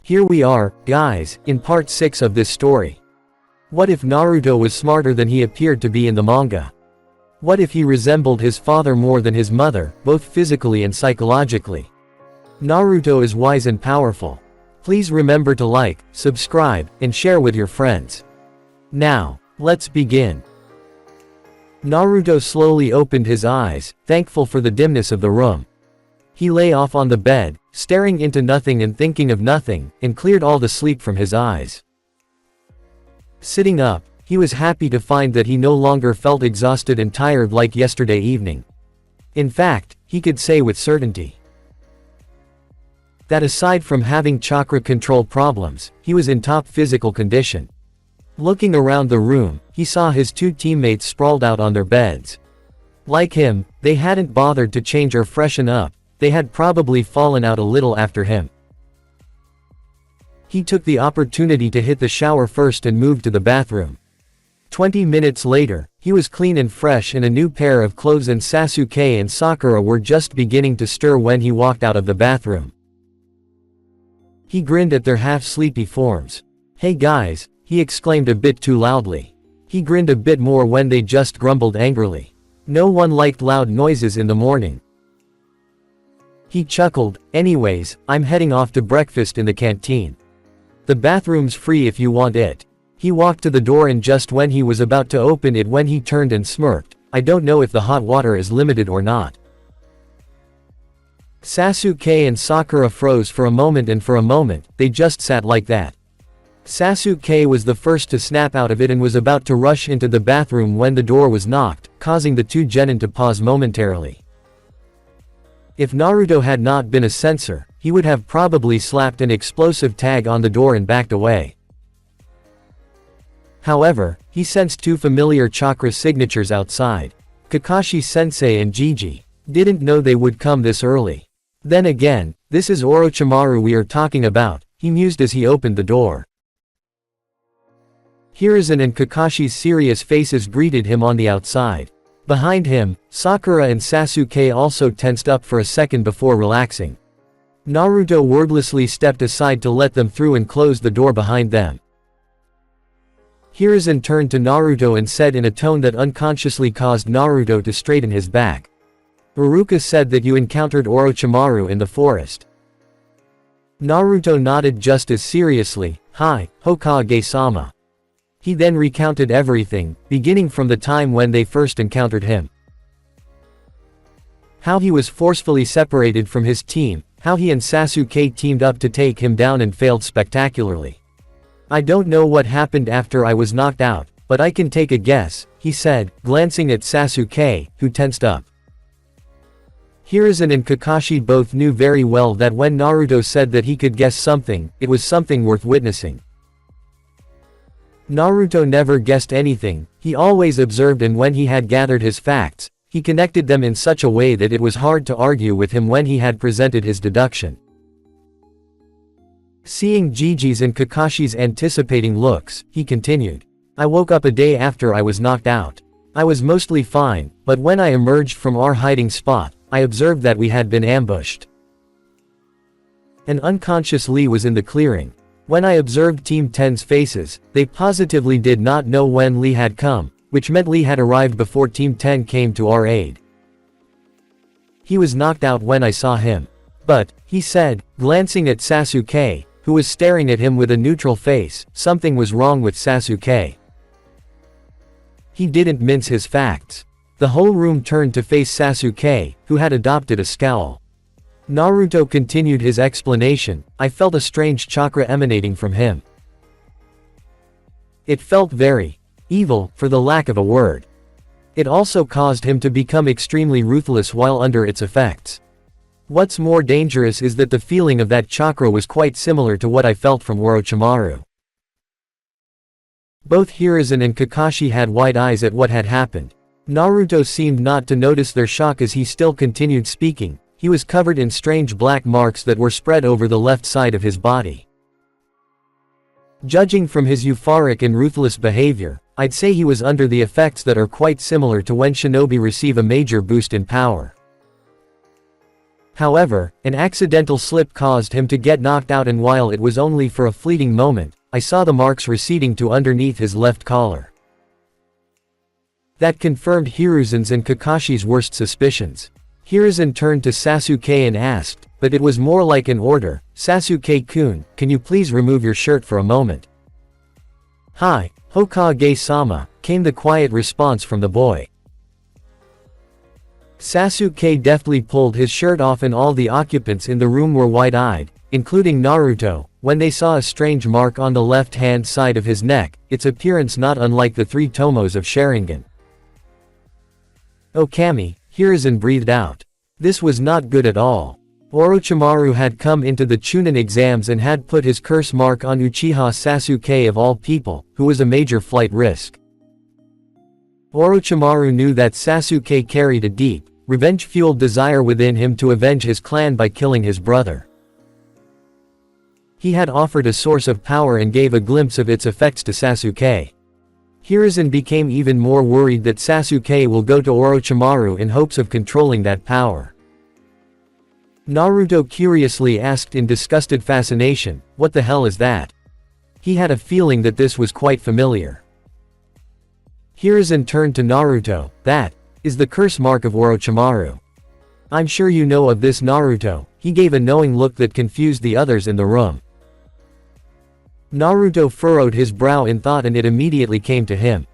Here we are, guys, in part 6 of this story. What if Naruto was smarter than he appeared to be in the manga? What if he resembled his father more than his mother, both physically and psychologically? Naruto is wise and powerful. Please remember to like, subscribe, and share with your friends. Now, let's begin. Naruto slowly opened his eyes, thankful for the dimness of the room. He lay off on the bed, staring into nothing and thinking of nothing, and cleared all the sleep from his eyes. Sitting up, he was happy to find that he no longer felt exhausted and tired like yesterday evening. In fact, he could say with certainty that aside from having chakra control problems, he was in top physical condition. Looking around the room, he saw his two teammates sprawled out on their beds. Like him, they hadn't bothered to change or freshen up. They had probably fallen out a little after him. He took the opportunity to hit the shower first and moved to the bathroom. 20 minutes later, he was clean and fresh in a new pair of clothes, and Sasuke and Sakura were just beginning to stir when he walked out of the bathroom. He grinned at their half-sleepy forms. "Hey guys," he exclaimed a bit too loudly. He grinned a bit more when they just grumbled angrily. No one liked loud noises in the morning. He chuckled, "Anyways, I'm heading off to breakfast in the canteen. The bathroom's free if you want it." He walked to the door, and just when he was about to open it when he turned and smirked, "I don't know if the hot water is limited or not." Sasuke and Sakura froze for a moment, and for a moment, they just sat like that. Sasuke was the first to snap out of it and was about to rush into the bathroom when the door was knocked, causing the two genin to pause momentarily. If Naruto had not been a censor, he would have probably slapped an explosive tag on the door and backed away. However, he sensed two familiar chakra signatures outside. Kakashi-sensei and Gigi didn't know they would come this early. Then again, this is Orochimaru we are talking about, he mused as he opened the door. Hiruzen and Kakashi's serious faces greeted him on the outside. Behind him, Sakura and Sasuke also tensed up for a second before relaxing. Naruto wordlessly stepped aside to let them through and closed the door behind them. Hiruzen turned to Naruto and said in a tone that unconsciously caused Naruto to straighten his back. "Iruka said that you encountered Orochimaru in the forest." Naruto nodded just as seriously, "Hi, Hokage-sama." He then recounted everything, beginning from the time when they first encountered him. How he was forcefully separated from his team, how he and Sasuke teamed up to take him down and failed spectacularly. "I don't know what happened after I was knocked out, but I can take a guess," he said, glancing at Sasuke, who tensed up. Hiruzen and Kakashi both knew very well that when Naruto said that he could guess something, it was something worth witnessing. Naruto never guessed anything, he always observed, and when he had gathered his facts, he connected them in such a way that it was hard to argue with him when he had presented his deduction. Seeing Gigi's and Kakashi's anticipating looks, he continued. "I woke up a day after I was knocked out. I was mostly fine, but when I emerged from our hiding spot, I observed that we had been ambushed. An unconscious Lee was in the clearing. When I observed Team 10's faces, they positively did not know when Lee had come, which meant Lee had arrived before Team 10 came to our aid. He was knocked out when I saw him. But," he said, glancing at Sasuke, who was staring at him with a neutral face, something was wrong with Sasuke. He didn't mince his facts. The whole room turned to face Sasuke, who had adopted a scowl. Naruto continued his explanation. "I felt a strange chakra emanating from him. It felt very evil, for the lack of a word. It also caused him to become extremely ruthless while under its effects. What's more dangerous is that the feeling of that chakra was quite similar to what I felt from Orochimaru." Both Hiruzen and Kakashi had wide eyes at what had happened. Naruto seemed not to notice their shock as he still continued speaking. He was covered in strange black marks that were spread over the left side of his body. Judging from his euphoric and ruthless behavior, I'd say he was under the effects that are quite similar to when shinobi receive a major boost in power. However, an accidental slip caused him to get knocked out, and while it was only for a fleeting moment, I saw the marks receding to underneath his left collar. That confirmed Hiruzen's and Kakashi's worst suspicions. Hiruzen turned to Sasuke and asked, but it was more like an order, "Sasuke-kun, can you please remove your shirt for a moment?" "Hi, Hokage-sama," came the quiet response from the boy. Sasuke deftly pulled his shirt off, and all the occupants in the room were wide-eyed, including Naruto, when they saw a strange mark on the left-hand side of his neck, its appearance not unlike the 3 tomos of Sharingan. "Okami," Hiruzen breathed out. This was not good at all. Orochimaru had come into the Chunin exams and had put his curse mark on Uchiha Sasuke of all people, who was a major flight risk. Orochimaru knew that Sasuke carried a deep, revenge-fueled desire within him to avenge his clan by killing his brother. He had offered a source of power and gave a glimpse of its effects to Sasuke. Hiruzen became even more worried that Sasuke will go to Orochimaru in hopes of controlling that power. Naruto curiously asked in disgusted fascination, "What the hell is that?" He had a feeling that this was quite familiar. Hiruzen turned to Naruto, "That is the curse mark of Orochimaru. I'm sure you know of this, Naruto." He gave a knowing look that confused the others in the room. Naruto furrowed his brow in thought, and it immediately came to him.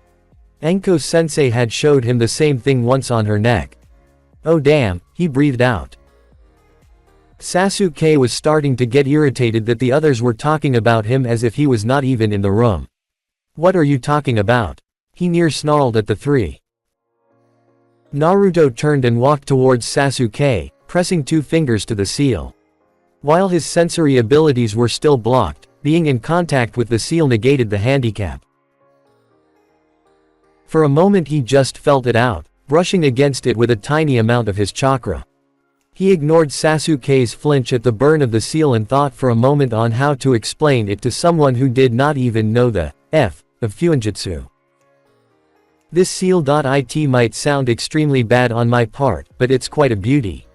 Enko-sensei had showed him the same thing once on her neck. "Oh damn," he breathed out. Sasuke was starting to get irritated that the others were talking about him as if he was not even in the room. "What are you talking about?" he near snarled at the 3. Naruto turned and walked towards Sasuke, pressing 2 fingers to the seal. While his sensory abilities were still blocked, being in contact with the seal negated the handicap. For a moment he just felt it out, brushing against it with a tiny amount of his chakra. He ignored Sasuke's flinch at the burn of the seal and thought for a moment on how to explain it to someone who did not even know the F of Fuinjutsu. "This seal.it might sound extremely bad on my part, but it's quite a beauty.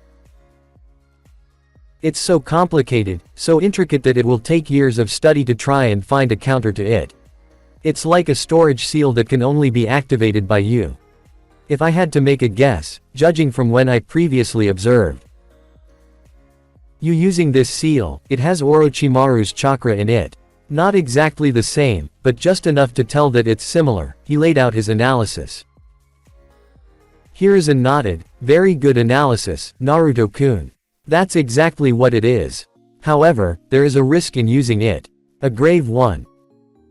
It's so complicated, so intricate that it will take years of study to try and find a counter to it. It's like a storage seal that can only be activated by you. If I had to make a guess, judging from when I previously observed you using this seal, it has Orochimaru's chakra in it. Not exactly the same, but just enough to tell that it's similar." He laid out his analysis. Hiruzen nodded, "Very good analysis, Naruto-kun. That's exactly what it is. However, there is a risk in using it. A grave one."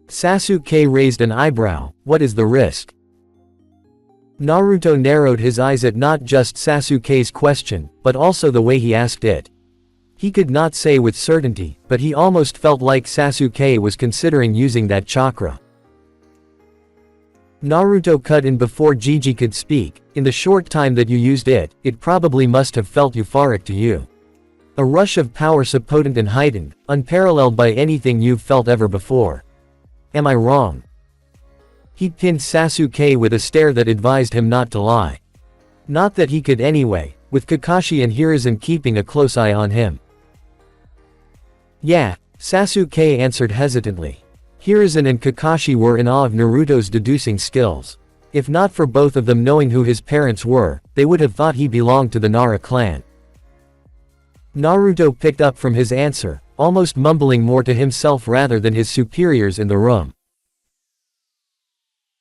Sasuke raised an eyebrow. "What is the risk?" Naruto narrowed his eyes at not just Sasuke's question, but also the way he asked it. He could not say with certainty, but he almost felt like Sasuke was considering using that chakra. Naruto cut in before Gigi could speak. "In the short time that you used it, it probably must have felt euphoric to you. A rush of power so potent and heightened, unparalleled by anything you've felt ever before. Am I wrong?" He pinned Sasuke with a stare that advised him not to lie. Not that he could anyway, with Kakashi and Hiruzen keeping a close eye on him. "Yeah," Sasuke answered hesitantly. Hiruzen and Kakashi were in awe of Naruto's deducing skills. If not for both of them knowing who his parents were, they would have thought he belonged to the Nara clan. Naruto picked up from his answer, almost mumbling more to himself rather than his superiors in the room.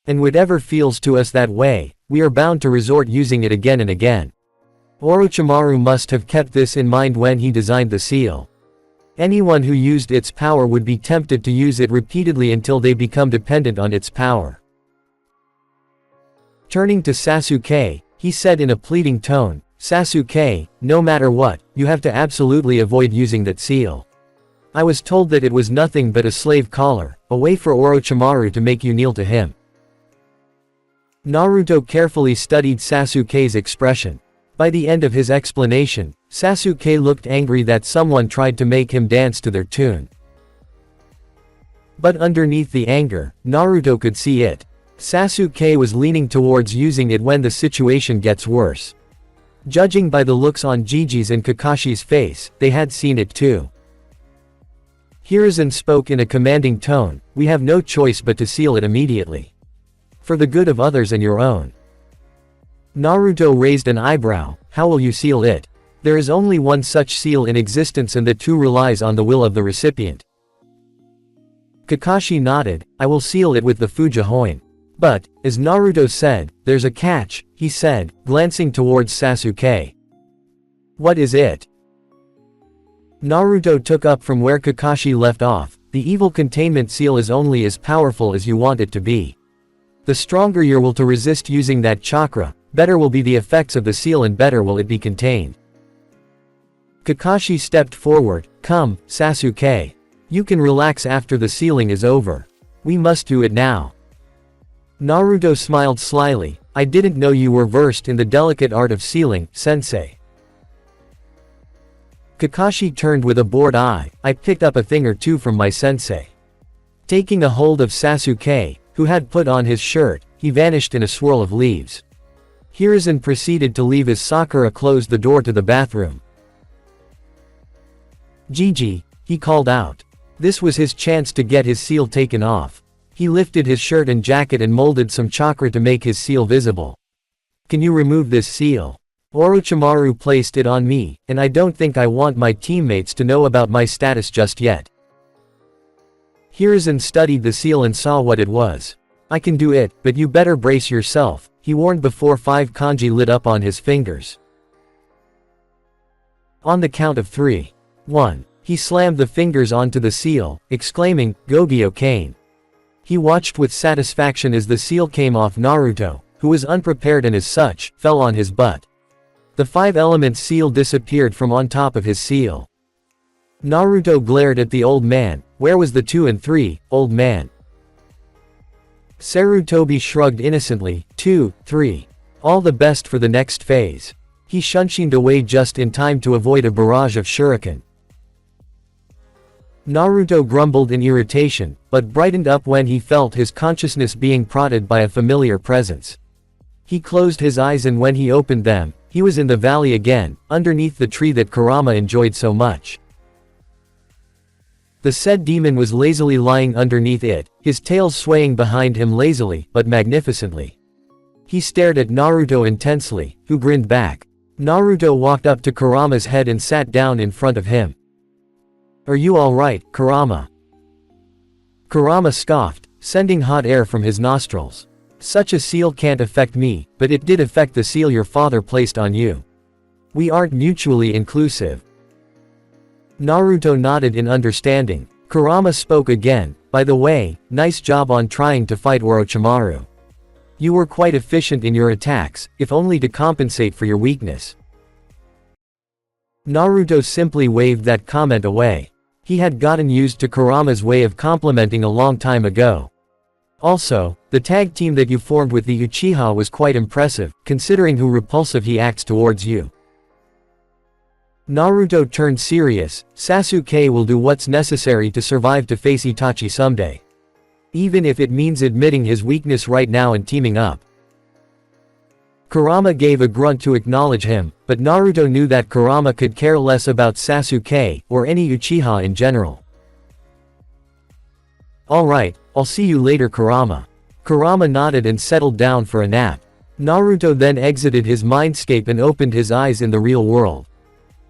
"And whatever feels to us that way, we are bound to resort using it again and again. Orochimaru must have kept this in mind when he designed the seal. Anyone who used its power would be tempted to use it repeatedly until they become dependent on its power." Turning to Sasuke, he said in a pleading tone, "Sasuke, no matter what, you have to absolutely avoid using that seal. I was told that it was nothing but a slave collar, a way for Orochimaru to make you kneel to him." Naruto carefully studied Sasuke's expression. By the end of his explanation, Sasuke looked angry that someone tried to make him dance to their tune. But underneath the anger, Naruto could see it. Sasuke was leaning towards using it when the situation gets worse. Judging by the looks on Gigi's and Kakashi's face, they had seen it too. Hiruzen spoke in a commanding tone, "We have no choice but to seal it immediately. For the good of others and your own." Naruto raised an eyebrow, "How will you seal it? There is only one such seal in existence and that too relies on the will of the recipient." Kakashi nodded, "I will seal it with the Fujihoin. But, as Naruto said, there's a catch," he said, glancing towards Sasuke. "What is it?" Naruto took up from where Kakashi left off, "The evil containment seal is only as powerful as you want it to be. The stronger your will to resist using that chakra, better will be the effects of the seal and better will it be contained." Kakashi stepped forward, "Come, Sasuke. You can relax after the sealing is over. We must do it now." Naruto smiled slyly, "I didn't know you were versed in the delicate art of sealing, sensei." Kakashi turned with a bored eye, "I picked up a thing or two from my sensei." Taking a hold of Sasuke, who had put on his shirt, he vanished in a swirl of leaves. Hiruzen proceeded to leave as Sakura closed the door to the bathroom. "Gigi," he called out. This was his chance to get his seal taken off. He lifted his shirt and jacket and molded some chakra to make his seal visible. "Can you remove this seal? Orochimaru placed it on me, and I don't think I want my teammates to know about my status just yet." Hiruzen studied the seal and saw what it was. "I can do it, but you better brace yourself," he warned before 5 kanji lit up on his fingers. On the count of 3. 1. He slammed the fingers onto the seal, exclaiming, "Gogyo Kane." He watched with satisfaction as the seal came off Naruto, who was unprepared and as such, fell on his butt. The 5-element seal disappeared from on top of his seal. Naruto glared at the old man, "Where was the 2 and 3, old man?" Sarutobi shrugged innocently, 2, 3. All the best for the next phase." He shunshined away just in time to avoid a barrage of shuriken. Naruto grumbled in irritation, but brightened up when he felt his consciousness being prodded by a familiar presence. He closed his eyes and when he opened them, he was in the valley again, underneath the tree that Kurama enjoyed so much. The said demon was lazily lying underneath it, his tail swaying behind him lazily, but magnificently. He stared at Naruto intensely, who grinned back. Naruto walked up to Kurama's head and sat down in front of him. "Are you alright, Kurama?" Kurama scoffed, sending hot air from his nostrils. "Such a seal can't affect me, but it did affect the seal your father placed on you. We aren't mutually inclusive." Naruto nodded in understanding. Kurama spoke again, "By the way, nice job on trying to fight Orochimaru. You were quite efficient in your attacks, if only to compensate for your weakness." Naruto simply waved that comment away. He had gotten used to Kurama's way of complimenting a long time ago. Also, the tag team that you formed with the Uchiha was quite impressive, considering how repulsive he acts towards you. Naruto turned serious. "Sasuke will do what's necessary to survive to face Itachi someday. Even if it means admitting his weakness right now and teaming up." Kurama gave a grunt to acknowledge him, but Naruto knew that Kurama could care less about Sasuke, or any Uchiha in general. "Alright, I'll see you later, Kurama." Kurama nodded and settled down for a nap. Naruto then exited his mindscape and opened his eyes in the real world.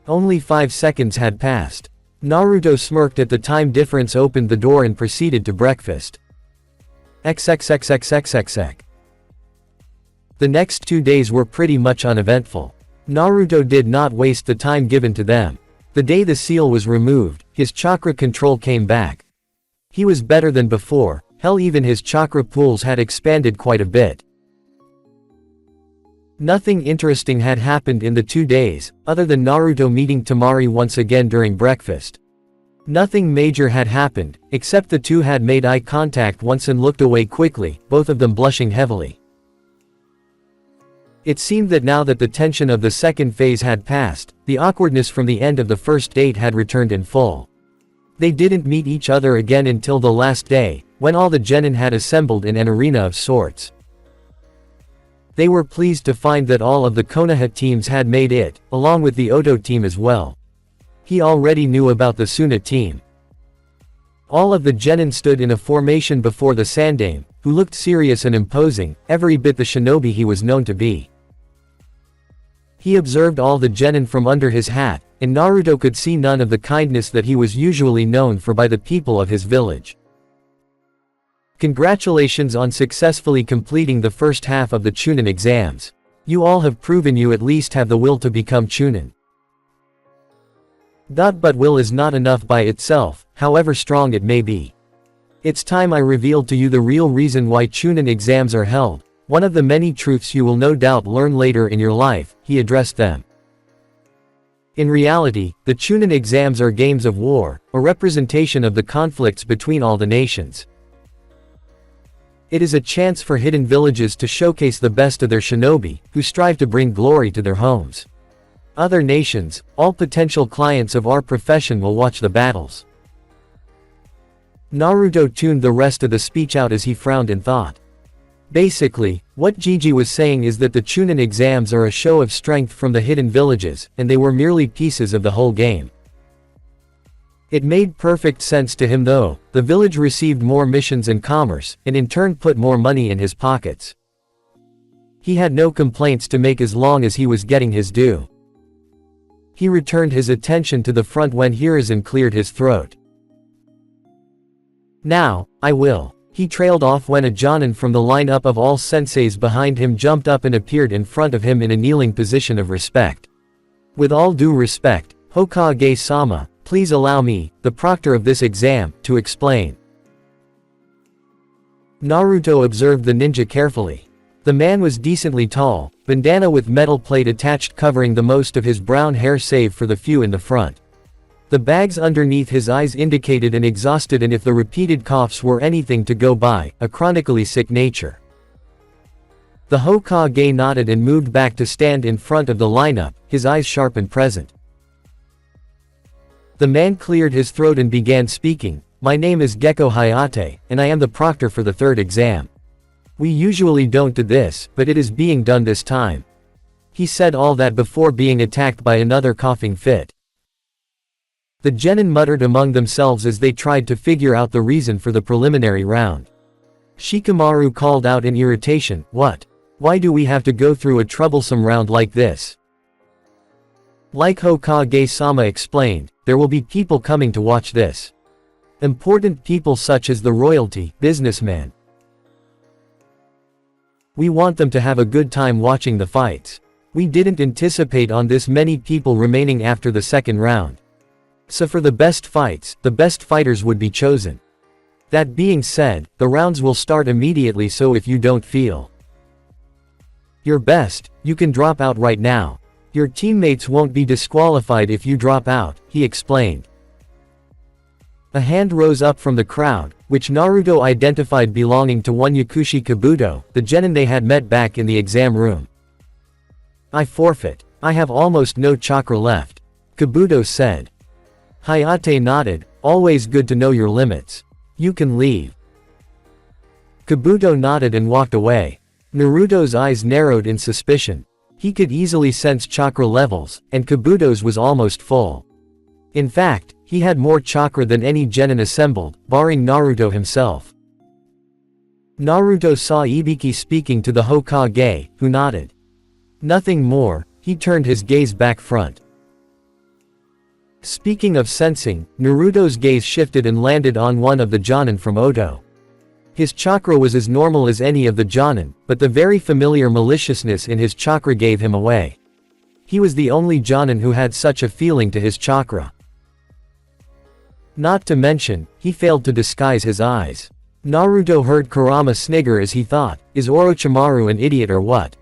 Only 5 seconds had passed. Naruto smirked at the time difference, opened the door and proceeded to breakfast. XXXXXXX. The next 2 days were pretty much uneventful. Naruto did not waste the time given to them. The day the seal was removed, his chakra control came back. He was better than before, hell, even his chakra pools had expanded quite a bit. Nothing interesting had happened in the 2 days, other than Naruto meeting Temari once again during breakfast. Nothing major had happened, except the two had made eye contact once and looked away quickly, both of them blushing heavily. It seemed that now that the tension of the second phase had passed, the awkwardness from the end of the first date had returned in full. They didn't meet each other again until the last day, when all the genin had assembled in an arena of sorts. They were pleased to find that all of the Konoha teams had made it, along with the Oto team as well. He already knew about the Suna team. All of the genin stood in a formation before the Sandaime, who looked serious and imposing, every bit the shinobi he was known to be. He observed all the genin from under his hat, and Naruto could see none of the kindness that he was usually known for by the people of his village. Congratulations on successfully completing the first half of the Chunin exams. You all have proven you at least have the will to become Chunin. But will is not enough by itself, however strong it may be. It's time I revealed to you the real reason why Chunin exams are held, one of the many truths you will no doubt learn later in your life, he addressed them. In reality, the Chunin exams are games of war, a representation of the conflicts between all the nations. It is a chance for hidden villages to showcase the best of their shinobi, who strive to bring glory to their homes. Other nations, all potential clients of our profession will watch the battles. Naruto tuned the rest of the speech out as he frowned in thought. Basically, what Gigi was saying is that the Chunin exams are a show of strength from the hidden villages, and they were merely pieces of the whole game. It made perfect sense to him though. The village received more missions and commerce, and in turn put more money in his pockets. He had no complaints to make as long as he was getting his due. He returned his attention to the front when Hiruzen cleared his throat. Now, I will. He trailed off when a Jonin from the lineup of all senseis behind him jumped up and appeared in front of him in a kneeling position of respect. With all due respect, Hokage-sama, please allow me, the proctor of this exam, to explain. Naruto observed the ninja carefully. The man was decently tall, bandana with metal plate attached covering the most of his brown hair save for the few in the front. The bags underneath his eyes indicated an exhausted and, if the repeated coughs were anything to go by, a chronically sick nature. The Hokage nodded and moved back to stand in front of the lineup, his eyes sharp and present. The man cleared his throat and began speaking. My name is Gecko Hayate, and I am the proctor for the third exam. We usually don't do this, but it is being done this time. He said all that before being attacked by another coughing fit. The genin muttered among themselves as they tried to figure out the reason for the preliminary round. Shikamaru called out in irritation, "What? Why do we have to go through a troublesome round like this?" Like Hokage-sama explained, there will be people coming to watch this. Important people such as the royalty, businessmen. We want them to have a good time watching the fights. We didn't anticipate on this many people remaining after the second round. So for the best fights, the best fighters would be chosen. That being said, the rounds will start immediately, so if you don't feel your best, you can drop out right now. Your teammates won't be disqualified if you drop out, he explained. A hand rose up from the crowd, which Naruto identified belonging to one Yakushi Kabuto, the genin they had met back in the exam room. I forfeit. I have almost no chakra left, Kabuto said. Hayate nodded, always good to know your limits. You can leave. Kabuto nodded and walked away. Naruto's eyes narrowed in suspicion. He could easily sense chakra levels, and Kabuto's was almost full. In fact, he had more chakra than any genin assembled, barring Naruto himself. Naruto saw Ibiki speaking to the Hokage, who nodded. Nothing more, he turned his gaze back front. Speaking of sensing, Naruto's gaze shifted and landed on one of the Jonin from Oto. His chakra was as normal as any of the Jonin, but the very familiar maliciousness in his chakra gave him away. He was the only Jonin who had such a feeling to his chakra. Not to mention, he failed to disguise his eyes. Naruto heard Kurama snigger as he thought, is Orochimaru an idiot or what?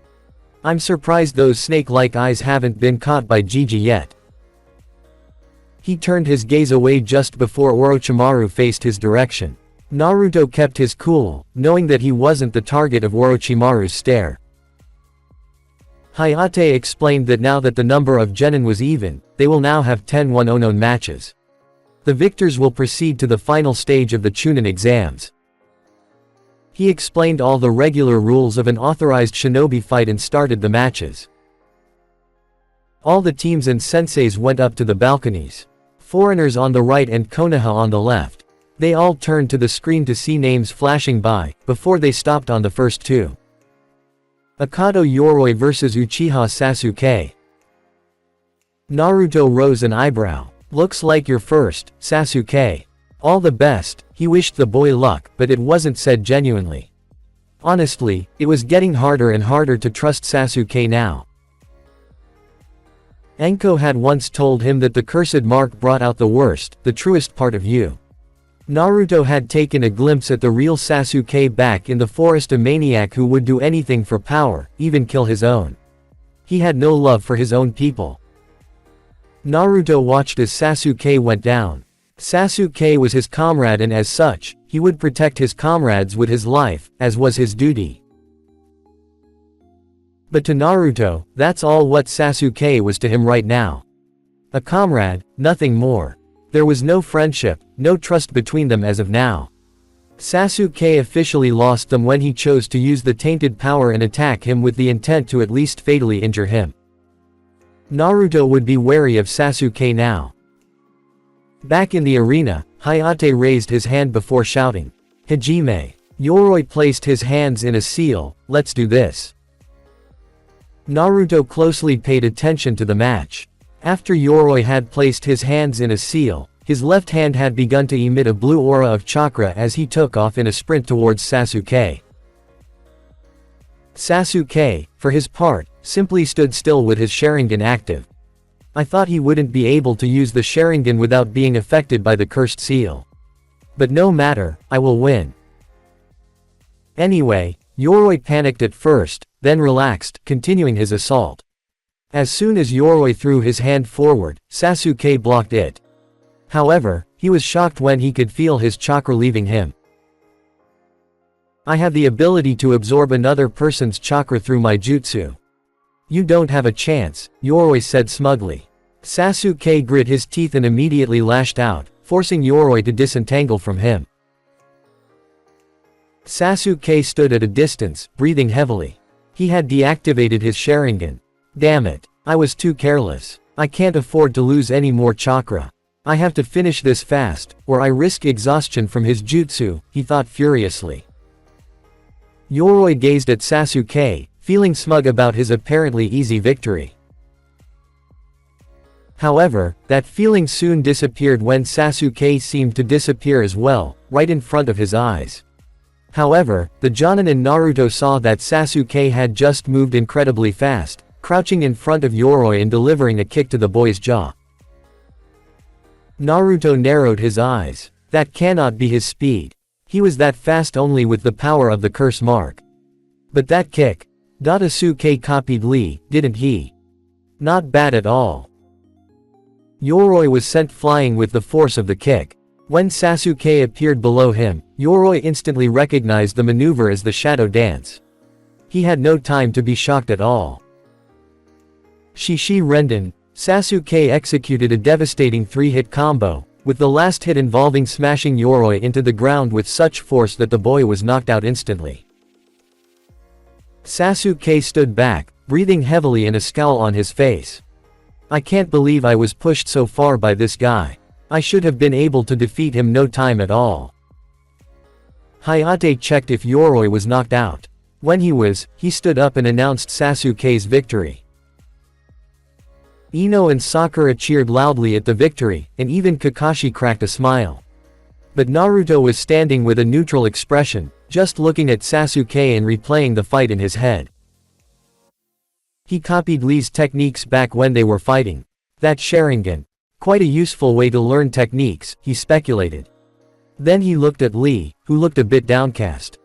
I'm surprised those snake-like eyes haven't been caught by Gigi yet. He turned his gaze away just before Orochimaru faced his direction. Naruto kept his cool, knowing that he wasn't the target of Orochimaru's stare. Hayate explained that now that the number of genin was even, they will now have 10 one-on-one matches. The victors will proceed to the final stage of the Chunin exams. He explained all the regular rules of an authorized shinobi fight and started the matches. All the teams and senseis went up to the balconies. Foreigners on the right and Konoha on the left. They all turned to the screen to see names flashing by, before they stopped on the first two. Akado Yoroi vs Uchiha Sasuke. Naruto rose an eyebrow. Looks like you're first, Sasuke. All the best. He wished the boy luck, but it wasn't said genuinely. Honestly, it was getting harder and harder to trust Sasuke now. Enko had once told him that the cursed mark brought out the worst, the truest part of you. Naruto had taken a glimpse at the real Sasuke back in the forest, a maniac who would do anything for power, even kill his own. He had no love for his own people. Naruto watched as Sasuke went down. Sasuke was his comrade and as such, he would protect his comrades with his life, as was his duty. But to Naruto, that's all what Sasuke was to him right now. A comrade, nothing more. There was no friendship, no trust between them as of now. Sasuke officially lost them when he chose to use the tainted power and attack him with the intent to at least fatally injure him. Naruto would be wary of Sasuke now. Back in the arena, Hayate raised his hand before shouting, "Hajime." Yoroi placed his hands in a seal, "Let's do this." Naruto closely paid attention to the match. After Yoroi had placed his hands in a seal, his left hand had begun to emit a blue aura of chakra as he took off in a sprint towards Sasuke. Sasuke, for his part, simply stood still with his Sharingan active. I thought he wouldn't be able to use the Sharingan without being affected by the cursed seal. But no matter, I will win. Anyway, Yoroi panicked at first, then relaxed, continuing his assault. As soon as Yoroi threw his hand forward, Sasuke blocked it. However, he was shocked when he could feel his chakra leaving him. I have the ability to absorb another person's chakra through my jutsu. You don't have a chance, Yoroi said smugly. Sasuke grit his teeth and immediately lashed out, forcing Yoroi to disentangle from him. Sasuke stood at a distance, breathing heavily. He had deactivated his Sharingan. Damn it. I was too careless. I can't afford to lose any more chakra. I have to finish this fast, or I risk exhaustion from his jutsu, he thought furiously. Yoroi gazed at Sasuke, feeling smug about his apparently easy victory. However, that feeling soon disappeared when Sasuke seemed to disappear as well, right in front of his eyes. However, the Jonin and Naruto saw that Sasuke had just moved incredibly fast, crouching in front of Yoroi and delivering a kick to the boy's jaw. Naruto narrowed his eyes. That cannot be his speed. He was that fast only with the power of the curse mark. But that kick. Sasuke copied Lee, didn't he? Not bad at all. Yoroi was sent flying with the force of the kick. When Sasuke appeared below him, Yoroi instantly recognized the maneuver as the shadow dance. He had no time to be shocked at all. Shishi Renden, Sasuke executed a devastating 3-hit combo, with the last hit involving smashing Yoroi into the ground with such force that the boy was knocked out instantly. Sasuke stood back, breathing heavily and a scowl on his face. I can't believe I was pushed so far by this guy. I should have been able to defeat him no time at all. Hayate checked if Yoroi was knocked out. When he was, he stood up and announced Sasuke's victory. Ino and Sakura cheered loudly at the victory, and even Kakashi cracked a smile. But Naruto was standing with a neutral expression, just looking at Sasuke and replaying the fight in his head. He copied Lee's techniques back when they were fighting. That Sharingan. Quite a useful way to learn techniques, he speculated. Then he looked at Lee, who looked a bit downcast.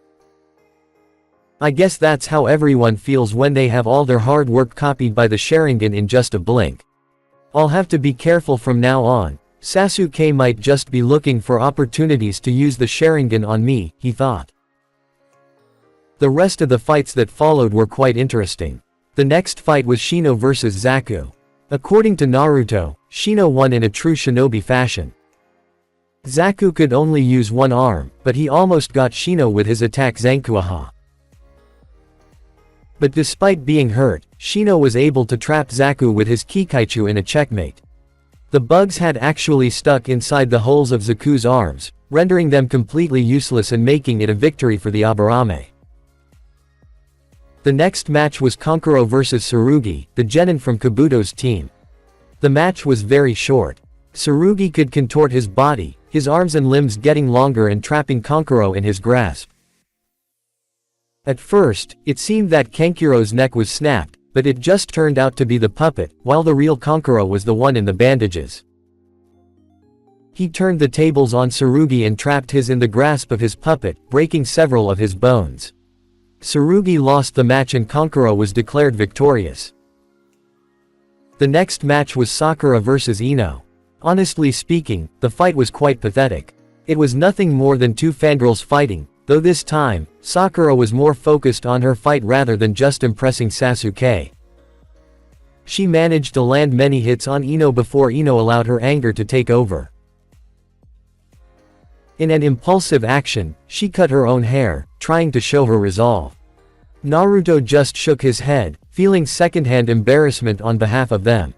I guess that's how everyone feels when they have all their hard work copied by the Sharingan in just a blink. I'll have to be careful from now on. Sasuke might just be looking for opportunities to use the Sharingan on me, he thought. The rest of the fights that followed were quite interesting. The next fight was Shino vs Zaku. According to Naruto, Shino won in a true shinobi fashion. Zaku could only use one arm, but he almost got Shino with his attack Zankuaha. But despite being hurt, Shino was able to trap Zaku with his Kikaichu in a checkmate. The bugs had actually stuck inside the holes of Zaku's arms, rendering them completely useless and making it a victory for the Aburame. The next match was Kankuro vs Tsurugi, the genin from Kabuto's team. The match was very short. Tsurugi could contort his body, his arms and limbs getting longer and trapping Kankuro in his grasp. At first, it seemed that Kankuro's neck was snapped, but it just turned out to be the puppet, while the real Kankuro was the one in the bandages. He turned the tables on Tsurugi and trapped his in the grasp of his puppet, breaking several of his bones. Tsurugi lost the match and Kankuro was declared victorious. The next match was Sakura vs Ino. Honestly speaking, the fight was quite pathetic. It was nothing more than two fangirls fighting, though this time, Sakura was more focused on her fight rather than just impressing Sasuke. She managed to land many hits on Ino before Ino allowed her anger to take over. In an impulsive action, she cut her own hair, trying to show her resolve. Naruto just shook his head, feeling secondhand embarrassment on behalf of them.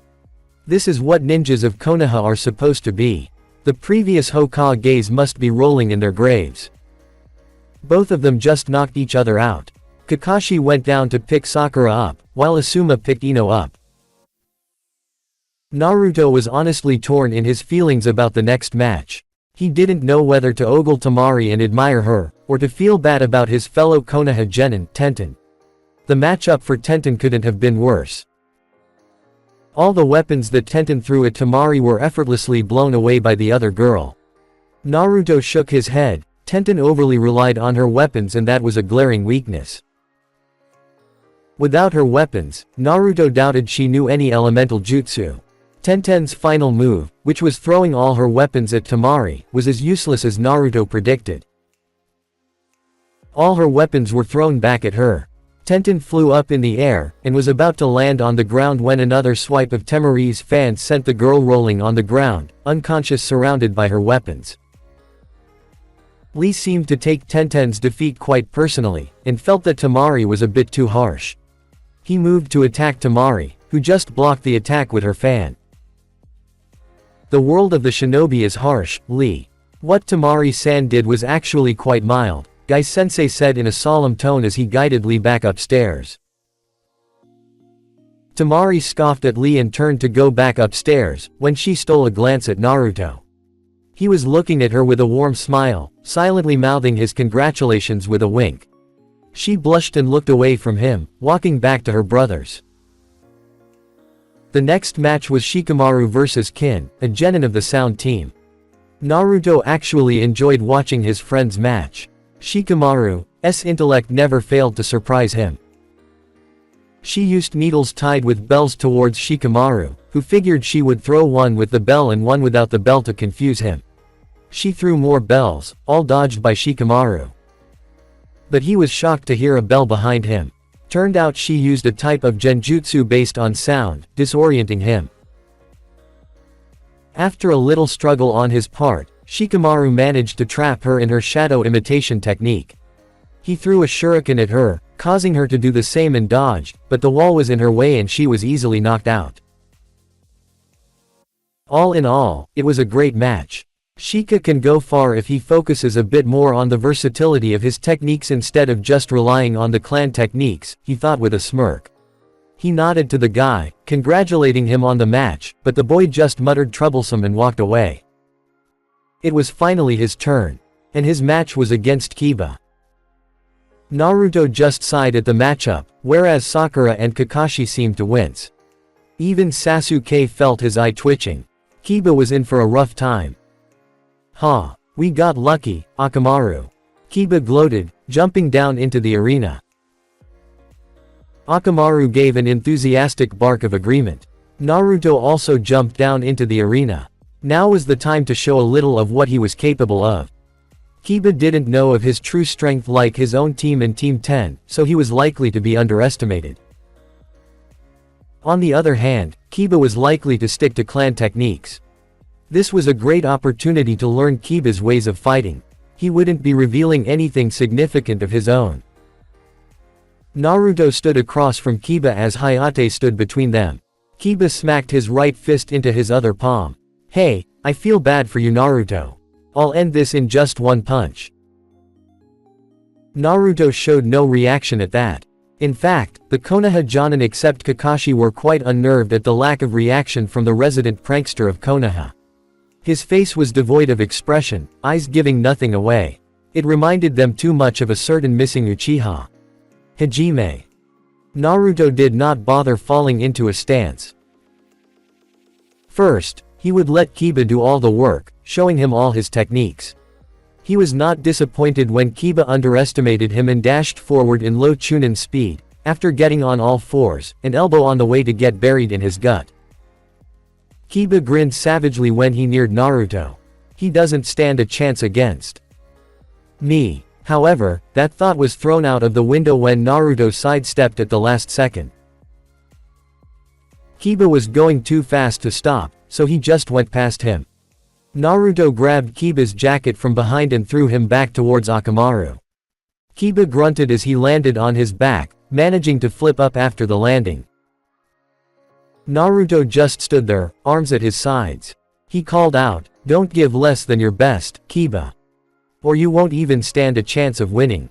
This is what ninjas of Konoha are supposed to be. The previous Hokages must be rolling in their graves. Both of them just knocked each other out. Kakashi went down to pick Sakura up, while Asuma picked Ino up. Naruto was honestly torn in his feelings about the next match. He didn't know whether to ogle Temari and admire her, or to feel bad about his fellow Konoha genin, Tenten. The matchup for Tenten couldn't have been worse. All the weapons that Tenten threw at Temari were effortlessly blown away by the other girl. Naruto shook his head. Tenten overly relied on her weapons and that was a glaring weakness. Without her weapons, Naruto doubted she knew any elemental jutsu. Tenten's final move, which was throwing all her weapons at Temari, was as useless as Naruto predicted. All her weapons were thrown back at her. Tenten flew up in the air, and was about to land on the ground when another swipe of Temari's fan sent the girl rolling on the ground, unconscious surrounded by her weapons. Lee seemed to take Tenten's defeat quite personally, and felt that Temari was a bit too harsh. He moved to attack Temari, who just blocked the attack with her fan. The world of the shinobi is harsh, Lee. What Temari-san did was actually quite mild, Gai-sensei said in a solemn tone as he guided Lee back upstairs. Temari scoffed at Lee and turned to go back upstairs, when she stole a glance at Naruto. He was looking at her with a warm smile, silently mouthing his congratulations with a wink. She blushed and looked away from him, walking back to her brothers. The next match was Shikamaru vs Kin, a genin of the Sound team. Naruto actually enjoyed watching his friends match. Shikamaru's intellect never failed to surprise him. She used needles tied with bells towards Shikamaru, who figured she would throw one with the bell and one without the bell to confuse him. She threw more bells, all dodged by Shikamaru. But he was shocked to hear a bell behind him. Turned out she used a type of genjutsu based on sound, disorienting him. After a little struggle on his part, Shikamaru managed to trap her in her shadow imitation technique. He threw a shuriken at her, causing her to do the same and dodged, but the wall was in her way and she was easily knocked out. All in all, it was a great match. Shika can go far if he focuses a bit more on the versatility of his techniques instead of just relying on the clan techniques, he thought with a smirk. He nodded to the guy, congratulating him on the match, but the boy just muttered troublesome and walked away. It was finally his turn. And his match was against Kiba. Naruto just sighed at the matchup, whereas Sakura and Kakashi seemed to wince. Even Sasuke felt his eye twitching. Kiba was in for a rough time. "Ha! We got lucky, Akamaru." Kiba gloated, jumping down into the arena. Akamaru gave an enthusiastic bark of agreement. Naruto also jumped down into the arena. Now was the time to show a little of what he was capable of. Kiba didn't know of his true strength like his own team and Team 10, so he was likely to be underestimated. On the other hand, Kiba was likely to stick to clan techniques. This was a great opportunity to learn Kiba's ways of fighting. He wouldn't be revealing anything significant of his own. Naruto stood across from Kiba as Hayate stood between them. Kiba smacked his right fist into his other palm. "Hey, I feel bad for you, Naruto. I'll end this in just one punch." Naruto showed no reaction at that. In fact, the Konoha Jonin except Kakashi were quite unnerved at the lack of reaction from the resident prankster of Konoha. His face was devoid of expression, eyes giving nothing away. It reminded them too much of a certain missing Uchiha. Hajime. Naruto did not bother falling into a stance. First, he would let Kiba do all the work, showing him all his techniques. He was not disappointed when Kiba underestimated him and dashed forward in low Chunin speed, after getting on all fours, an elbow on the way to get buried in his gut. Kiba grinned savagely when he neared Naruto. He doesn't stand a chance against me. However, that thought was thrown out of the window when Naruto sidestepped at the last second. Kiba was going too fast to stop, so he just went past him. Naruto grabbed Kiba's jacket from behind and threw him back towards Orochimaru. Kiba grunted as he landed on his back, managing to flip up after the landing. Naruto just stood there, arms at his sides. He called out, "Don't give less than your best, Kiba. Or you won't even stand a chance of winning."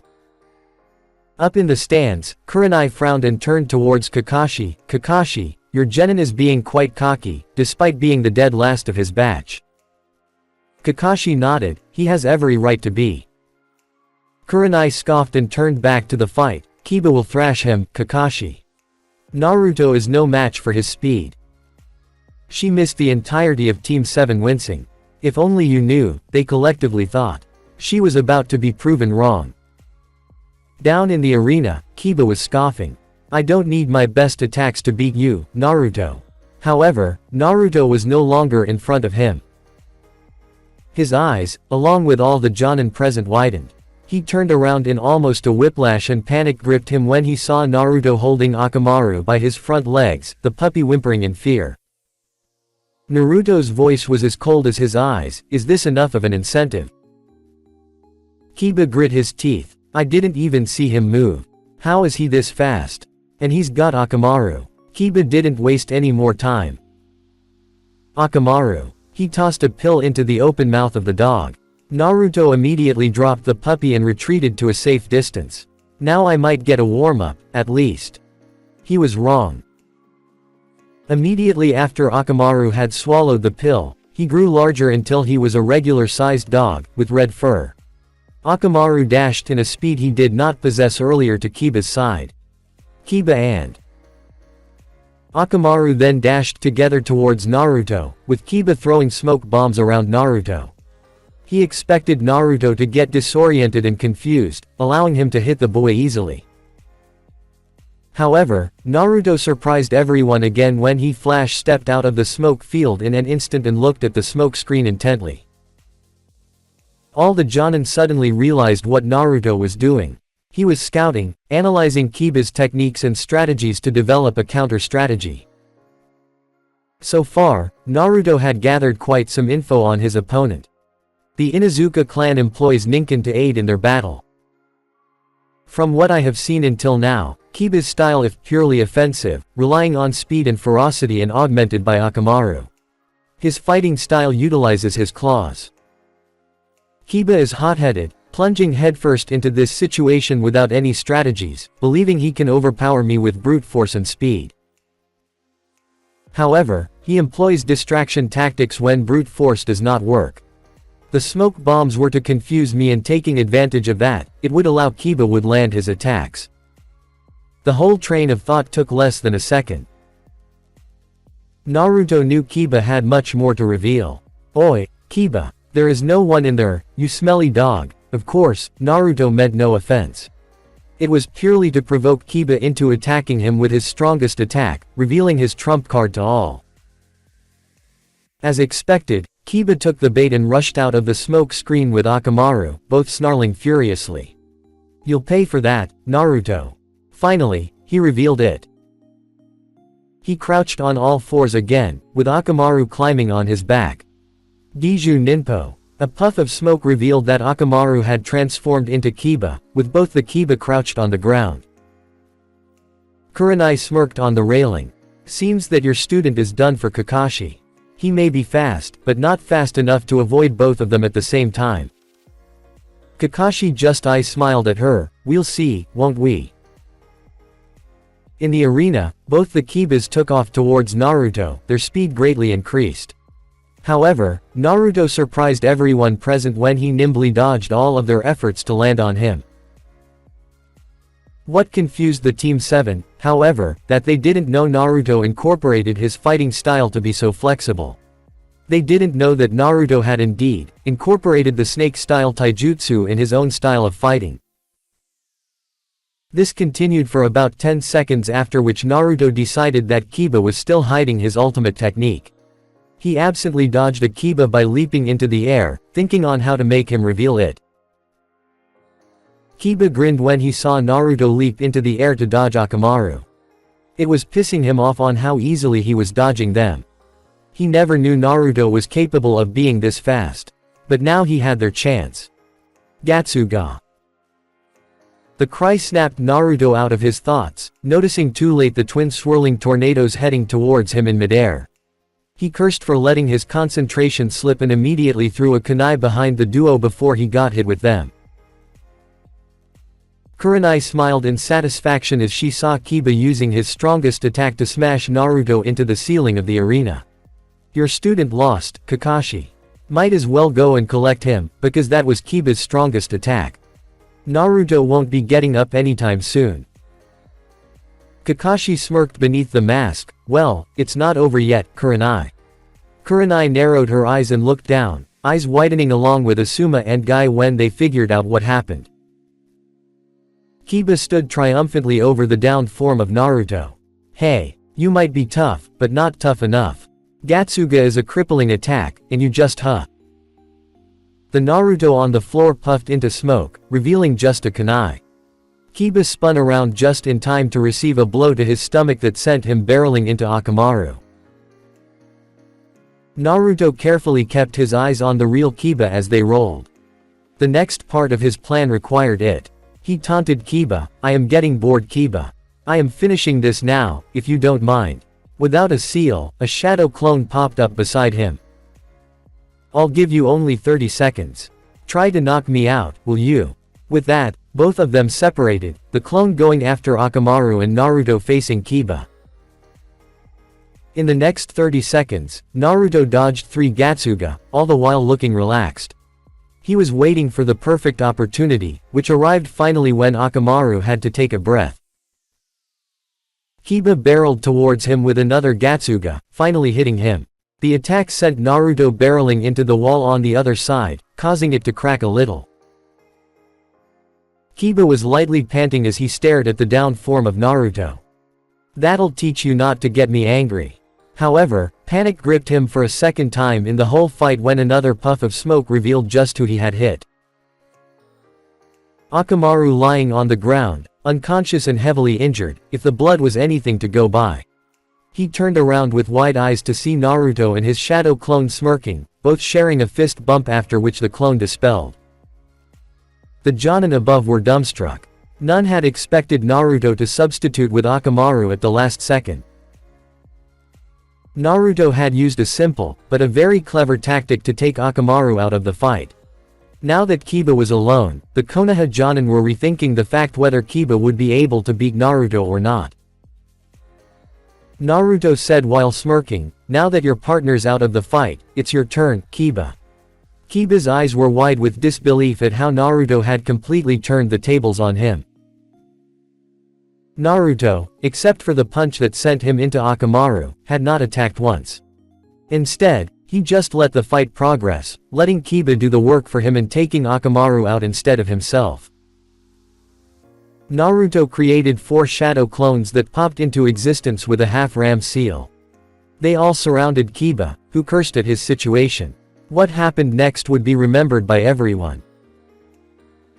Up in the stands, Kurenai frowned and turned towards Kakashi. "Kakashi, your genin is being quite cocky, despite being the dead last of his batch." Kakashi nodded, he has every right to be. Kurenai scoffed and turned back to the fight. "Kiba will thrash him, Kakashi. Naruto is no match for his speed." She missed the entirety of Team 7 wincing. If only you knew, they collectively thought. She was about to be proven wrong. Down in the arena, Kiba was scoffing. "I don't need my best attacks to beat you, Naruto." However, Naruto was no longer in front of him. His eyes, along with all the Jonin present, widened. He turned around in almost a whiplash and panic gripped him when he saw Naruto holding Orochimaru by his front legs, the puppy whimpering in fear. Naruto's voice was as cold as his eyes. "Is this enough of an incentive?" Kiba grit his teeth. "I didn't even see him move. How is he this fast? And he's got Orochimaru." Kiba didn't waste any more time. "Orochimaru." He tossed a pill into the open mouth of the dog. Naruto immediately dropped the puppy and retreated to a safe distance. "Now I might get a warm-up, at least." He was wrong. Immediately after Orochimaru had swallowed the pill, he grew larger until he was a regular-sized dog, with red fur. Orochimaru dashed in a speed he did not possess earlier to Kiba's side. Kiba and Orochimaru then dashed together towards Naruto, with Kiba throwing smoke bombs around Naruto. He expected Naruto to get disoriented and confused, allowing him to hit the boy easily. However, Naruto surprised everyone again when he flash-stepped out of the smoke field in an instant and looked at the smoke screen intently. All the Jonin suddenly realized what Naruto was doing. He was scouting, analyzing Kiba's techniques and strategies to develop a counter-strategy. So far, Naruto had gathered quite some info on his opponent. The Inuzuka clan employs Ninken to aid in their battle. From what I have seen until now, Kiba's style is purely offensive, relying on speed and ferocity and augmented by Orochimaru. His fighting style utilizes his claws. Kiba is hot-headed, plunging headfirst into this situation without any strategies, believing he can overpower me with brute force and speed. However, he employs distraction tactics when brute force does not work. The smoke bombs were to confuse me, and taking advantage of that, it would allow Kiba would land his attacks. The whole train of thought took less than a second. Naruto knew Kiba had much more to reveal. "Oi, Kiba, there is no one in there, you smelly dog." Of course, Naruto meant no offense. It was purely to provoke Kiba into attacking him with his strongest attack, revealing his trump card to all. As expected, Kiba took the bait and rushed out of the smoke screen with Orochimaru, both snarling furiously. "You'll pay for that, Naruto." Finally, he revealed it. He crouched on all fours again, with Orochimaru climbing on his back. Giju Ninpo. A puff of smoke revealed that Orochimaru had transformed into Kiba, with both the Kiba crouched on the ground. Kurenai smirked on the railing. Seems that your student is done for Kakashi. He may be fast, but not fast enough to avoid both of them at the same time. Kakashi just smiled at her. We'll see, won't we? In the arena, both the Kibas took off towards Naruto, their speed greatly increased. However, Naruto surprised everyone present when he nimbly dodged all of their efforts to land on him. What confused the Team 7, however, that they didn't know Naruto incorporated his fighting style to be so flexible. They didn't know that Naruto had indeed incorporated the snake-style taijutsu in his own style of fighting. This continued for about 10 seconds, after which Naruto decided that Kiba was still hiding his ultimate technique. He absently dodged a Kiba by leaping into the air, thinking on how to make him reveal it. Kiba grinned when he saw Naruto leap into the air to dodge Orochimaru. It was pissing him off on how easily he was dodging them. He never knew Naruto was capable of being this fast. But now he had their chance. Gatsuga. The cry snapped Naruto out of his thoughts, noticing too late the twin swirling tornadoes heading towards him in midair. He cursed for letting his concentration slip and immediately threw a kunai behind the duo before he got hit with them. Kurenai smiled in satisfaction as she saw Kiba using his strongest attack to smash Naruto into the ceiling of the arena. Your student lost, Kakashi. Might as well go and collect him, because that was Kiba's strongest attack. Naruto won't be getting up anytime soon. Kakashi smirked beneath the mask. Well, it's not over yet, Kurenai. Kurenai narrowed her eyes and looked down, eyes widening along with Asuma and Guy when they figured out what happened. Kiba stood triumphantly over the downed form of Naruto. Hey, you might be tough, but not tough enough. Gatsuga is a crippling attack, and you just The Naruto on the floor puffed into smoke, revealing just a kunai. Kiba spun around just in time to receive a blow to his stomach that sent him barreling into Orochimaru. Naruto carefully kept his eyes on the real Kiba as they rolled. The next part of his plan required it. He taunted Kiba, I am getting bored, Kiba. I am finishing this now, if you don't mind. Without a seal, a shadow clone popped up beside him. I'll give you only 30 seconds. Try to knock me out, will you? With that, both of them separated, the clone going after Orochimaru and Naruto facing Kiba. In the next 30 seconds, Naruto dodged 3 Gatsuga, all the while looking relaxed. He was waiting for the perfect opportunity, which arrived finally when Orochimaru had to take a breath. Kiba barreled towards him with another Gatsuga, finally hitting him. The attack sent Naruto barreling into the wall on the other side, causing it to crack a little. Kiba was lightly panting as he stared at the downed form of Naruto. That'll teach you not to get me angry. However, panic gripped him for a second time in the whole fight when another puff of smoke revealed just who he had hit. Orochimaru lying on the ground, unconscious and heavily injured, if the blood was anything to go by. He turned around with wide eyes to see Naruto and his shadow clone smirking, both sharing a fist bump after which the clone dispelled. The Jonin above were dumbstruck. None had expected Naruto to substitute with Orochimaru at the last second. Naruto had used a simple, but a very clever tactic to take Orochimaru out of the fight. Now that Kiba was alone, the Konoha Jonin were rethinking the fact whether Kiba would be able to beat Naruto or not. Naruto said while smirking, now that your partner's out of the fight, it's your turn, Kiba. Kiba's eyes were wide with disbelief at how Naruto had completely turned the tables on him. Naruto, except for the punch that sent him into Orochimaru, had not attacked once. Instead, he just let the fight progress, letting Kiba do the work for him and taking Orochimaru out instead of himself. Naruto created 4 shadow clones that popped into existence with a half-ram seal. They all surrounded Kiba, who cursed at his situation. What happened next would be remembered by everyone.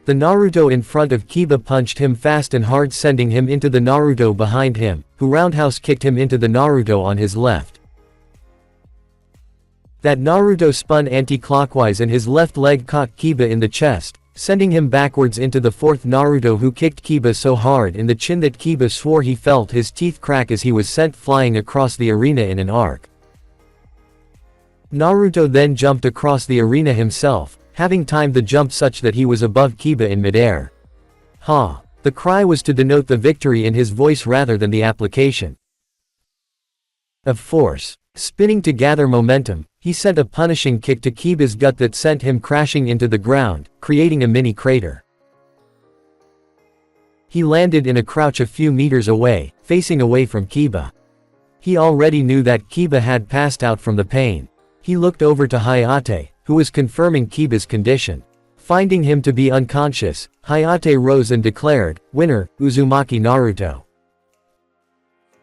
The Naruto in front of Kiba punched him fast and hard, sending him into the Naruto behind him, who roundhouse kicked him into the Naruto on his left. That Naruto spun anti-clockwise and his left leg caught Kiba in the chest, sending him backwards into the fourth Naruto, who kicked Kiba so hard in the chin that Kiba swore he felt his teeth crack as he was sent flying across the arena in an arc. Naruto then jumped across the arena himself, having timed the jump such that he was above Kiba in midair. Ha! The cry was to denote the victory in his voice rather than the application of force. Spinning to gather momentum, he sent a punishing kick to Kiba's gut that sent him crashing into the ground, creating a mini crater. He landed in a crouch a few meters away, facing away from Kiba. He already knew that Kiba had passed out from the pain. He looked over to Hayate, who was confirming Kiba's condition. Finding him to be unconscious, Hayate rose and declared, "Winner, Uzumaki Naruto."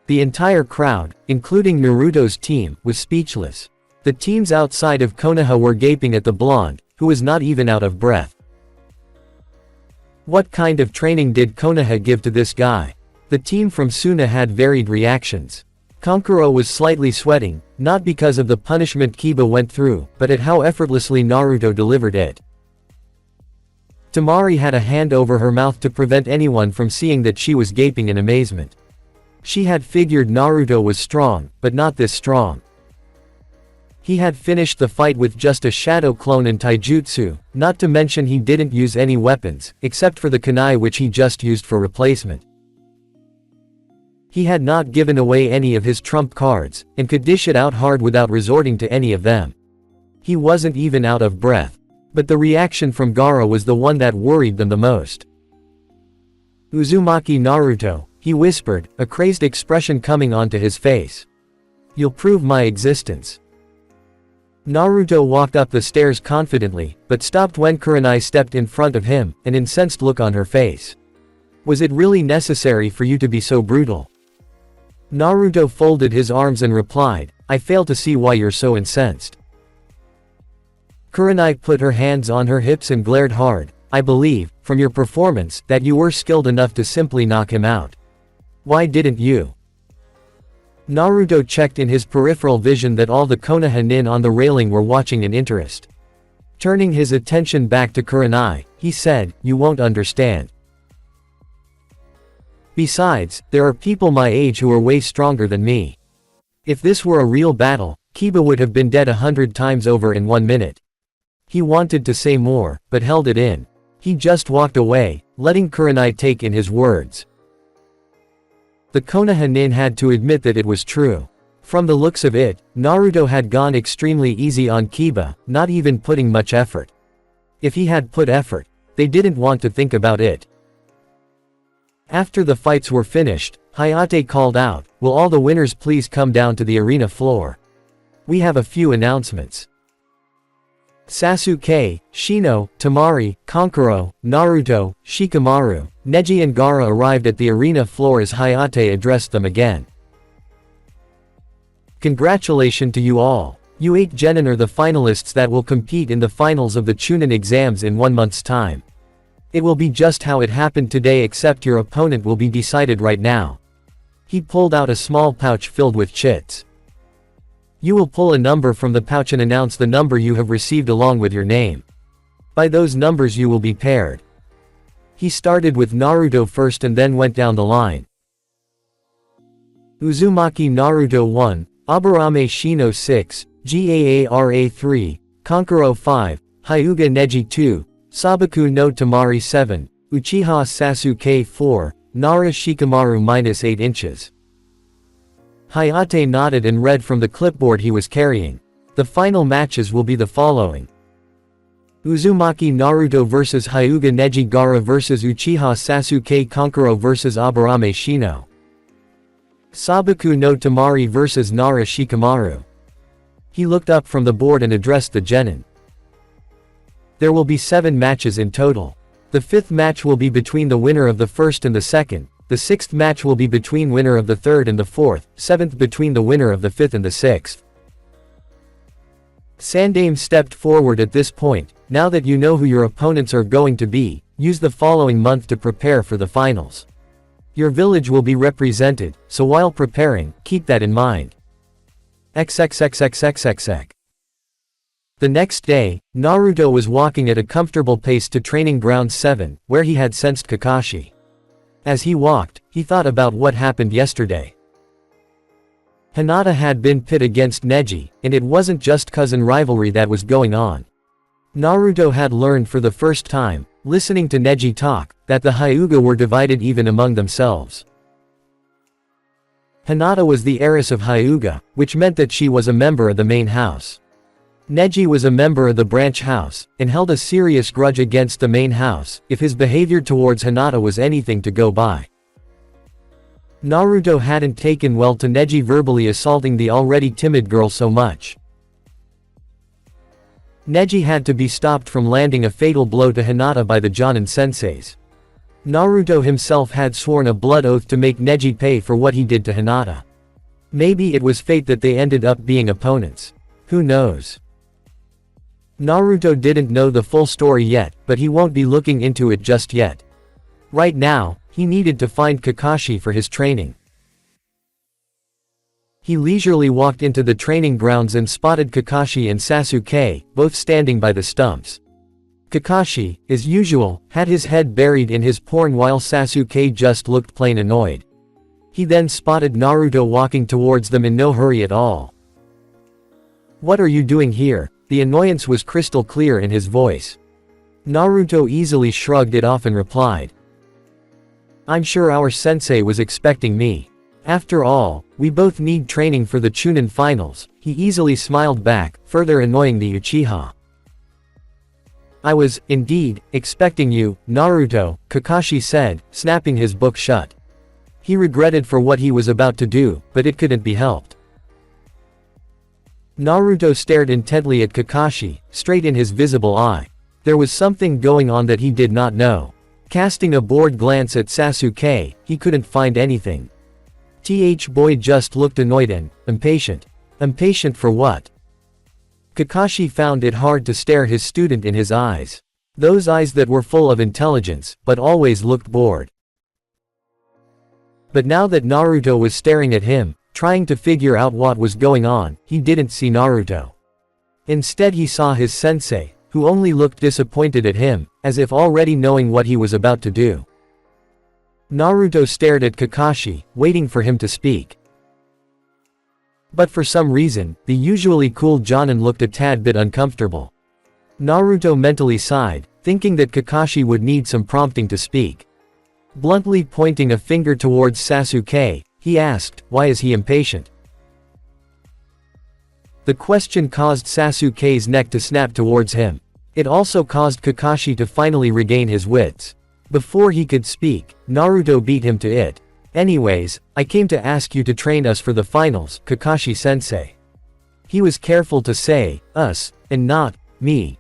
The entire crowd, including Naruto's team, was speechless. The teams outside of Konoha were gaping at the blonde, who was not even out of breath. What kind of training did Konoha give to this guy? The team from Suna had varied reactions. Kankuro was slightly sweating, not because of the punishment Kiba went through, but at how effortlessly Naruto delivered it. Temari had a hand over her mouth to prevent anyone from seeing that she was gaping in amazement. She had figured Naruto was strong, but not this strong. He had finished the fight with just a shadow clone and taijutsu, not to mention he didn't use any weapons, except for the kunai which he just used for replacement. He had not given away any of his trump cards, and could dish it out hard without resorting to any of them. He wasn't even out of breath. But the reaction from Gaara was the one that worried them the most. "Uzumaki Naruto," he whispered, a crazed expression coming onto his face. "You'll prove my existence." Naruto walked up the stairs confidently, but stopped when Kurenai stepped in front of him, an incensed look on her face. "Was it really necessary for you to be so brutal?" Naruto folded his arms and replied, "I fail to see why you're so incensed." Kurenai put her hands on her hips and glared hard. "I believe, from your performance, that you were skilled enough to simply knock him out. Why didn't you?" Naruto checked in his peripheral vision that all the Konoha nin on the railing were watching in interest. Turning his attention back to Kurenai, he said, "You won't understand. Besides, there are people my age who are way stronger than me. If this were a real battle, Kiba would have been dead 100 times over in 1 minute." He wanted to say more, but held it in. He just walked away, letting Kurenai take in his words. The Konoha nin had to admit that it was true. From the looks of it, Naruto had gone extremely easy on Kiba, not even putting much effort. If he had put effort, they didn't want to think about it. After the fights were finished, Hayate called out, "Will all the winners please come down to the arena floor? We have a few announcements." Sasuke, Shino, Temari, Kankuro, Naruto, Shikamaru, Neji and Gaara arrived at the arena floor as Hayate addressed them again. "Congratulations to you all. You 8 genin are the finalists that will compete in the finals of the Chunin exams in 1 month's time. It will be just how it happened today, except your opponent will be decided right now." He pulled out a small pouch filled with chits. "You will pull a number from the pouch and announce the number you have received along with your name. By those numbers you will be paired." He started with Naruto first and then went down the line. Uzumaki Naruto 1, Aburame Shino 6, Gaara 3, Kankuro 5, Hyuga Neji 2, Sabaku no Temari 7, Uchiha Sasuke 4, Nara Shikamaru -8 inches. Hayate nodded and read from the clipboard he was carrying. The final matches will be the following. Uzumaki Naruto vs Hyuga Neji, Gaara vs Uchiha Sasuke, Kankuro vs Aburame Shino. Sabaku no Temari vs Nara Shikamaru. He looked up from the board and addressed the genin. There will be 7 matches in total. The 5th match will be between the winner of the 1st and the 2nd. The 6th match will be between winner of the 3rd and the 4th, 7th between the winner of the 5th and the 6th. Sandaime stepped forward at this point. "Now that you know who your opponents are going to be, use the following month to prepare for the finals. Your village will be represented, so while preparing, keep that in mind. XXXXXXX. The next day, Naruto was walking at a comfortable pace to Training Ground 7, where he had sensed Kakashi. As he walked, he thought about what happened yesterday. Hinata had been pit against Neji, and it wasn't just cousin rivalry that was going on. Naruto had learned for the first time, listening to Neji talk, that the Hyuga were divided even among themselves. Hinata was the heiress of Hyuga, which meant that she was a member of the main house. Neji was a member of the branch house, and held a serious grudge against the main house, if his behavior towards Hinata was anything to go by. Naruto hadn't taken well to Neji verbally assaulting the already timid girl so much. Neji had to be stopped from landing a fatal blow to Hinata by the Jonin senseis. Naruto himself had sworn a blood oath to make Neji pay for what he did to Hinata. Maybe it was fate that they ended up being opponents. Who knows? Naruto didn't know the full story yet, but he won't be looking into it just yet. Right now, he needed to find Kakashi for his training. He leisurely walked into the training grounds and spotted Kakashi and Sasuke, both standing by the stumps. Kakashi, as usual, had his head buried in his porn while Sasuke just looked plain annoyed. He then spotted Naruto walking towards them in no hurry at all. "What are you doing here?" The annoyance was crystal clear in his voice. Naruto easily shrugged it off and replied, "I'm sure our sensei was expecting me. After all, we both need training for the Chunin finals." He easily smiled back, further annoying the Uchiha. "I was, indeed, expecting you, Naruto," Kakashi said, snapping his book shut. He regretted for what he was about to do, but it couldn't be helped. Naruto stared intently at Kakashi, straight in his visible eye. There was something going on that he did not know. Casting a bored glance at Sasuke, he couldn't find anything. Boy just looked annoyed and impatient. Impatient for what? Kakashi found it hard to stare his student in his eyes. Those eyes that were full of intelligence, but always looked bored. But now that Naruto was staring at him, trying to figure out what was going on, he didn't see Naruto. Instead he saw his sensei, who only looked disappointed at him, as if already knowing what he was about to do. Naruto stared at Kakashi, waiting for him to speak. But for some reason, the usually cool Jonin looked a tad bit uncomfortable. Naruto mentally sighed, thinking that Kakashi would need some prompting to speak. Bluntly pointing a finger towards Sasuke, he asked, "Why is he impatient?" The question caused Sasuke's neck to snap towards him. It also caused Kakashi to finally regain his wits. Before he could speak, Naruto beat him to it. "Anyways, I came to ask you to train us for the finals, Kakashi-sensei." He was careful to say, "us," and not, "me."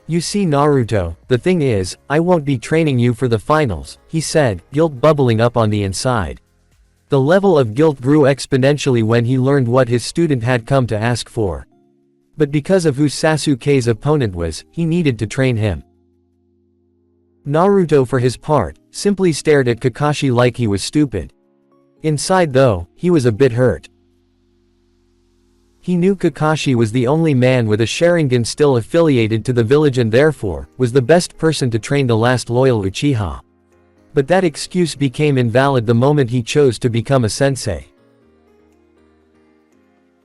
"You see Naruto, the thing is, I won't be training you for the finals," he said, guilt bubbling up on the inside. The level of guilt grew exponentially when he learned what his student had come to ask for. But because of who Sasuke's opponent was, he needed to train him. Naruto for his part, simply stared at Kakashi like he was stupid. Inside though, he was a bit hurt. He knew Kakashi was the only man with a Sharingan still affiliated to the village and therefore, was the best person to train the last loyal Uchiha. But that excuse became invalid the moment he chose to become a sensei.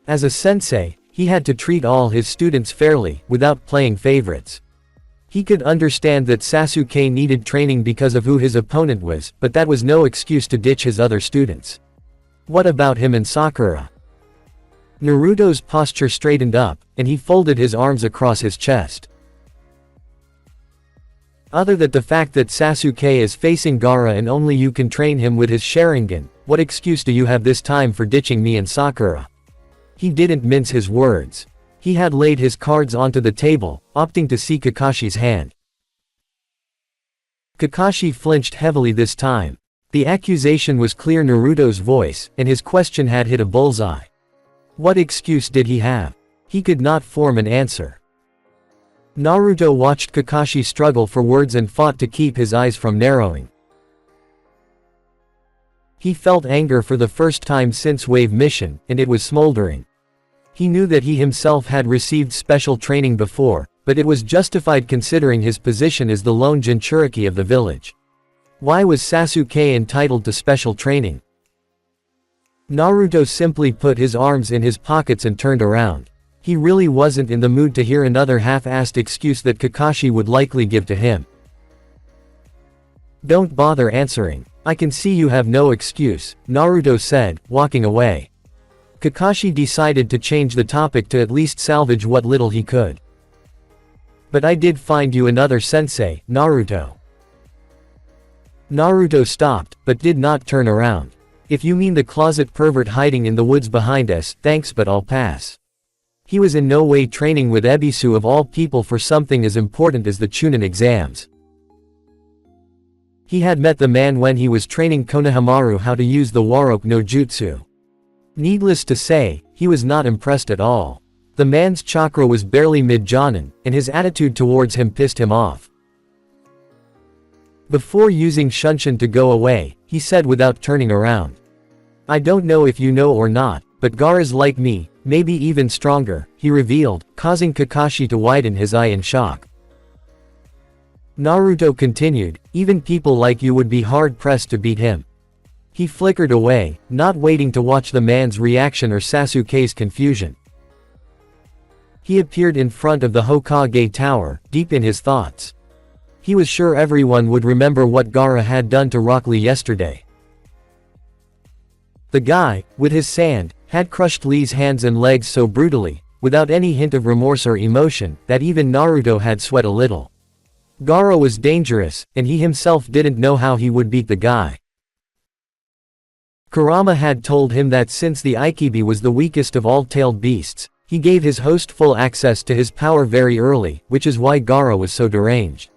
As a sensei, he had to treat all his students fairly, without playing favorites. He could understand that Sasuke needed training because of who his opponent was, but that was no excuse to ditch his other students. What about him and Sakura? Naruto's posture straightened up, and he folded his arms across his chest. Other than the fact that Sasuke is facing Gaara and only you can train him with his Sharingan, what excuse do you have this time for ditching me and Sakura? He didn't mince his words. He had laid his cards onto the table, opting to see Kakashi's hand. Kakashi flinched heavily this time. The accusation was clear Naruto's voice, and his question had hit a bullseye. What excuse did he have? He could not form an answer. Naruto watched Kakashi struggle for words and fought to keep his eyes from narrowing. He felt anger for the first time since Wave Mission, and it was smoldering. He knew that he himself had received special training before, but it was justified considering his position as the lone Jinchuriki of the village. Why was Sasuke entitled to special training? Naruto simply put his arms in his pockets and turned around. He really wasn't in the mood to hear another half-assed excuse that Kakashi would likely give to him. Don't bother answering. I can see you have no excuse, Naruto said, walking away. Kakashi decided to change the topic to at least salvage what little he could. But I did find you another sensei, Naruto. Naruto stopped, but did not turn around. If you mean the closet pervert hiding in the woods behind us, thanks but I'll pass. He was in no way training with Ebisu of all people for something as important as the Chunin exams. He had met the man when he was training Konohamaru how to use the Warok no Jutsu. Needless to say, he was not impressed at all. The man's chakra was barely mid-jonin, and his attitude towards him pissed him off. Before using Shunshin to go away, he said without turning around. I don't know if you know or not, but Gaara's like me, maybe even stronger, he revealed, causing Kakashi to widen his eye in shock. Naruto continued, even people like you would be hard-pressed to beat him. He flickered away, not waiting to watch the man's reaction or Sasuke's confusion. He appeared in front of the Hokage tower, deep in his thoughts. He was sure everyone would remember what Gaara had done to Rock Lee yesterday. The guy, with his sand, had crushed Lee's hands and legs so brutally, without any hint of remorse or emotion, that even Naruto had sweat a little. Gaara was dangerous, and he himself didn't know how he would beat the guy. Kurama had told him that since the Ikibi was the weakest of all tailed beasts, he gave his host full access to his power very early, which is why Gaara was so deranged.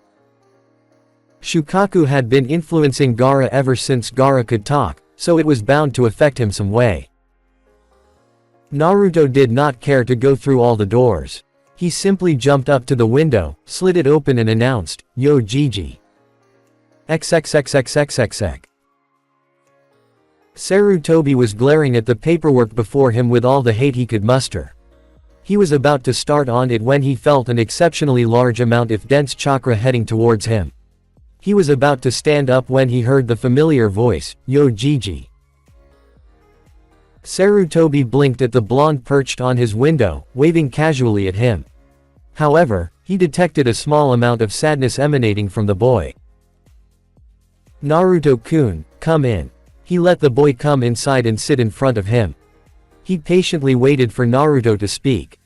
Shukaku had been influencing Gaara ever since Gaara could talk, so it was bound to affect him some way. Naruto did not care to go through all the doors. He simply jumped up to the window, slid it open and announced, Yo Gigi. XXXXXXX. Sarutobi was glaring at the paperwork before him with all the hate he could muster. He was about to start on it when he felt an exceptionally large amount of dense chakra heading towards him. He was about to stand up when he heard the familiar voice, Yo Gigi. Sarutobi blinked at the blonde perched on his window, waving casually at him. However, he detected a small amount of sadness emanating from the boy. Naruto-kun, come in. He let the boy come inside and sit in front of him. He patiently waited for Naruto to speak.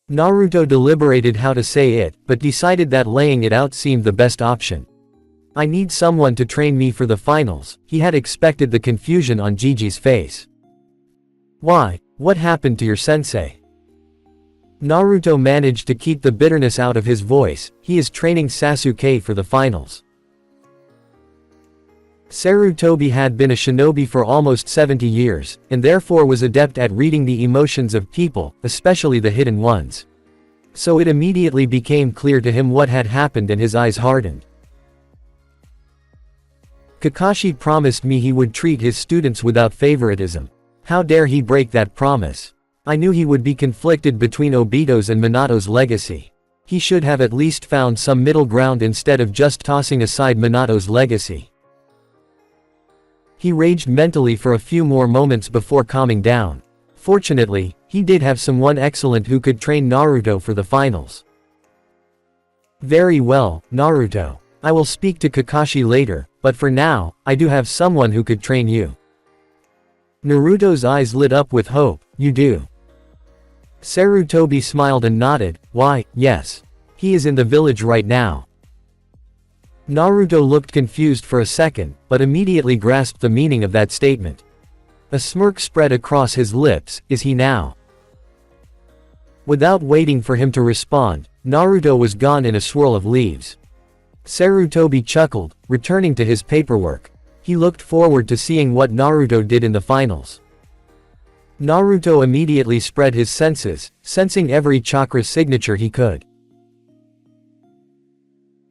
Naruto deliberated how to say it, but decided that laying it out seemed the best option. I need someone to train me for the finals. He had expected the confusion on Gigi's face. Why? What happened to your sensei? Naruto managed to keep the bitterness out of his voice. He is training Sasuke for the finals. Sarutobi had been a shinobi for almost 70 years, and therefore was adept at reading the emotions of people, especially the hidden ones. So it immediately became clear to him what had happened and his eyes hardened. Kakashi promised me he would treat his students without favoritism. How dare he break that promise? I knew he would be conflicted between Obito's and Minato's legacy. He should have at least found some middle ground instead of just tossing aside Minato's legacy. He raged mentally for a few more moments before calming down. Fortunately, he did have someone excellent who could train Naruto for the finals. Very well, Naruto. I will speak to Kakashi later, but for now, I do have someone who could train you. Naruto's eyes lit up with hope. You do? Sarutobi smiled and nodded. Why, yes. He is in the village right now. Naruto looked confused for a second, but immediately grasped the meaning of that statement. A smirk spread across his lips. Is he now? Without waiting for him to respond, Naruto was gone in a swirl of leaves. Sarutobi chuckled, returning to his paperwork. He looked forward to seeing what Naruto did in the finals. Naruto immediately spread his senses, sensing every chakra signature he could.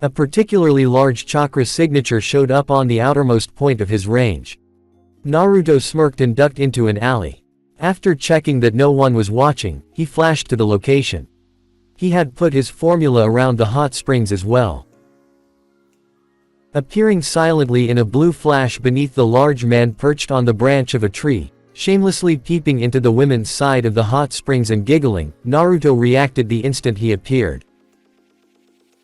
A particularly large chakra signature showed up on the outermost point of his range. Naruto smirked and ducked into an alley. After checking that no one was watching, he flashed to the location. He had put his formula around the hot springs as well. Appearing silently in a blue flash beneath the large man perched on the branch of a tree, shamelessly peeping into the women's side of the hot springs and giggling, Naruto reacted the instant he appeared,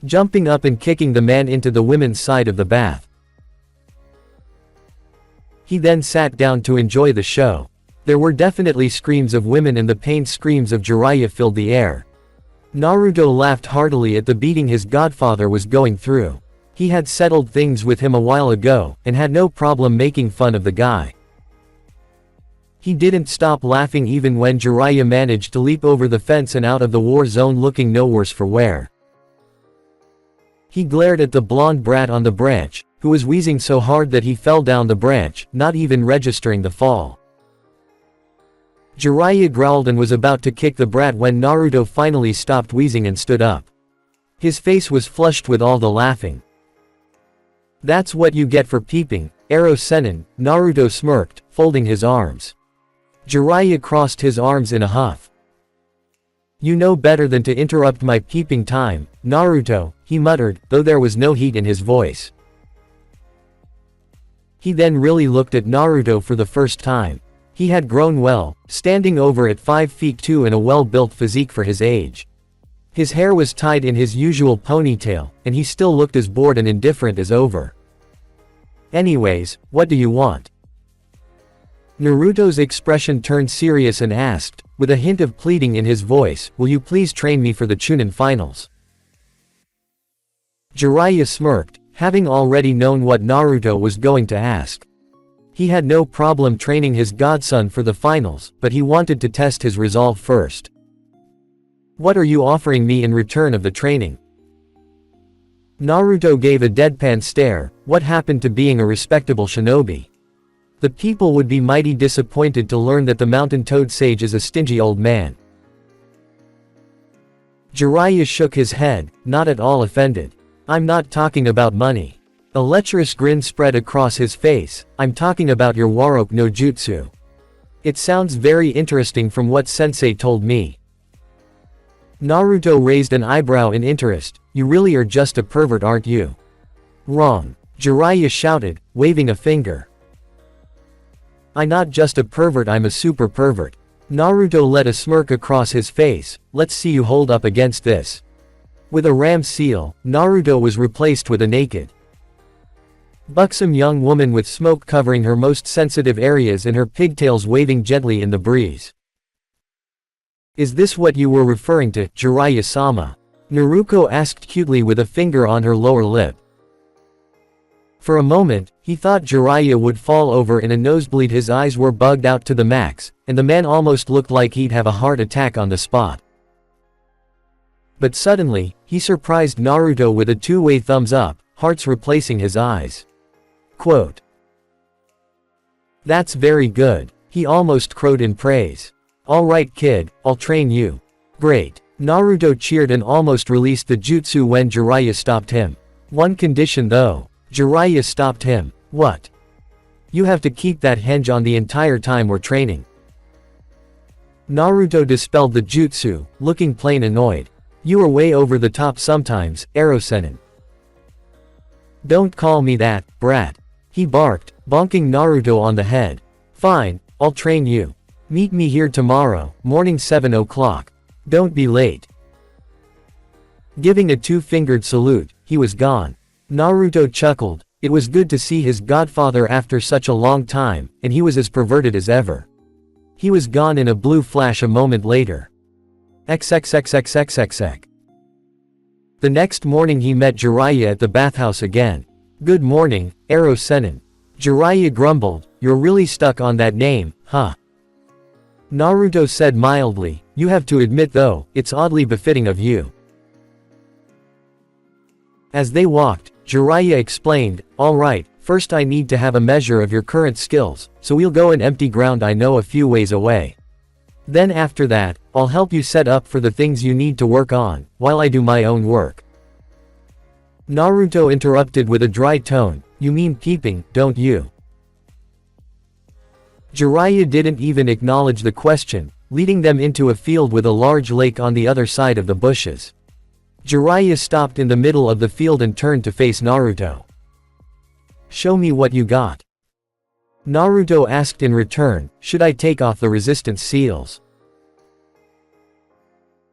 jumping up and kicking the man into the women's side of the bath. He then sat down to enjoy the show. There were definitely screams of women and the pained screams of Jiraiya filled the air. Naruto laughed heartily at the beating his godfather was going through. He had settled things with him a while ago, and had no problem making fun of the guy. He didn't stop laughing even when Jiraiya managed to leap over the fence and out of the war zone looking no worse for wear. He glared at the blonde brat on the branch, who was wheezing so hard that he fell down the branch, not even registering the fall. Jiraiya growled and was about to kick the brat when Naruto finally stopped wheezing and stood up. His face was flushed with all the laughing. "That's what you get for peeping, Ero Sennin," Naruto smirked, folding his arms. Jiraiya crossed his arms in a huff. "You know better than to interrupt my peeping time, Naruto," he muttered, though there was no heat in his voice. He then really looked at Naruto for the first time. He had grown well, standing over at 5 feet 2 and a well-built physique for his age. His hair was tied in his usual ponytail, and he still looked as bored and indifferent as ever. "Anyways, what do you want?" Naruto's expression turned serious and asked, with a hint of pleading in his voice, "Will you please train me for the Chunin finals?" Jiraiya smirked, having already known what Naruto was going to ask. He had no problem training his godson for the finals, but he wanted to test his resolve first. "What are you offering me in return of the training?" Naruto gave a deadpan stare. What happened to being a respectable shinobi? The people would be mighty disappointed to learn that the mountain toad sage is a stingy old man. Jiraiya shook his head, not at all offended. "I'm not talking about money." A lecherous grin spread across his face. "I'm talking about your Warok no Jutsu. It sounds very interesting from what Sensei told me." Naruto raised an eyebrow in interest. "You really are just a pervert, aren't you?" "Wrong," Jiraiya shouted, waving a finger. "I'm not just a pervert, I'm a super pervert." Naruto let a smirk across his face. "Let's see you hold up against this." With a ram seal, Naruto was replaced with a naked, buxom young woman with smoke covering her most sensitive areas and her pigtails waving gently in the breeze. "Is this what you were referring to, Jiraiya-sama?" Naruto asked cutely with a finger on her lower lip. For a moment, he thought Jiraiya would fall over in a nosebleed. His eyes were bugged out to the max, and the man almost looked like he'd have a heart attack on the spot. But suddenly, he surprised Naruto with a two-way thumbs up, hearts replacing his eyes. Quote, "That's very good," he almost crowed in praise. "Alright kid, I'll train you." "Great." Naruto cheered and almost released the jutsu when Jiraiya stopped him. "One condition though." Jiraiya stopped him. "What?" "You have to keep that henge on the entire time we're training." Naruto dispelled the jutsu, looking plain annoyed. "You are way over the top sometimes, Ero Sennin." "Don't call me that, brat," he barked, bonking Naruto on the head. "Fine, I'll train you. Meet me here tomorrow, morning 7 o'clock. Don't be late." Giving a two-fingered salute, he was gone. Naruto chuckled. It was good to see his godfather after such a long time, and he was as perverted as ever. He was gone in a blue flash a moment later. XXXXXXX. The next morning he met Jiraiya at the bathhouse again. "Good morning, Ero Sennin." Jiraiya grumbled, "You're really stuck on that name, huh?" Naruto said mildly, "You have to admit though, it's oddly befitting of you." As they walked, Jiraiya explained, "Alright, first I need to have a measure of your current skills, so we'll go in empty ground I know a few ways away. Then after that, I'll help you set up for the things you need to work on, while I do my own work." Naruto interrupted with a dry tone, "You mean peeping, don't you?" Jiraiya didn't even acknowledge the question, leading them into a field with a large lake on the other side of the bushes. Jiraiya stopped in the middle of the field and turned to face Naruto. "Show me what you got." Naruto asked in return, "Should I take off the resistance seals?"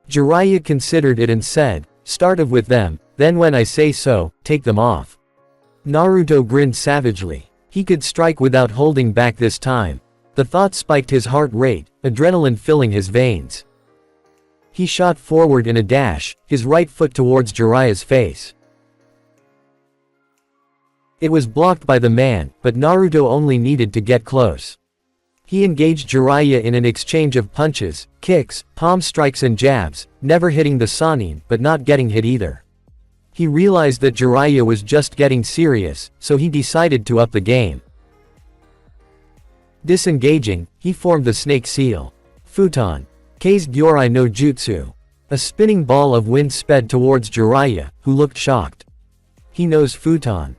Jiraiya considered it and said, "Start with them, then when I say so, take them off." Naruto grinned savagely. He could strike without holding back this time. The thought spiked his heart rate, adrenaline filling his veins. He shot forward in a dash, his right foot towards Jiraiya's face. It was blocked by the man, but Naruto only needed to get close. He engaged Jiraiya in an exchange of punches, kicks, palm strikes and jabs, never hitting the Sannin but not getting hit either. He realized that Jiraiya was just getting serious, so he decided to up the game. Disengaging, he formed the snake seal. Futon. Kei's Yoroi no Jutsu. A spinning ball of wind sped towards Jiraiya, who looked shocked. He knows Futon.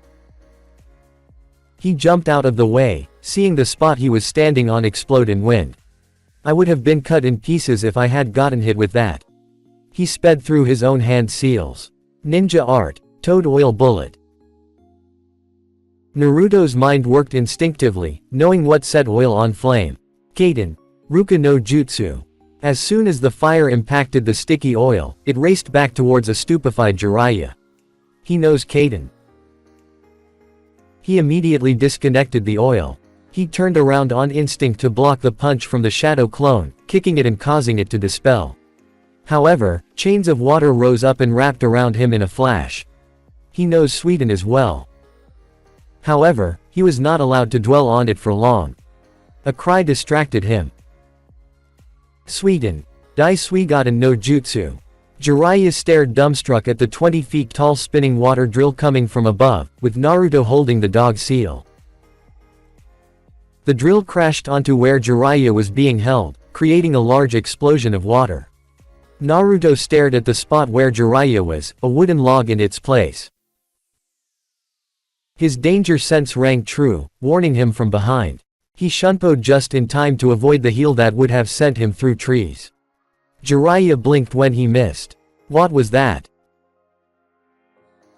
He jumped out of the way, seeing the spot he was standing on explode in wind. "I would have been cut in pieces if I had gotten hit with that." He sped through his own hand seals. Ninja art. Toad oil bullet. Naruto's mind worked instinctively, knowing what set oil on flame. Kaiten. Ruka no Jutsu. As soon as the fire impacted the sticky oil, it raced back towards a stupefied Jiraiya. He knows Kaiten. He immediately disconnected the oil. He turned around on instinct to block the punch from the shadow clone, kicking it and causing it to dispel. However, chains of water rose up and wrapped around him in a flash. He knows Suiten as well. However, he was not allowed to dwell on it for long. A cry distracted him. Suiten. Dai Suigaten no Jutsu. Jiraiya stared dumbstruck at the 20 feet tall spinning water drill coming from above, with Naruto holding the dog seal. The drill crashed onto where Jiraiya was being held, creating a large explosion of water. Naruto stared at the spot where Jiraiya was, a wooden log in its place. His danger sense rang true, warning him from behind. He shunpoed just in time to avoid the heel that would have sent him through trees. Jiraiya blinked when he missed. What was that?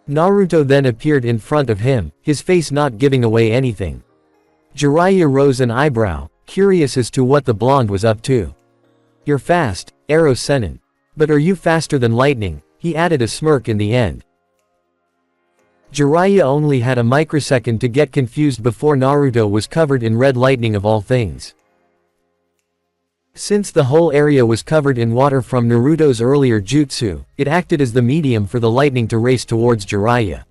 Naruto then appeared in front of him, his face not giving away anything. Jiraiya rose an eyebrow, curious as to what the blonde was up to. "You're fast, Arrow Sennin. But are you faster than lightning?" he added a smirk in the end. Jiraiya only had a microsecond to get confused before Naruto was covered in red lightning of all things. Since the whole area was covered in water from Naruto's earlier jutsu, it acted as the medium for the lightning to race towards Jiraiya.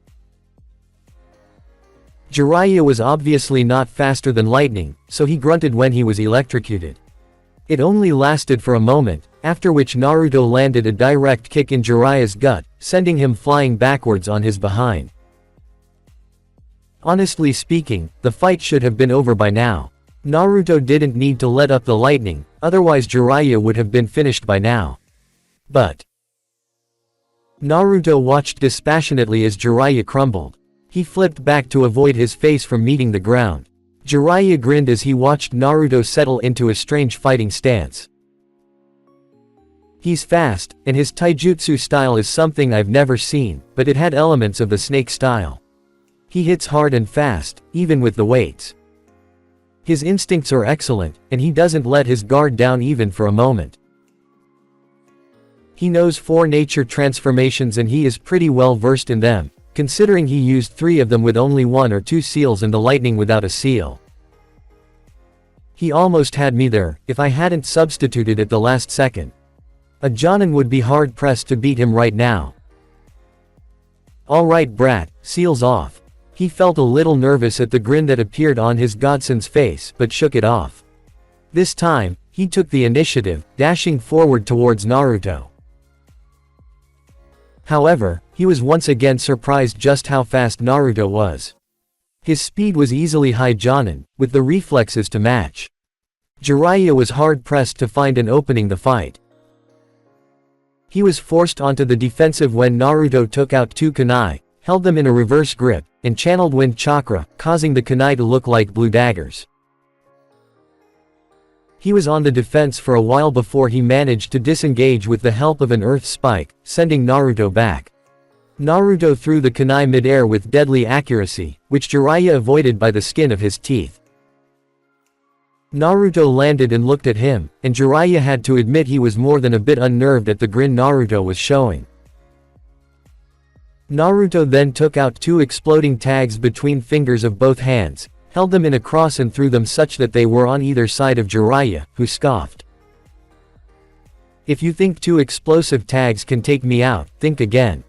Jiraiya was obviously not faster than lightning, so he grunted when he was electrocuted. It only lasted for a moment, after which Naruto landed a direct kick in Jiraiya's gut, sending him flying backwards on his behind. Honestly speaking, the fight should have been over by now. Naruto didn't need to let up the lightning, otherwise Jiraiya would have been finished by now. But Naruto watched dispassionately as Jiraiya crumbled. He flipped back to avoid his face from meeting the ground. Jiraiya grinned as he watched Naruto settle into a strange fighting stance. He's fast, and his taijutsu style is something I've never seen, but it had elements of the snake style. He hits hard and fast, even with the weights. His instincts are excellent, and he doesn't let his guard down even for a moment. He knows 4 nature transformations and he is pretty well versed in them, considering he used 3 of them with only 1 or 2 seals and the lightning without a seal. He almost had me there, if I hadn't substituted at the last second. A Jonin would be hard-pressed to beat him right now. Alright brat, seals off. He felt a little nervous at the grin that appeared on his godson's face, but shook it off. This time, he took the initiative, dashing forward towards Naruto. However, he was once again surprised just how fast Naruto was. His speed was easily high Jonin, with the reflexes to match. Jiraiya was hard-pressed to find an opening the fight. He was forced onto the defensive when Naruto took out 2 kunai, held them in a reverse grip, and channeled wind chakra, causing the kunai to look like blue daggers. He was on the defense for a while before he managed to disengage with the help of an earth spike, sending Naruto back. Naruto threw the kunai mid-air with deadly accuracy, which Jiraiya avoided by the skin of his teeth. Naruto landed and looked at him, and Jiraiya had to admit he was more than a bit unnerved at the grin Naruto was showing. Naruto then took out 2 exploding tags between fingers of both hands, held them in a cross and threw them such that they were on either side of Jiraiya, who scoffed. "If you think 2 explosive tags can take me out, think again."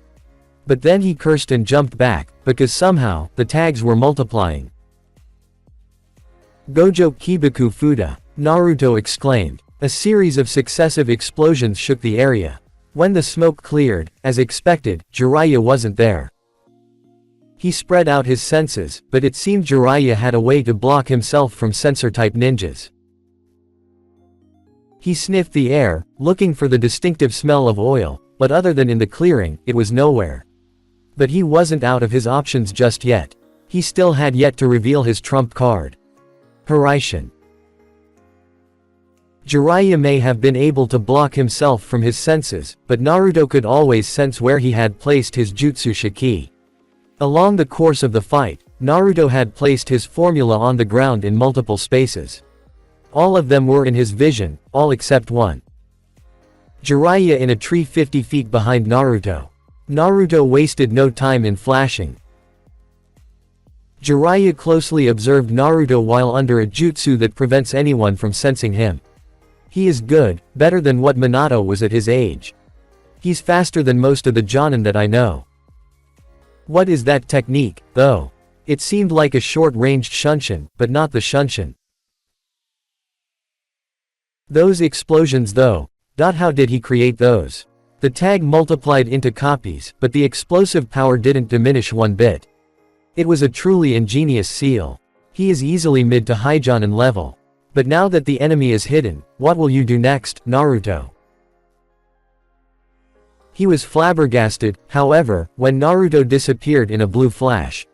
But then he cursed and jumped back, because somehow, the tags were multiplying. "Gojo Kibaku Fuda," Naruto exclaimed. A series of successive explosions shook the area. When the smoke cleared, as expected, Jiraiya wasn't there. He spread out his senses, but it seemed Jiraiya had a way to block himself from sensor-type ninjas. He sniffed the air, looking for the distinctive smell of oil, but other than in the clearing, it was nowhere. But he wasn't out of his options just yet. He still had yet to reveal his trump card. Hiraishin. Jiraiya may have been able to block himself from his senses, but Naruto could always sense where he had placed his jutsu shiki. Along the course of the fight, Naruto had placed his formula on the ground in multiple spaces. All of them were in his vision, all except one. Jiraiya in a tree 50 feet behind Naruto. Naruto wasted no time in flashing. Jiraiya closely observed Naruto while under a jutsu that prevents anyone from sensing him. He is good, better than what Minato was at his age. He's faster than most of the Jonin that I know. What is that technique, though? It seemed like a short-ranged shunshin, but not the shunshin. Those explosions though, how did he create those? The tag multiplied into copies, but the explosive power didn't diminish one bit. It was a truly ingenious seal. He is easily mid to high Jonin level. But now that the enemy is hidden, what will you do next, Naruto? He was flabbergasted, however, when Naruto disappeared in a blue flash.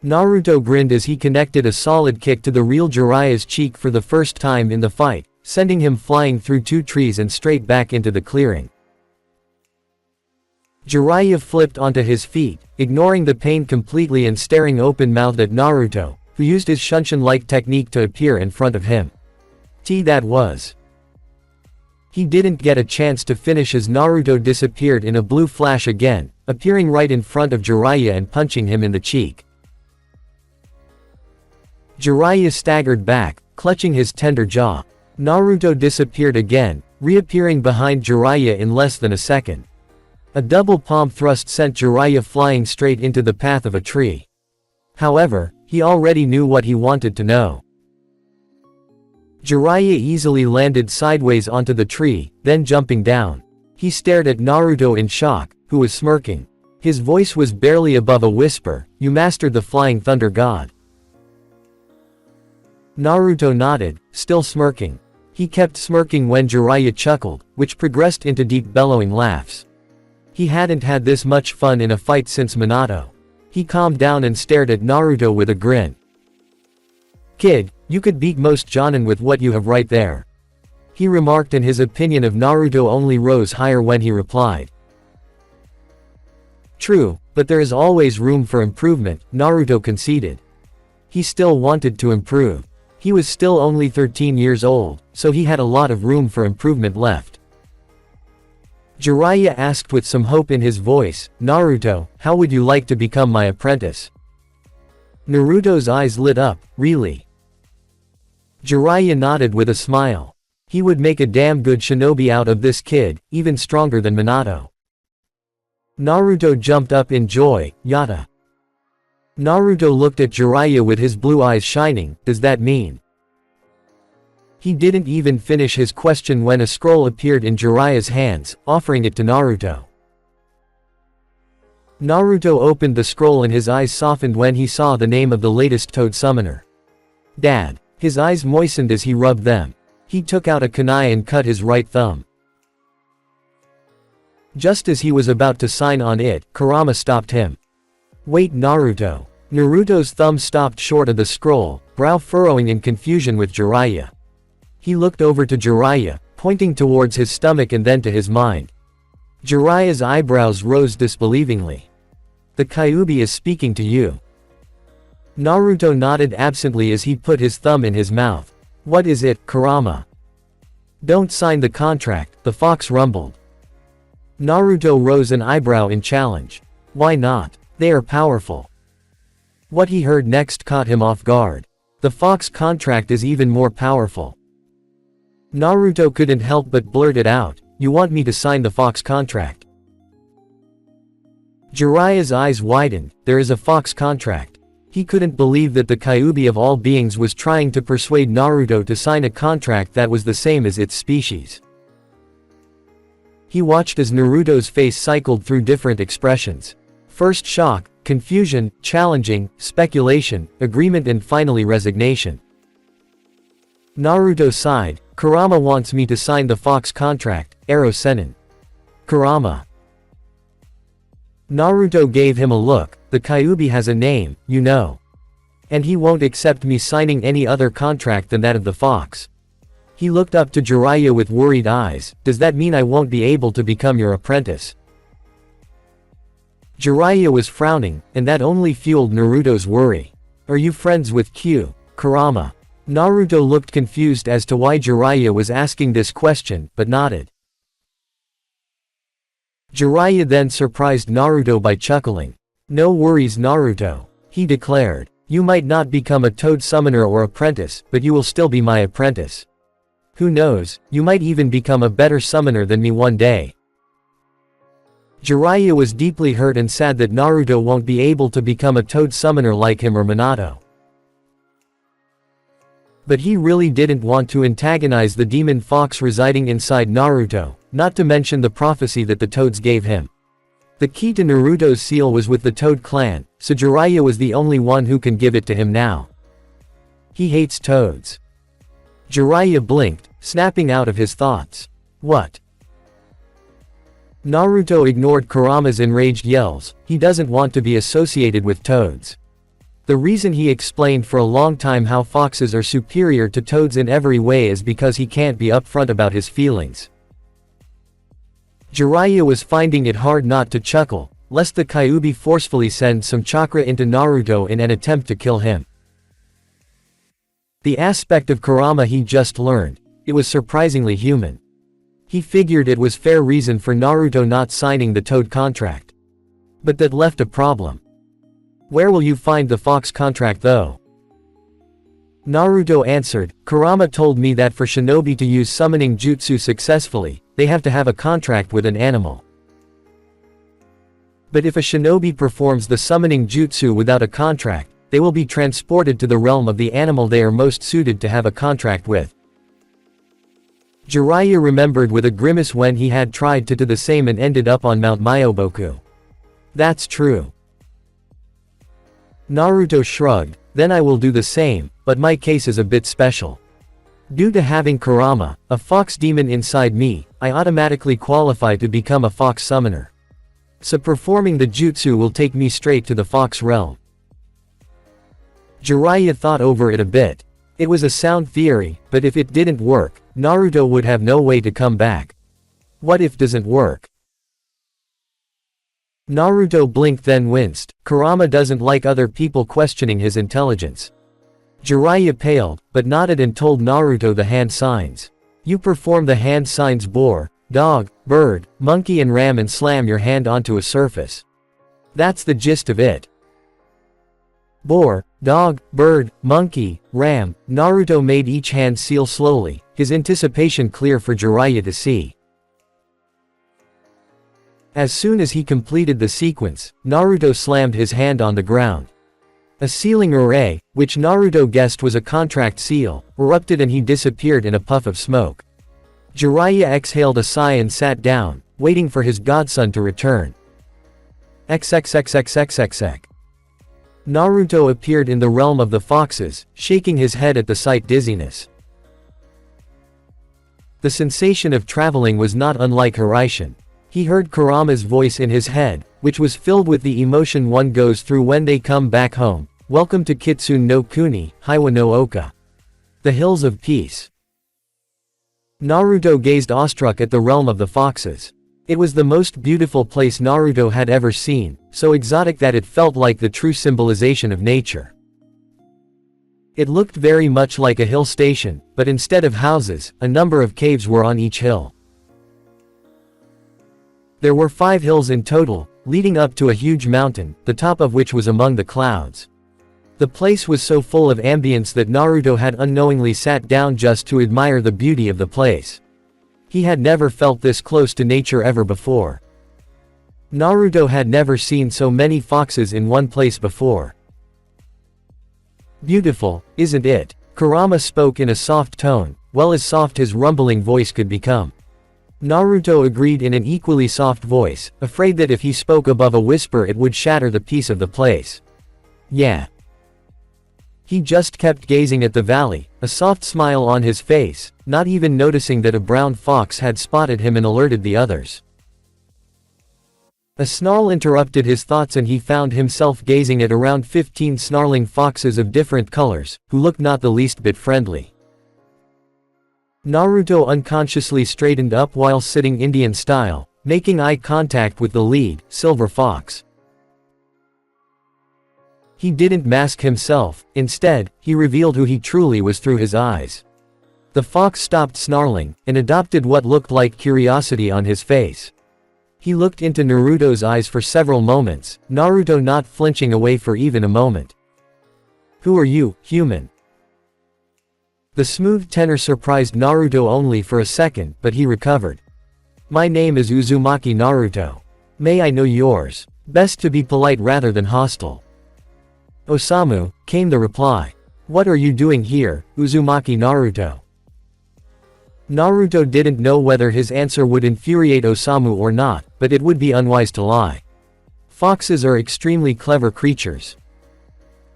Naruto grinned as he connected a solid kick to the real Jiraiya's cheek for the first time in the fight, sending him flying through 2 trees and straight back into the clearing. Jiraiya flipped onto his feet, ignoring the pain completely and staring open-mouthed at Naruto, who used his shunshin-like technique to appear in front of him. That was. He didn't get a chance to finish as Naruto disappeared in a blue flash again, appearing right in front of Jiraiya and punching him in the cheek. Jiraiya staggered back, clutching his tender jaw. Naruto disappeared again, reappearing behind Jiraiya in less than a second. A double palm thrust sent Jiraiya flying straight into the path of a tree. However, he already knew what he wanted to know. Jiraiya easily landed sideways onto the tree, then jumping down. He stared at Naruto in shock, who was smirking. His voice was barely above a whisper, "You mastered the Flying Thunder God." Naruto nodded, still smirking. He kept smirking when Jiraiya chuckled, which progressed into deep bellowing laughs. He hadn't had this much fun in a fight since Minato. He calmed down and stared at Naruto with a grin. "Kid, you could beat most Jonin with what you have right there," he remarked, and his opinion of Naruto only rose higher when he replied. "True, but there is always room for improvement," Naruto conceded. He still wanted to improve. He was still only 13 years old, so he had a lot of room for improvement left. Jiraiya asked with some hope in his voice, "Naruto, how would you like to become my apprentice?" Naruto's eyes lit up, "Really?" Jiraiya nodded with a smile. He would make a damn good shinobi out of this kid, even stronger than Minato. Naruto jumped up in joy, "Yata." Naruto looked at Jiraiya with his blue eyes shining, "Does that mean?" He didn't even finish his question when a scroll appeared in Jiraiya's hands, offering it to Naruto. Naruto opened the scroll and his eyes softened when he saw the name of the latest Toad Summoner. "Dad." His eyes moistened as he rubbed them. He took out a kunai and cut his right thumb. Just as he was about to sign on it, Kurama stopped him. "Wait, Naruto." Naruto's thumb stopped short of the scroll, brow furrowing in confusion with Jiraiya. He looked over to Jiraiya, pointing towards his stomach and then to his mind. Jiraiya's eyebrows rose disbelievingly. The Kyuubi is speaking to you. Naruto nodded absently as he put his thumb in his mouth. What is it, Kurama? Don't sign the contract, the fox rumbled. Naruto rose an eyebrow in challenge. Why not? They are powerful. What he heard next caught him off guard. The fox contract is even more powerful. Naruto couldn't help but blurt it out. You want me to sign the fox contract? Jiraiya's eyes widened. There is a fox contract. He couldn't believe that the Kyuubi of all beings was trying to persuade Naruto to sign a contract that was the same as its species. He watched as Naruto's face cycled through different expressions. First shock, confusion, challenging, speculation, agreement and finally resignation. Naruto sighed. Kurama wants me to sign the fox contract, Ero Sennin. Kurama. Naruto gave him a look. The Kyuubi has a name, you know. And he won't accept me signing any other contract than that of the fox. He looked up to Jiraiya with worried eyes. Does that mean I won't be able to become your apprentice? Jiraiya was frowning, and that only fueled Naruto's worry. Are you friends with Kurama? Naruto looked confused as to why Jiraiya was asking this question, but nodded. Jiraiya then surprised Naruto by chuckling. No worries Naruto, he declared. You might not become a toad summoner or apprentice, but you will still be my apprentice. Who knows, you might even become a better summoner than me one day. Jiraiya was deeply hurt and sad that Naruto won't be able to become a toad summoner like him or Minato. But he really didn't want to antagonize the demon fox residing inside Naruto, not to mention the prophecy that the toads gave him. The key to Naruto's seal was with the Toad clan, so Jiraiya was the only one who can give it to him now. He hates toads. Jiraiya blinked, snapping out of his thoughts. What? Naruto ignored Kurama's enraged yells. He doesn't want to be associated with toads. The reason he explained for a long time how foxes are superior to toads in every way is because he can't be upfront about his feelings. Jiraiya was finding it hard not to chuckle, lest the Kyuubi forcefully send some chakra into Naruto in an attempt to kill him. The aspect of Kurama he just learned, it was surprisingly human. He figured it was fair reason for Naruto not signing the Toad contract. But that left a problem. Where will you find the fox contract though? Naruto answered, Kurama told me that for shinobi to use summoning jutsu successfully, they have to have a contract with an animal. But if a shinobi performs the summoning jutsu without a contract, they will be transported to the realm of the animal they are most suited to have a contract with. Jiraiya remembered with a grimace when he had tried to do the same and ended up on Mount Myoboku. That's true. Naruto shrugged, then I will do the same, but my case is a bit special. Due to having Kurama, a fox demon inside me, I automatically qualify to become a fox summoner. So performing the jutsu will take me straight to the fox realm. Jiraiya thought over it a bit. It was a sound theory, but if it didn't work, Naruto would have no way to come back. What if doesn't work? Naruto blinked then winced. Kurama doesn't like other people questioning his intelligence. Jiraiya paled, but nodded and told Naruto the hand signs. You perform the hand signs boar, dog, bird, monkey and ram and slam your hand onto a surface. That's the gist of it. Boar, dog, bird, monkey, ram. Naruto made each hand seal slowly, his anticipation clear for Jiraiya to see. As soon as he completed the sequence, Naruto slammed his hand on the ground. A sealing array, which Naruto guessed was a contract seal, erupted and he disappeared in a puff of smoke. Jiraiya exhaled a sigh and sat down, waiting for his godson to return. XXXXXXX. Naruto appeared in the realm of the foxes, shaking his head at the sight dizziness. The sensation of traveling was not unlike Hiraishin. He heard Kurama's voice in his head, which was filled with the emotion one goes through when they come back home. Welcome to Kitsune no Kuni, Hiwa no Oka. The Hills of Peace. Naruto gazed awestruck at the realm of the foxes. It was the most beautiful place Naruto had ever seen, so exotic that it felt like the true symbolization of nature. It looked very much like a hill station, but instead of houses, a number of caves were on each hill. There were 5 hills in total, leading up to a huge mountain, the top of which was among the clouds. The place was so full of ambience that Naruto had unknowingly sat down just to admire the beauty of the place. He had never felt this close to nature ever before. Naruto had never seen so many foxes in one place before. Beautiful, isn't it? Kurama spoke in a soft tone, well as soft his rumbling voice could become. Naruto agreed in an equally soft voice, afraid that if he spoke above a whisper it would shatter the peace of the place. Yeah. He just kept gazing at the valley, a soft smile on his face, not even noticing that a brown fox had spotted him and alerted the others. A snarl interrupted his thoughts and he found himself gazing at around 15 snarling foxes of different colors, who looked not the least bit friendly. Naruto unconsciously straightened up while sitting Indian style, making eye contact with the lead, silver fox. He didn't mask himself, instead, he revealed who he truly was through his eyes. The fox stopped snarling, and adopted what looked like curiosity on his face. He looked into Naruto's eyes for several moments, Naruto not flinching away for even a moment. "Who are you, human?" The smooth tenor surprised Naruto only for a second, but he recovered. "My name is Uzumaki Naruto. May I know yours? Best to be polite rather than hostile." "Osamu," came the reply. "What are you doing here, Uzumaki Naruto?" Naruto didn't know whether his answer would infuriate Osamu or not, but it would be unwise to lie. Foxes are extremely clever creatures.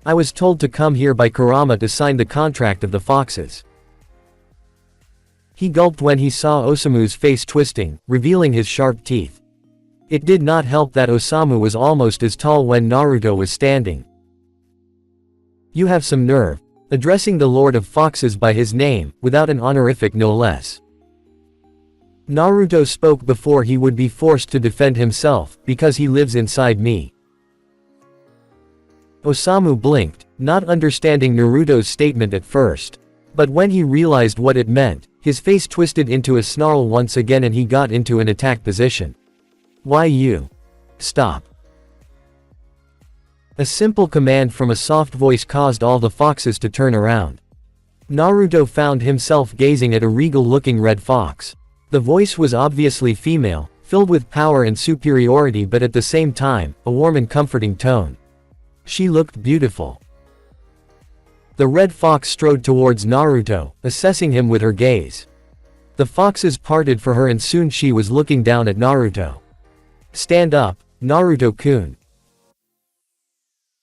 "I was told to come here by Kurama to sign the contract of the foxes." He gulped when he saw Osamu's face twisting, revealing his sharp teeth. It did not help that Osamu was almost as tall when Naruto was standing. "You have some nerve, addressing the Lord of Foxes by his name, without an honorific no less." Naruto spoke before he would be forced to defend himself, because he lives inside me. Osamu blinked, not understanding Naruto's statement at first. But when he realized what it meant, his face twisted into a snarl once again and he got into an attack position. "Why you? Stop." A simple command from a soft voice caused all the foxes to turn around. Naruto found himself gazing at a regal-looking red fox. The voice was obviously female, filled with power and superiority but at the same time, a warm and comforting tone. She looked beautiful. The red fox strode towards Naruto, assessing him with her gaze. The foxes parted for her and soon she was looking down at Naruto. "Stand up, Naruto-kun."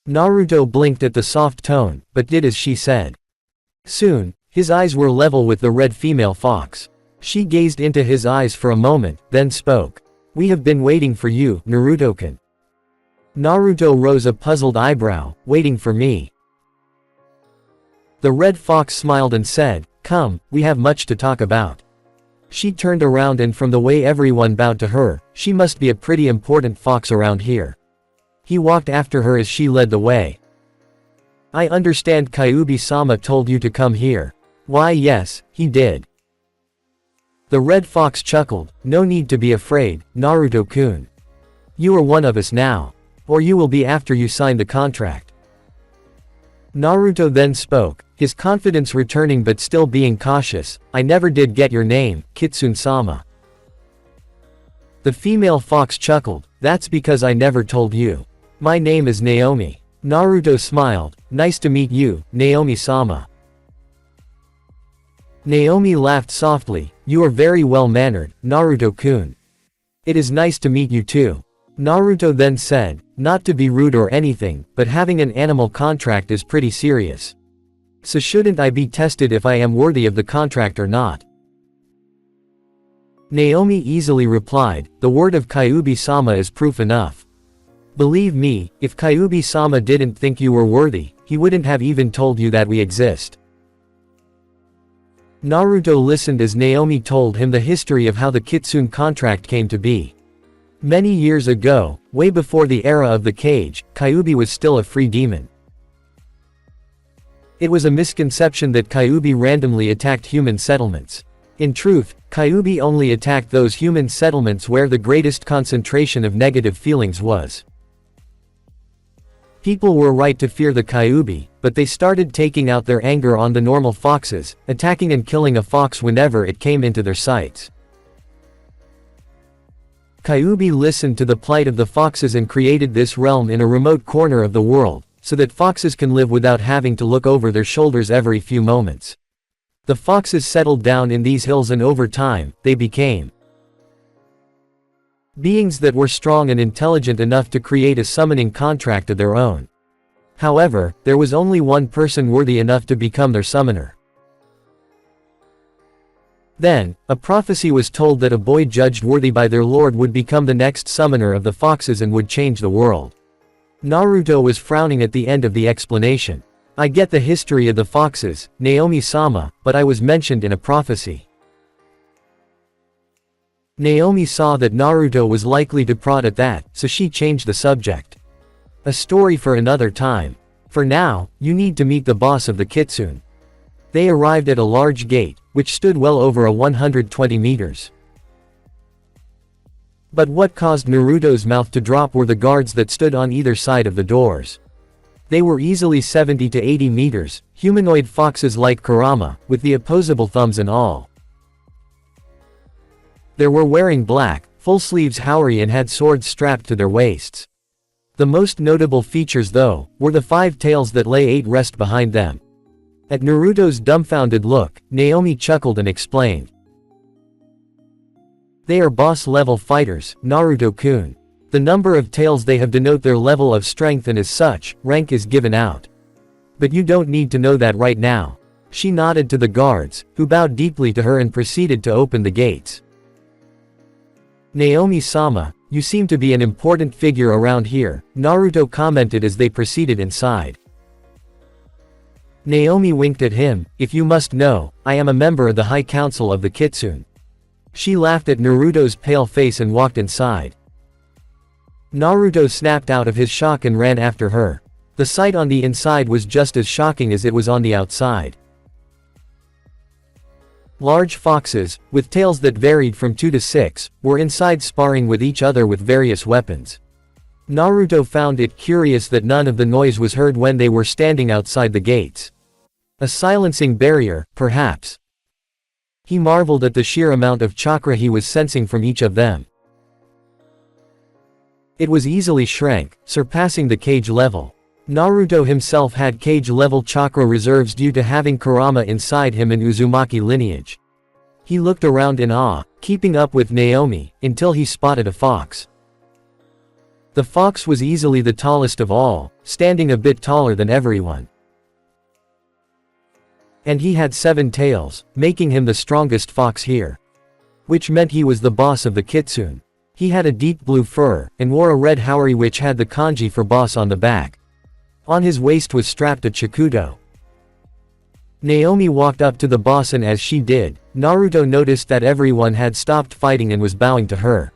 Naruto blinked at the soft tone, but did as she said. Soon, his eyes were level with the red female fox. She gazed into his eyes for a moment, then spoke. "We have been waiting for you, Naruto-kun." Naruto rose a puzzled eyebrow, "Waiting for me?" The red fox smiled and said, "Come, we have much to talk about." She turned around and from the way everyone bowed to her, she must be a pretty important fox around here. He walked after her as she led the way. "I understand Kyuubi-sama told you to come here." "Why yes, he did." The red fox chuckled, "No need to be afraid, Naruto-kun. You are one of us now. Or you will be after you sign the contract." Naruto then spoke, his confidence returning but still being cautious. "I never did get your name, Kitsune-sama." The female fox chuckled, "That's because I never told you. My name is Naomi." Naruto smiled, "Nice to meet you, Naomi-sama." Naomi laughed softly, "You are very well-mannered, Naruto-kun. It is nice to meet you too." Naruto then said, "Not to be rude or anything, but having an animal contract is pretty serious. So shouldn't I be tested if I am worthy of the contract or not?" Naomi easily replied, "The word of Kyuubi-sama is proof enough. Believe me, if Kyuubi-sama didn't think you were worthy, he wouldn't have even told you that we exist." Naruto listened as Naomi told him the history of how the Kitsune contract came to be. Many years ago, way before the era of the cage, Kyuubi was still a free demon. It was a misconception that Kyuubi randomly attacked human settlements. In truth, Kyuubi only attacked those human settlements where the greatest concentration of negative feelings was. People were right to fear the Kyuubi, but they started taking out their anger on the normal foxes, attacking and killing a fox whenever it came into their sights. Kyuubi listened to the plight of the foxes and created this realm in a remote corner of the world, so that foxes can live without having to look over their shoulders every few moments. The foxes settled down in these hills, and over time, they became beings that were strong and intelligent enough to create a summoning contract of their own. However, there was only one person worthy enough to become their summoner. Then, a prophecy was told that a boy judged worthy by their lord would become the next summoner of the foxes and would change the world. Naruto was frowning at the end of the explanation. I get the history of the foxes, Naomi-sama, but I was mentioned in a prophecy. Naomi saw that Naruto was likely to prod at that, so she changed the subject. A story for another time. For now, you need to meet the boss of the Kitsune. They arrived at a large gate, which stood well over 120 meters. But what caused Naruto's mouth to drop were the guards that stood on either side of the doors. They were easily 70 to 80 meters, humanoid foxes like Kurama, with the opposable thumbs and all. They were wearing black, full sleeves Haori and had swords strapped to their waists. The most notable features though, were the 5 tails that lay 8 rest behind them. At Naruto's dumbfounded look, Naomi chuckled and explained. They are boss-level fighters, Naruto-kun. The number of tails they have denote their level of strength, and as such, rank is given out. But you don't need to know that right now. She nodded to the guards, who bowed deeply to her and proceeded to open the gates. Naomi-sama, you seem to be an important figure around here, Naruto commented as they proceeded inside. Naomi winked at him. If you must know, I am a member of the High Council of the Kitsune. She laughed at Naruto's pale face and walked inside. Naruto snapped out of his shock and ran after her. The sight on the inside was just as shocking as it was on the outside. Large foxes, with tails that varied from 2 to 6, were inside sparring with each other with various weapons. Naruto found it curious that none of the noise was heard when they were standing outside the gates. A silencing barrier, perhaps. He marveled at the sheer amount of chakra he was sensing from each of them. It was easily shrank, surpassing the cage level. Naruto himself had cage-level chakra reserves due to having Kurama inside him and Uzumaki lineage. He looked around in awe, keeping up with Naomi, until he spotted a fox. The fox was easily the tallest of all, standing a bit taller than everyone. And he had 7 tails, making him the strongest fox here. Which meant he was the boss of the Kitsune. He had a deep blue fur, and wore a red Haori which had the kanji for boss on the back. On his waist was strapped a chikudo. Naomi walked up to the boss, and as she did, Naruto noticed that everyone had stopped fighting and was bowing to her.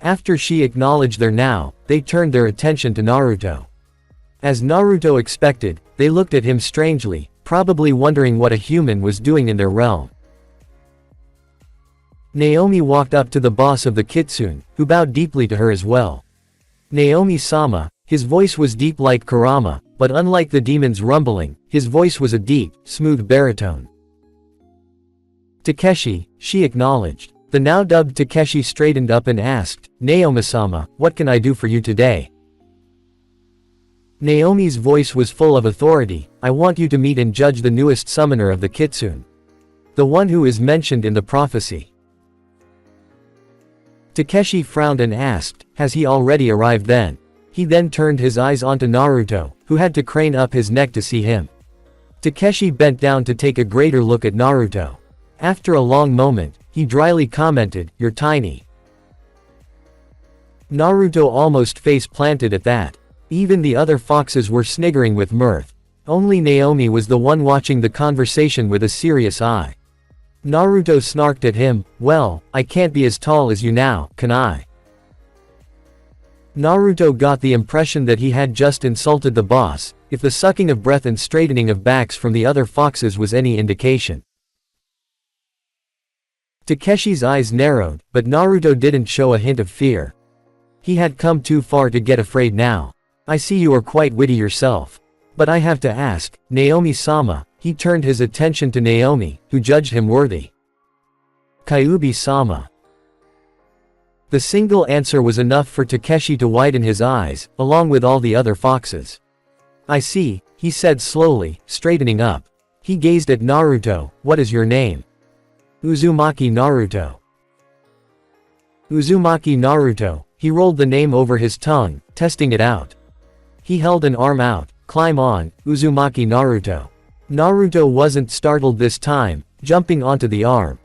After she acknowledged their now, they turned their attention to Naruto. As Naruto expected, they looked at him strangely, probably wondering what a human was doing in their realm. Naomi walked up to the boss of the Kitsune, who bowed deeply to her as well. Naomi-sama. His voice was deep like Kurama, but unlike the demon's rumbling, his voice was a deep, smooth baritone. Takeshi, she acknowledged. The now dubbed Takeshi straightened up and asked, Naomi-sama, what can I do for you today? Naomi's voice was full of authority. I want you to meet and judge the newest summoner of the Kitsune. The one who is mentioned in the prophecy. Takeshi frowned and asked, has he already arrived then? He then turned his eyes onto Naruto, who had to crane up his neck to see him. Takeshi bent down to take a greater look at Naruto. After a long moment, he dryly commented, you're tiny. Naruto almost face-planted at that. Even the other foxes were sniggering with mirth. Only Naomi was the one watching the conversation with a serious eye. Naruto snarked at him, "Well, I can't be as tall as you now, can I?" Naruto got the impression that he had just insulted the boss, if the sucking of breath and straightening of backs from the other foxes was any indication. Takeshi's eyes narrowed, but Naruto didn't show a hint of fear. He had come too far to get afraid now. "I see you are quite witty yourself. But I have to ask, Naomi-sama," he turned his attention to Naomi, who judged him worthy. "Kyuubi-sama." The single answer was enough for Takeshi to widen his eyes, along with all the other foxes. "I see," he said slowly, straightening up. He gazed at Naruto. "What is your name?" "Uzumaki Naruto." Uzumaki Naruto. He rolled the name over his tongue, testing it out. He held an arm out. "Climb on, Uzumaki Naruto." Naruto wasn't startled this time, jumping onto the arm.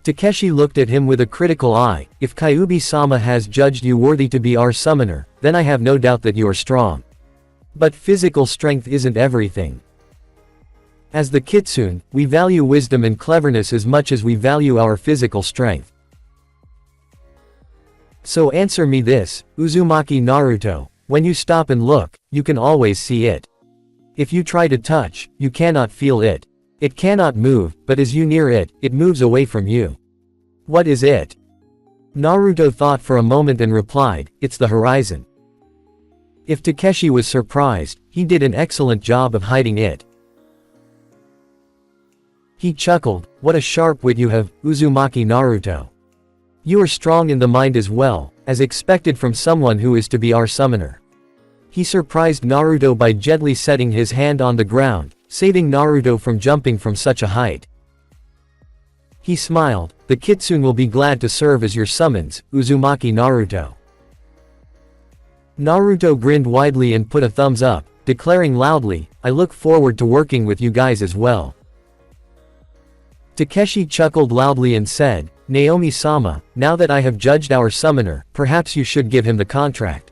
Takeshi looked at him with a critical eye. "If Kyuubi-sama has judged you worthy to be our summoner, then I have no doubt that you are strong. But physical strength isn't everything. As the Kitsune, we value wisdom and cleverness as much as we value our physical strength. So answer me this, Uzumaki Naruto, when you stop and look, you can always see it. If you try to touch, you cannot feel it. It cannot move, but as you near it, it moves away from you. What is it?" Naruto thought for a moment and replied, "It's the horizon." If Takeshi was surprised, he did an excellent job of hiding it. He chuckled, "What a sharp wit you have, Uzumaki Naruto. You are strong in the mind as well, as expected from someone who is to be our summoner." He surprised Naruto by gently setting his hand on the ground, saving Naruto from jumping from such a height. He smiled, "The Kitsune will be glad to serve as your summons, Uzumaki Naruto." Naruto grinned widely and put a thumbs up, declaring loudly, "I look forward to working with you guys as well." Takeshi chuckled loudly and said, "Naomi-sama, now that I have judged our summoner, perhaps you should give him the contract."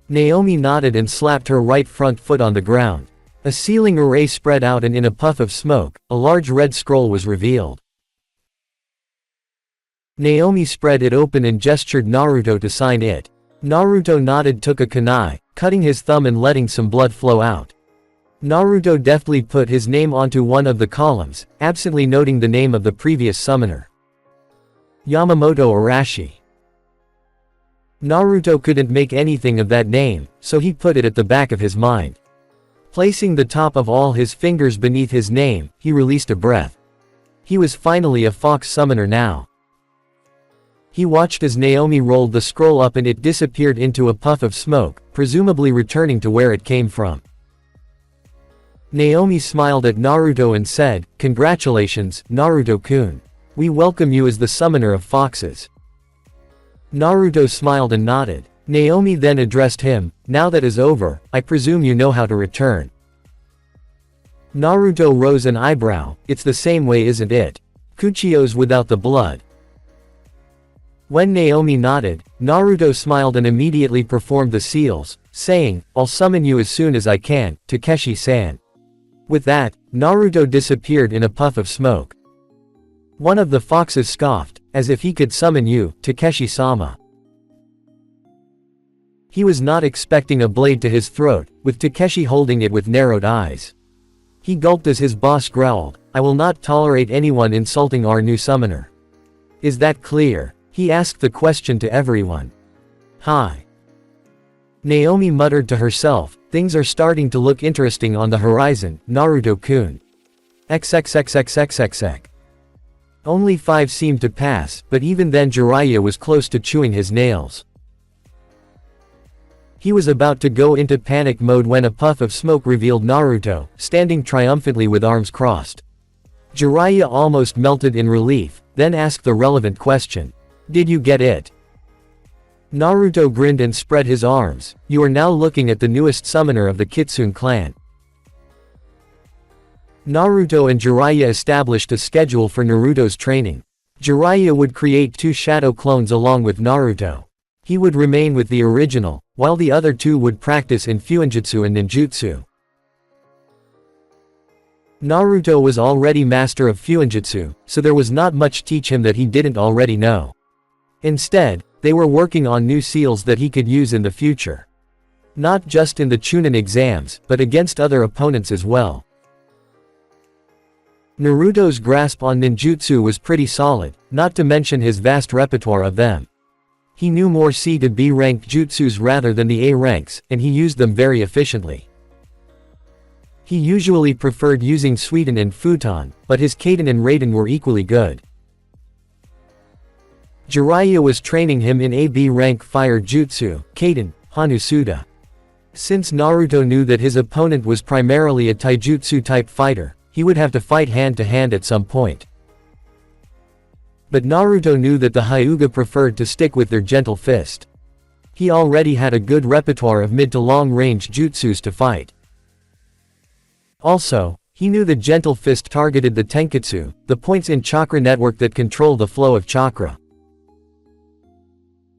Naomi nodded and slapped her right front foot on the ground. A sealing array spread out and in a puff of smoke, a large red scroll was revealed. Naomi spread it open and gestured Naruto to sign it. Naruto nodded, took a kunai, cutting his thumb and letting some blood flow out. Naruto deftly put his name onto one of the columns, absently noting the name of the previous summoner. Yamamoto Arashi. Naruto couldn't make anything of that name, so he put it at the back of his mind. Placing the top of all his fingers beneath his name, he released a breath. He was finally a fox summoner now. He watched as Naomi rolled the scroll up and it disappeared into a puff of smoke, presumably returning to where it came from. Naomi smiled at Naruto and said, "Congratulations, Naruto-kun. We welcome you as the summoner of foxes." Naruto smiled and nodded. Naomi then addressed him, "Now that is over, I presume you know how to return." Naruto rose an eyebrow. "It's the same way, isn't it? Kuchiyos without the blood." When Naomi nodded, Naruto smiled and immediately performed the seals, saying, "I'll summon you as soon as I can, Takeshi-san." With that, Naruto disappeared in a puff of smoke. One of the foxes scoffed, "As if he could summon you, Takeshi-sama." He was not expecting a blade to his throat, with Takeshi holding it with narrowed eyes. He gulped as his boss growled, "I will not tolerate anyone insulting our new summoner. Is that clear?" He asked the question to everyone. "Hi." Naomi muttered to herself, "Things are starting to look interesting on the horizon, Naruto-kun. XXXXXXX. Only 5 seemed to pass, but even then Jiraiya was close to chewing his nails. He was about to go into panic mode when a puff of smoke revealed Naruto, standing triumphantly with arms crossed. Jiraiya almost melted in relief, then asked the relevant question. "Did you get it?" Naruto grinned and spread his arms. "You are now looking at the newest summoner of the Kitsune clan." Naruto and Jiraiya established a schedule for Naruto's training. Jiraiya would create 2 shadow clones along with Naruto. He would remain with the original, while the other two would practice in Fuinjutsu and Ninjutsu. Naruto was already master of Fuinjutsu, so there was not much teach him that he didn't already know. Instead, they were working on new seals that he could use in the future. Not just in the Chunin exams, but against other opponents as well. Naruto's grasp on ninjutsu was pretty solid, not to mention his vast repertoire of them. He knew more C to B rank jutsus rather than the A ranks, and he used them very efficiently. He usually preferred using Suiten and Futon, but his Kaden and Raiden were equally good. Jiraiya was training him in A-B rank fire jutsu, Kaden, Hanusuda. Since Naruto knew that his opponent was primarily a taijutsu type fighter, he would have to fight hand to hand at some point. But Naruto knew that the Hyuga preferred to stick with their gentle fist. He already had a good repertoire of mid to long range jutsus to fight. Also, he knew the gentle fist targeted the tenketsu, the points in chakra network that control the flow of chakra.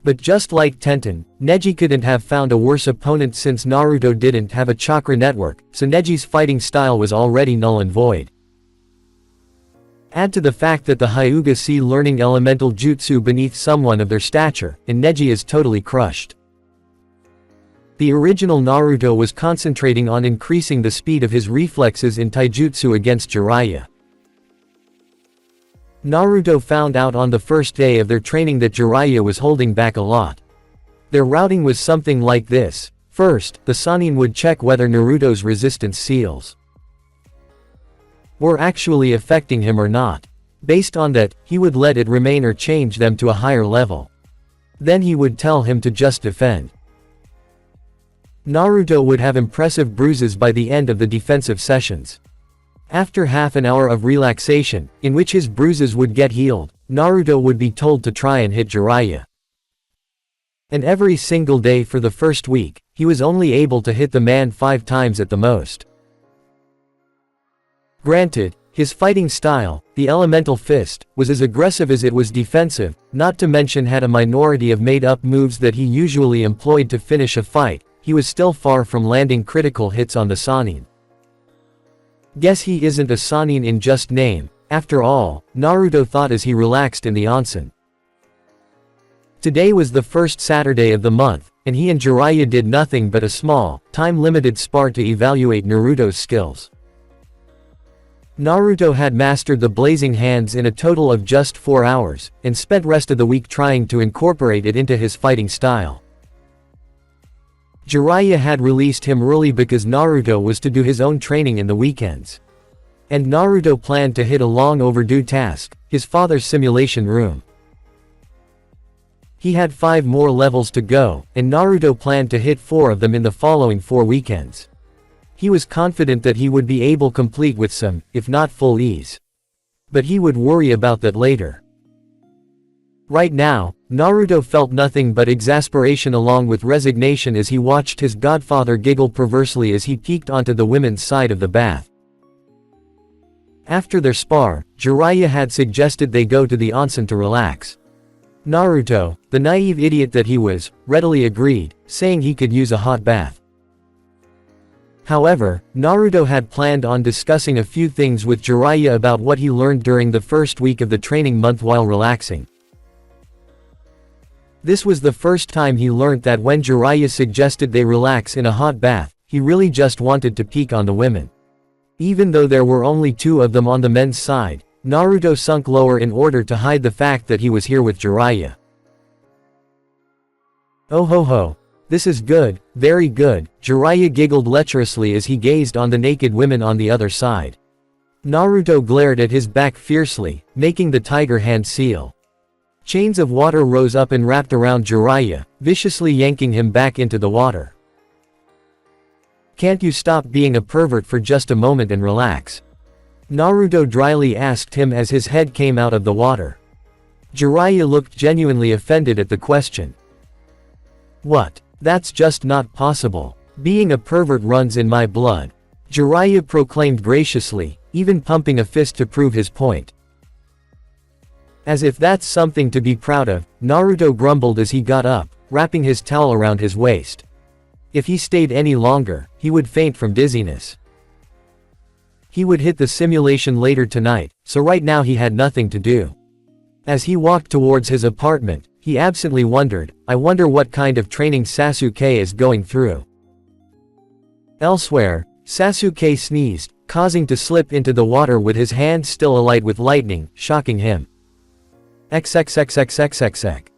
But just like Tenten, Neji couldn't have found a worse opponent since Naruto didn't have a chakra network, so Neji's fighting style was already null and void. Add to the fact that the Hyuga see learning elemental jutsu beneath someone of their stature, and Neji is totally crushed. The original Naruto was concentrating on increasing the speed of his reflexes in taijutsu against Jiraiya. Naruto found out on the first day of their training that Jiraiya was holding back a lot. Their routing was something like this. First, the Sannin would check whether Naruto's resistance seals were actually affecting him or not. Based on that, he would let it remain or change them to a higher level. Then he would tell him to just defend. Naruto would have impressive bruises by the end of the defensive sessions. After half an hour of relaxation, in which his bruises would get healed, Naruto would be told to try and hit Jiraiya. And every single day for the first week, he was only able to hit the man 5 times at the most. Granted, his fighting style, the elemental fist, was as aggressive as it was defensive, not to mention had a minority of made-up moves that he usually employed to finish a fight. He was still far from landing critical hits on the Sannin. Guess he isn't a Sannin in just name, after all, Naruto thought as he relaxed in the onsen. Today was the first Saturday of the month, and he and Jiraiya did nothing but a small, time-limited spar to evaluate Naruto's skills. Naruto had mastered the blazing hands in a total of just 4 hours, and spent rest of the week trying to incorporate it into his fighting style. Jiraiya had released him early because Naruto was to do his own training in the weekends. And Naruto planned to hit a long overdue task, his father's simulation room. He had 5 more levels to go, and Naruto planned to hit 4 of them in the following 4 weekends. He was confident that he would be able to complete with some, if not full ease. But he would worry about that later. Right now, Naruto felt nothing but exasperation along with resignation as he watched his godfather giggle perversely as he peeked onto the women's side of the bath. After their spar, Jiraiya had suggested they go to the onsen to relax. Naruto, the naive idiot that he was, readily agreed, saying he could use a hot bath. However, Naruto had planned on discussing a few things with Jiraiya about what he learned during the first week of the training month while relaxing. This was the first time he learnt that when Jiraiya suggested they relax in a hot bath, he really just wanted to peek on the women. Even though there were only 2 of them on the men's side, Naruto sunk lower in order to hide the fact that he was here with Jiraiya. Oh ho ho. This is good, very good, Jiraiya giggled lecherously as he gazed on the naked women on the other side. Naruto glared at his back fiercely, making the tiger hand seal. Chains of water rose up and wrapped around Jiraiya, viciously yanking him back into the water. Can't you stop being a pervert for just a moment and relax? Naruto dryly asked him as his head came out of the water. Jiraiya looked genuinely offended at the question. What? That's just not possible. Being a pervert runs in my blood. Jiraiya proclaimed graciously, even pumping a fist to prove his point. As if that's something to be proud of, Naruto grumbled as he got up, wrapping his towel around his waist. If he stayed any longer, he would faint from dizziness. He would hit the simulation later tonight, so right now he had nothing to do. As he walked towards his apartment, he absently wondered, I wonder what kind of training Sasuke is going through. Elsewhere, Sasuke sneezed, causing to slip into the water with his hand still alight with lightning, shocking him. XXXXXXX.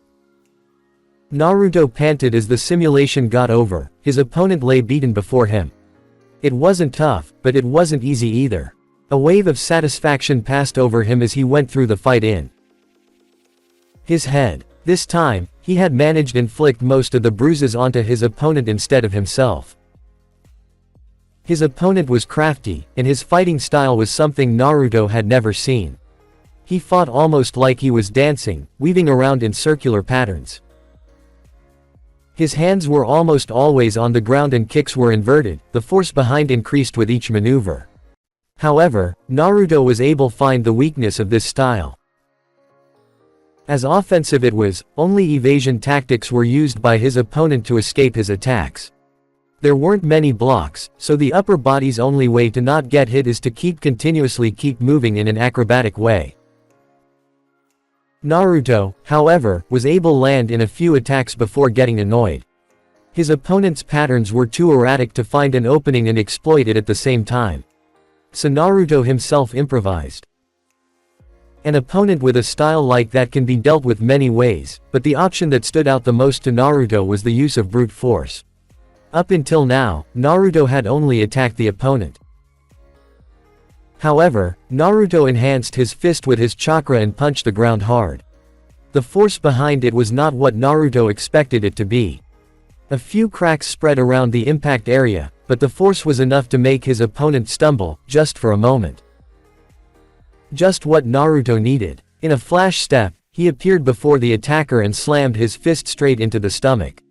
Naruto panted as the simulation got over. His opponent lay beaten before him. It wasn't tough, but it wasn't easy either. A wave of satisfaction passed over him as he went through the fight in his head. This time, he had managed to inflict most of the bruises onto his opponent instead of himself. His opponent was crafty, and his fighting style was something Naruto had never seen. He fought almost like he was dancing, weaving around in circular patterns. His hands were almost always on the ground and kicks were inverted, the force behind increased with each maneuver. However, Naruto was able to find the weakness of this style. As offensive it was, only evasion tactics were used by his opponent to escape his attacks. There weren't many blocks, so the upper body's only way to not get hit is to continuously keep moving in an acrobatic way. Naruto, however, was able to land in a few attacks before getting annoyed. His opponent's patterns were too erratic to find an opening and exploit it at the same time. So Naruto himself improvised. An opponent with a style like that can be dealt with many ways, but the option that stood out the most to Naruto was the use of brute force. Up until now, Naruto had only attacked the opponent. However, Naruto enhanced his fist with his chakra and punched the ground hard. The force behind it was not what Naruto expected it to be. A few cracks spread around the impact area, but the force was enough to make his opponent stumble, just for a moment. Just what Naruto needed. In a flash step, he appeared before the attacker and slammed his fist straight into the stomach.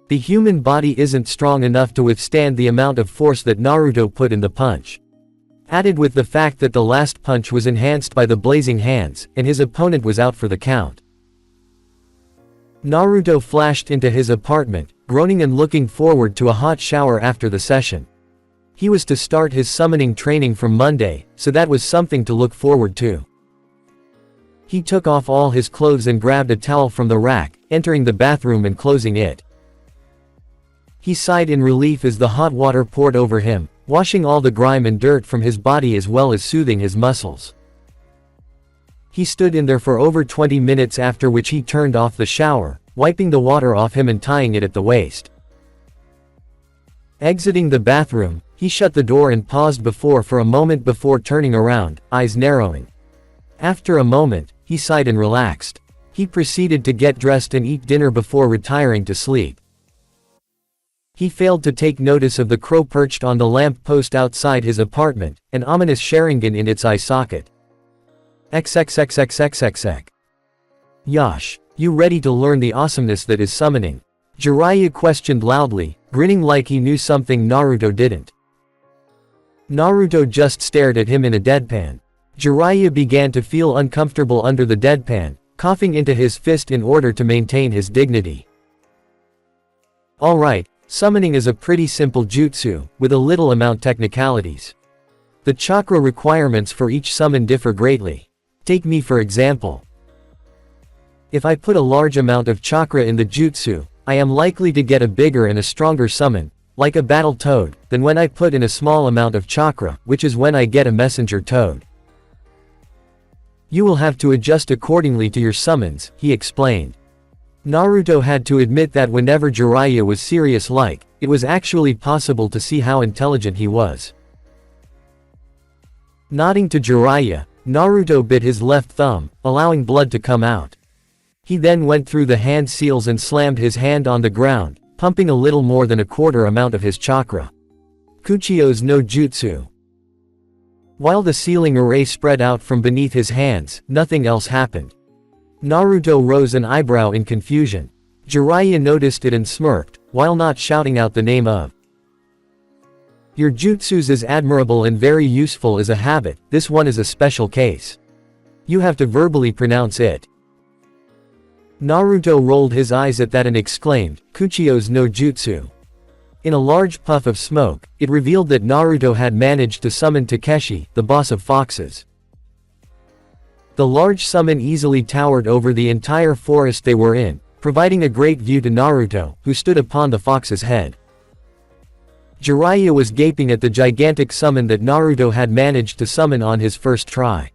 The human body isn't strong enough to withstand the amount of force that Naruto put in the punch. Added with the fact that the last punch was enhanced by the blazing hands, and his opponent was out for the count. Naruto flashed into his apartment, groaning and looking forward to a hot shower after the session. He was to start his summoning training from Monday, so that was something to look forward to. He took off all his clothes and grabbed a towel from the rack, entering the bathroom and closing it. He sighed in relief as the hot water poured over him, washing all the grime and dirt from his body as well as soothing his muscles. He stood in there for over 20 minutes, after which he turned off the shower, wiping the water off him and tying it at the waist. Exiting the bathroom, he shut the door and paused for a moment before turning around, eyes narrowing. After a moment, he sighed and relaxed. He proceeded to get dressed and eat dinner before retiring to sleep. He failed to take notice of the crow perched on the lamp post outside his apartment, an ominous Sharingan in its eye socket. XXXXXXX. Yash, you ready to learn the awesomeness that is summoning? Jiraiya questioned loudly, grinning like he knew something Naruto didn't. Naruto just stared at him in a deadpan. Jiraiya began to feel uncomfortable under the deadpan, coughing into his fist in order to maintain his dignity. Alright. Summoning is a pretty simple jutsu, with a little amount technicalities. The chakra requirements for each summon differ greatly. Take me for example. If I put a large amount of chakra in the jutsu, I am likely to get a bigger and a stronger summon, like a battle toad, than when I put in a small amount of chakra, which is when I get a messenger toad. You will have to adjust accordingly to your summons, he explained. Naruto had to admit that whenever Jiraiya was serious-like, it was actually possible to see how intelligent he was. Nodding to Jiraiya, Naruto bit his left thumb, allowing blood to come out. He then went through the hand seals and slammed his hand on the ground, pumping a little more than a quarter amount of his chakra. Kuchio's no jutsu. While the sealing array spread out from beneath his hands, nothing else happened. Naruto rose an eyebrow in confusion. Jiraiya noticed it and smirked, while not shouting out the name of. Your jutsus is admirable and very useful as a habit, this one is a special case. You have to verbally pronounce it. Naruto rolled his eyes at that and exclaimed, "Kuchio's no jutsu." In a large puff of smoke, it revealed that Naruto had managed to summon Takeshi, the boss of foxes. The large summon easily towered over the entire forest they were in, providing a great view to Naruto, who stood upon the fox's head. Jiraiya was gaping at the gigantic summon that Naruto had managed to summon on his first try.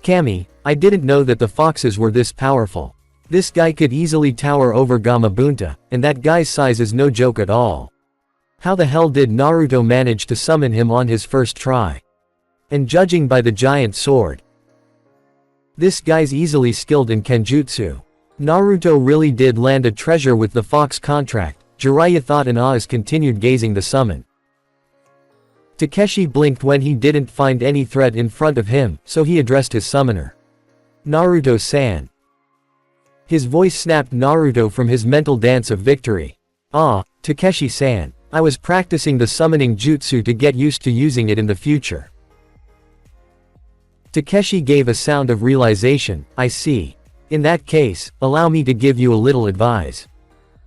"Kami, I didn't know that the foxes were this powerful. This guy could easily tower over Gamabunta, and that guy's size is no joke at all. How the hell did Naruto manage to summon him on his first try? And judging by the giant sword, this guy's easily skilled in Kenjutsu. Naruto really did land a treasure with the fox contract," Jiraiya thought in awe as continued gazing the summon. Takeshi blinked when he didn't find any threat in front of him, so he addressed his summoner. "Naruto-san." His voice snapped Naruto from his mental dance of victory. "Ah, Takeshi-san. I was practicing the summoning jutsu to get used to using it in the future." Takeshi gave a sound of realization. "I see. In that case, allow me to give you a little advice.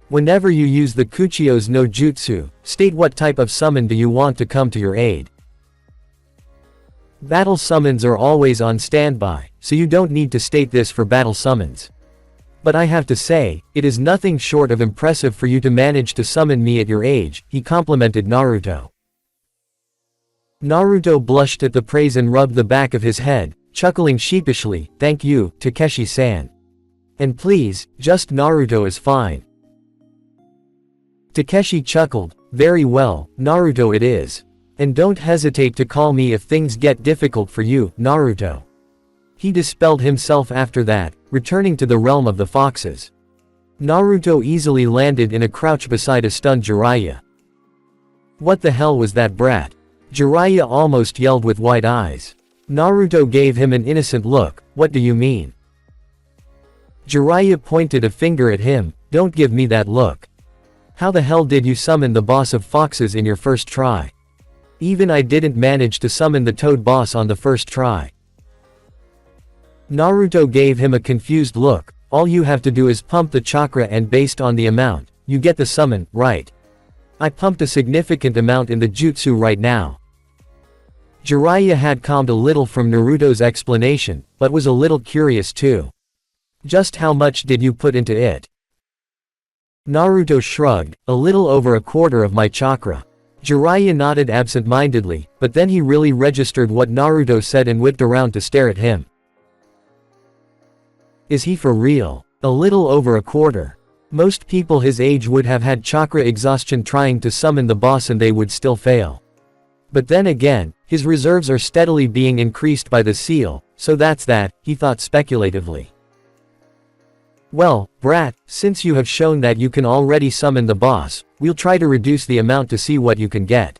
Whenever you use the Kuchio's no jutsu, state what type of summon do you want to come to your aid. Battle summons are always on standby, so you don't need to state this for battle summons. But I have to say, it is nothing short of impressive for you to manage to summon me at your age," he complimented Naruto. Naruto blushed at the praise and rubbed the back of his head, chuckling sheepishly, "Thank you, Takeshi-san. And please, just Naruto is fine." Takeshi chuckled, "Very well, Naruto it is. And don't hesitate to call me if things get difficult for you, Naruto." He dispelled himself after that, returning to the realm of the foxes. Naruto easily landed in a crouch beside a stunned Jiraiya. "What the hell was that brat?" Jiraiya almost yelled with wide eyes. Naruto gave him an innocent look. "What do you mean?" Jiraiya pointed a finger at him. "Don't give me that look. How the hell did you summon the boss of foxes in your first try? Even I didn't manage to summon the toad boss on the first try." Naruto gave him a confused look. "All you have to do is pump the chakra and based on the amount, you get the summon, right? I pumped a significant amount in the jutsu right now." Jiraiya had calmed a little from Naruto's explanation, but was a little curious too. "Just how much did you put into it?" Naruto shrugged. "A little over a quarter of my chakra." Jiraiya nodded absent-mindedly, but then he really registered what Naruto said and whipped around to stare at him. Is he for real? A little over a quarter. Most people his age would have had chakra exhaustion trying to summon the boss and they would still fail. But then again, his reserves are steadily being increased by the seal, so that's that, he thought speculatively. "Well, brat, since you have shown that you can already summon the boss, we'll try to reduce the amount to see what you can get.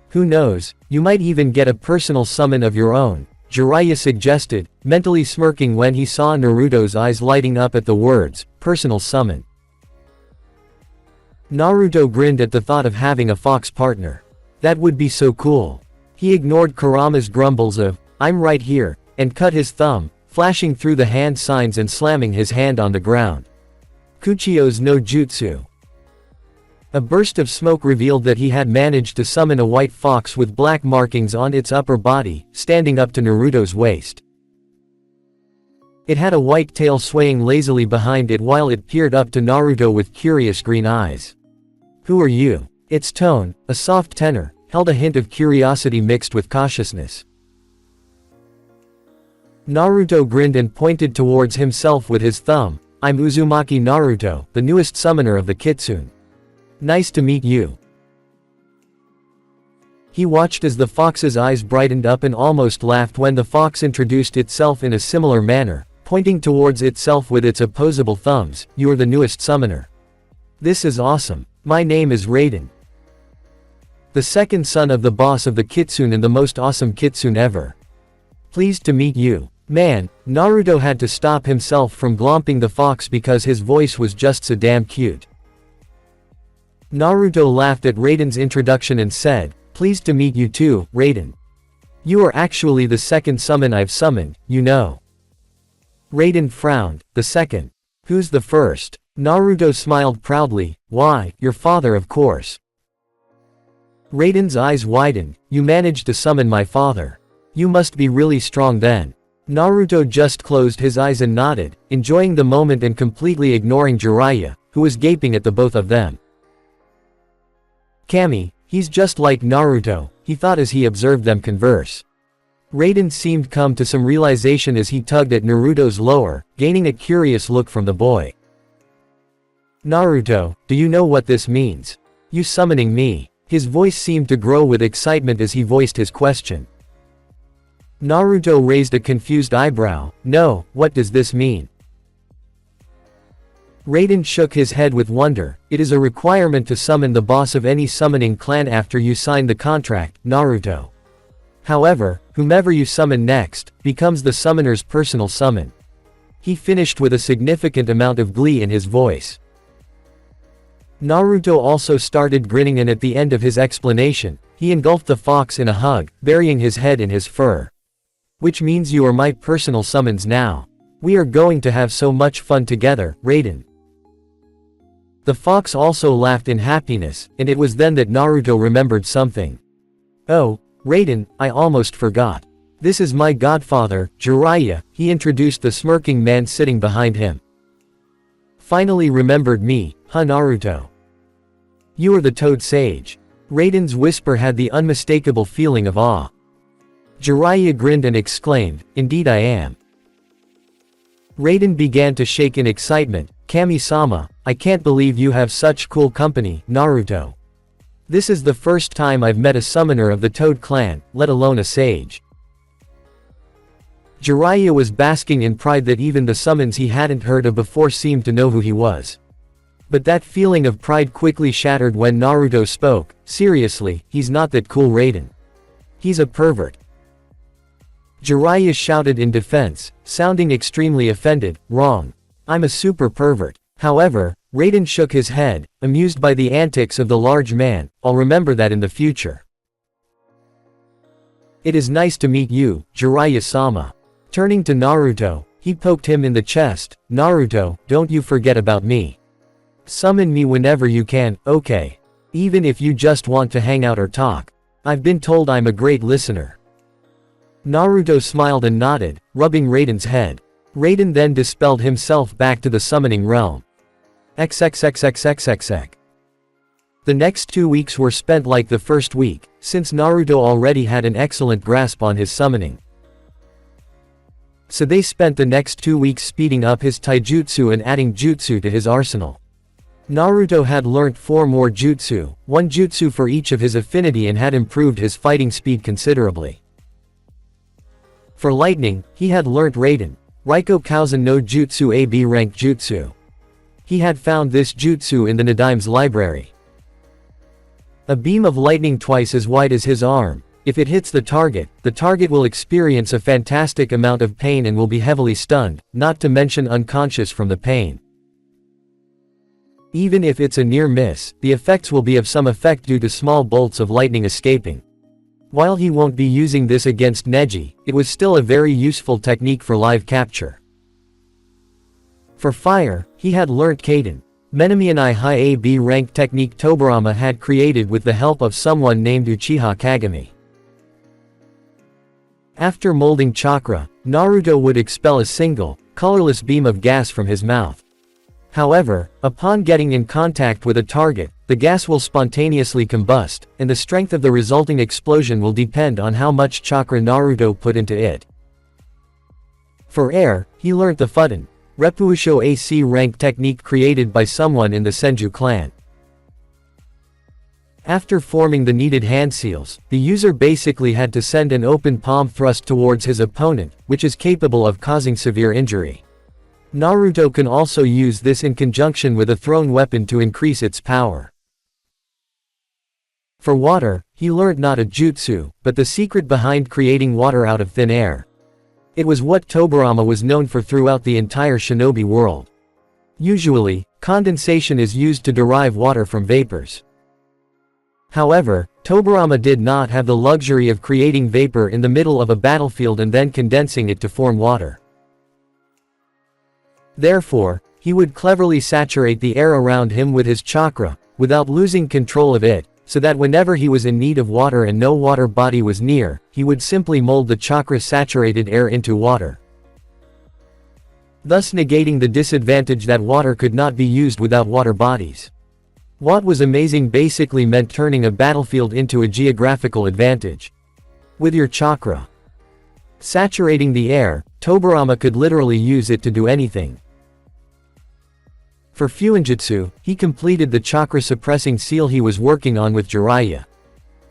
Who knows, you might even get a personal summon of your own," Jiraiya suggested, mentally smirking when he saw Naruto's eyes lighting up at the words, "personal summon." Naruto grinned at the thought of having a fox partner. That would be so cool. He ignored Kurama's grumbles of, "I'm right here," and cut his thumb, flashing through the hand signs and slamming his hand on the ground. Kuchio's no jutsu. A burst of smoke revealed that he had managed to summon a white fox with black markings on its upper body, standing up to Naruto's waist. It had a white tail swaying lazily behind it while it peered up to Naruto with curious green eyes. "Who are you?" Its tone, a soft tenor, held a hint of curiosity mixed with cautiousness. Naruto grinned and pointed towards himself with his thumb. "I'm Uzumaki Naruto, the newest summoner of the Kitsune. Nice to meet you." He watched as the fox's eyes brightened up and almost laughed when the fox introduced itself in a similar manner, pointing towards itself with its opposable thumbs. "You're the newest summoner. This is awesome. My name is Raiden. The second son of the boss of the Kitsune and the most awesome Kitsune ever. Pleased to meet you." Man, Naruto had to stop himself from glomping the fox because his voice was just so damn cute. Naruto laughed at Raiden's introduction and said, "Pleased to meet you too, Raiden. You are actually the second summon I've summoned, you know." Raiden frowned. The second. Who's the first? Naruto smiled proudly. Why, your father of course. Raiden's eyes widened. You managed to summon my father. You must be really strong then. Naruto just closed his eyes and nodded, enjoying the moment and completely ignoring Jiraiya, who was gaping at the both of them. Kami, he's just like Naruto, he thought as he observed them converse. Raiden seemed come to some realization as he tugged at Naruto's lower, gaining a curious look from the boy. Naruto, do you know what this means? You summoning me? His voice seemed to grow with excitement as he voiced his question. Naruto raised a confused eyebrow. No, what does this mean? Raiden shook his head with wonder. It is a requirement to summon the boss of any summoning clan after you sign the contract, Naruto. However, whomever you summon next, becomes the summoner's personal summon. He finished with a significant amount of glee in his voice. Naruto also started grinning, and at the end of his explanation, he engulfed the fox in a hug, burying his head in his fur. Which means you are my personal summons now. We are going to have so much fun together, Raiden. The fox also laughed in happiness, and it was then that Naruto remembered something. Oh, Raiden, I almost forgot. This is my godfather, Jiraiya, he introduced the smirking man sitting behind him. Finally remembered me, huh Naruto? You are the Toad Sage. Raiden's whisper had the unmistakable feeling of awe. Jiraiya grinned and exclaimed, indeed I am. Raiden began to shake in excitement. Kami-sama, I can't believe you have such cool company, Naruto. This is the first time I've met a summoner of the Toad clan, let alone a sage. Jiraiya was basking in pride that even the summons he hadn't heard of before seemed to know who he was. But that feeling of pride quickly shattered when Naruto spoke. Seriously, he's not that cool, Raiden. He's a pervert. Jiraiya shouted in defense, sounding extremely offended. Wrong. I'm a super pervert. However, Raiden shook his head, amused by the antics of the large man. I'll remember that in the future. It is nice to meet you, Jiraiya-sama. Turning to Naruto, he poked him in the chest. Naruto, don't you forget about me. Summon me whenever you can, okay? Even if you just want to hang out or talk. I've been told I'm a great listener. Naruto smiled and nodded, rubbing Raiden's head. Raiden then dispelled himself back to the summoning realm. XXXXXXX. The next 2 weeks were spent like the first week, since Naruto already had an excellent grasp on his summoning. So they spent the next 2 weeks speeding up his taijutsu and adding jutsu to his arsenal. Naruto had learnt 4 more jutsu, 1 jutsu for each of his affinity, and had improved his fighting speed considerably. For lightning, he had learnt Raiden, Raiko Kauzen no Jutsu AB rank jutsu. He had found this jutsu in the Nadime's library. A beam of lightning twice as wide as his arm. If it hits the target will experience a fantastic amount of pain and will be heavily stunned, not to mention unconscious from the pain. Even if it's a near miss, the effects will be of some effect due to small bolts of lightning escaping. While he won't be using this against Neji, it was still a very useful technique for live capture. For fire, he had learnt Kaden, Menamianai High AB rank technique Tobirama had created with the help of someone named Uchiha Kagami. After molding chakra, Naruto would expel a single, colorless beam of gas from his mouth. However, upon getting in contact with a target, the gas will spontaneously combust, and the strength of the resulting explosion will depend on how much chakra Naruto put into it. For air, he learnt the Fuden, Reppuusho AC rank technique created by someone in the Senju clan. After forming the needed hand seals, the user basically had to send an open palm thrust towards his opponent, which is capable of causing severe injury. Naruto can also use this in conjunction with a thrown weapon to increase its power. For water, he learnt not a jutsu, but the secret behind creating water out of thin air. It was what Tobirama was known for throughout the entire shinobi world. Usually, condensation is used to derive water from vapors. However, Tobirama did not have the luxury of creating vapor in the middle of a battlefield and then condensing it to form water. Therefore, he would cleverly saturate the air around him with his chakra, without losing control of it, so that whenever he was in need of water and no water body was near, he would simply mold the chakra-saturated air into water, thus negating the disadvantage that water could not be used without water bodies. What was amazing basically meant turning a battlefield into a geographical advantage. With your chakra saturating the air, Tobirama could literally use it to do anything. For Fuinjutsu, he completed the chakra-suppressing seal he was working on with Jiraiya.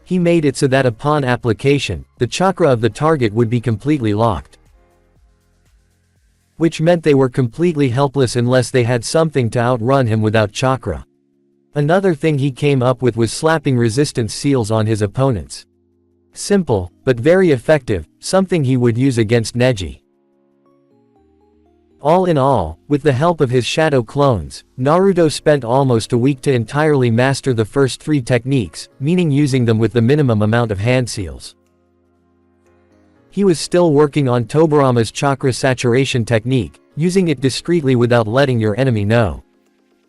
He made it so that upon application, the chakra of the target would be completely locked, which meant they were completely helpless unless they had something to outrun him without chakra. Another thing he came up with was slapping resistance seals on his opponents. Simple, but very effective, something he would use against Neji. All in all, with the help of his shadow clones, Naruto spent almost a week to entirely master the first 3 techniques, meaning using them with the minimum amount of hand seals. He was still working on Tobirama's chakra saturation technique, using it discreetly without letting your enemy know.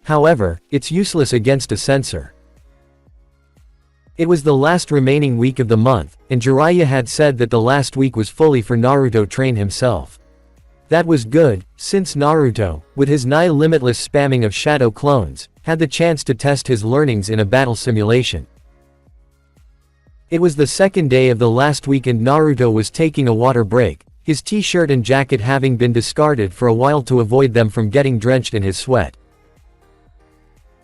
However, it's useless against a censor. It was the last remaining week of the month, and Jiraiya had said that the last week was fully for Naruto train himself. That was good, since Naruto, with his nigh limitless spamming of shadow clones, had the chance to test his learnings in a battle simulation. It was the second day of the last week and Naruto was taking a water break, his t-shirt and jacket having been discarded for a while to avoid them from getting drenched in his sweat.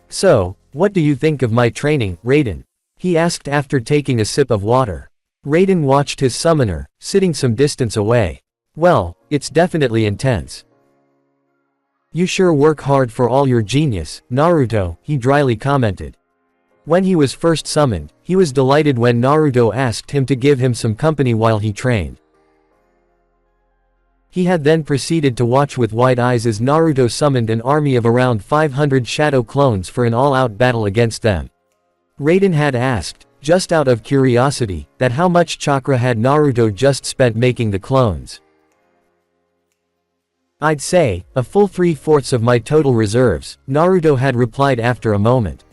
"So, what do you think of my training, Raiden?" he asked after taking a sip of water. Raiden watched his summoner, sitting some distance away. "Well, it's definitely intense. You sure work hard for all your genius, Naruto," he dryly commented. When he was first summoned, he was delighted when Naruto asked him to give him some company while he trained. He had then proceeded to watch with wide eyes as Naruto summoned an army of around 500 shadow clones for an all-out battle against them. Raiden had asked, just out of curiosity, that how much chakra had Naruto just spent making the clones. "I'd say, a full 3/4 of my total reserves," Naruto had replied after a moment.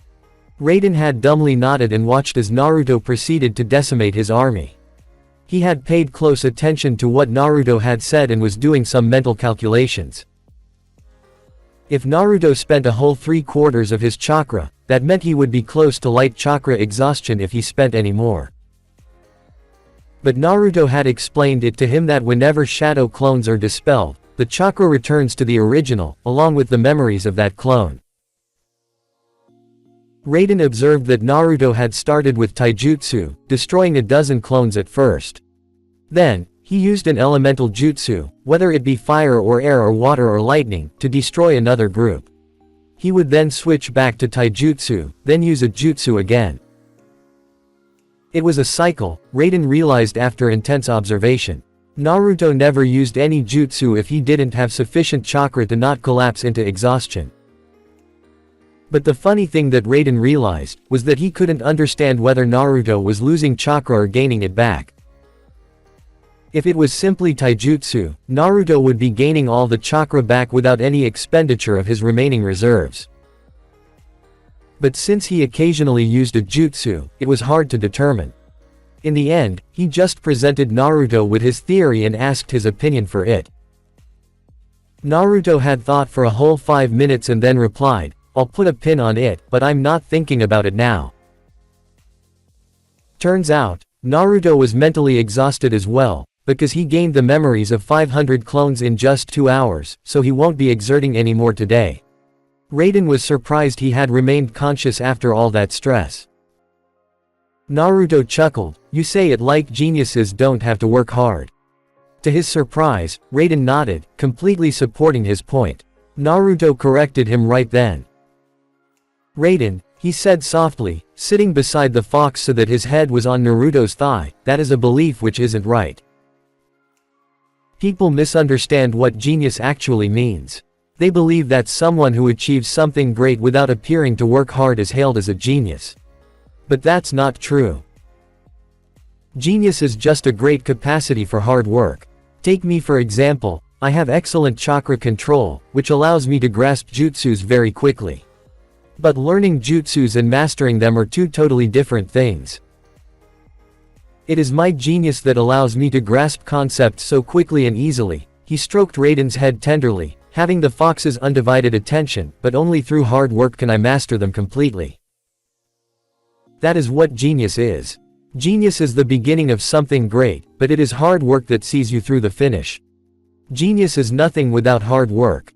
Raiden had dumbly nodded and watched as Naruto proceeded to decimate his army. He had paid close attention to what Naruto had said and was doing some mental calculations. If Naruto spent a whole 3/4 of his chakra, that meant he would be close to light chakra exhaustion if he spent any more. But Naruto had explained it to him that whenever shadow clones are dispelled, the chakra returns to the original, along with the memories of that clone. Raiden observed that Naruto had started with taijutsu, destroying a dozen clones at first. Then, he used an elemental jutsu, whether it be fire or air or water or lightning, to destroy another group. He would then switch back to taijutsu, then use a jutsu again. It was a cycle, Raiden realized after intense observation. Naruto never used any jutsu if he didn't have sufficient chakra to not collapse into exhaustion. But the funny thing that Raiden realized, was that he couldn't understand whether Naruto was losing chakra or gaining it back. If it was simply taijutsu, Naruto would be gaining all the chakra back without any expenditure of his remaining reserves. But since he occasionally used a jutsu, it was hard to determine. In the end, he just presented Naruto with his theory and asked his opinion for it. Naruto had thought for a whole 5 minutes and then replied, "I'll put a pin on it, but I'm not thinking about it now." Turns out, Naruto was mentally exhausted as well, because he gained the memories of 500 clones in just 2 hours, so he won't be exerting any more today. Raiden was surprised he had remained conscious after all that stress. Naruto chuckled, "You say it like geniuses don't have to work hard." To his surprise, Raiden nodded, completely supporting his point. Naruto corrected him right then. "Raiden," he said softly, sitting beside the fox so that his head was on Naruto's thigh, "that is a belief which isn't right. People misunderstand what genius actually means. They believe that someone who achieves something great without appearing to work hard is hailed as a genius. But that's not true. Genius is just a great capacity for hard work. Take me for example, I have excellent chakra control, which allows me to grasp jutsus very quickly. But learning jutsus and mastering them are two totally different things. It is my genius that allows me to grasp concepts so quickly and easily." He stroked Raiden's head tenderly, having the fox's undivided attention, "but only through hard work can I master them completely. That is what genius is. Genius is the beginning of something great, but it is hard work that sees you through the finish. Genius is nothing without hard work."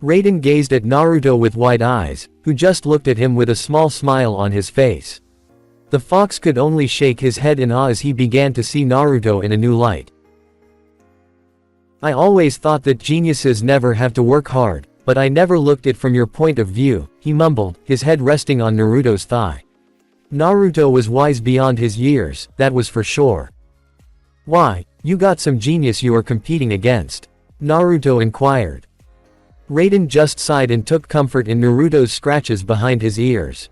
Raiden gazed at Naruto with wide eyes, who just looked at him with a small smile on his face. The fox could only shake his head in awe as he began to see Naruto in a new light. "I always thought that geniuses never have to work hard, but I never looked it from your point of view," he mumbled, his head resting on Naruto's thigh. Naruto was wise beyond his years, that was for sure. "Why, you got some genius you are competing against?" Naruto inquired. Raiden just sighed and took comfort in Naruto's scratches behind his ears.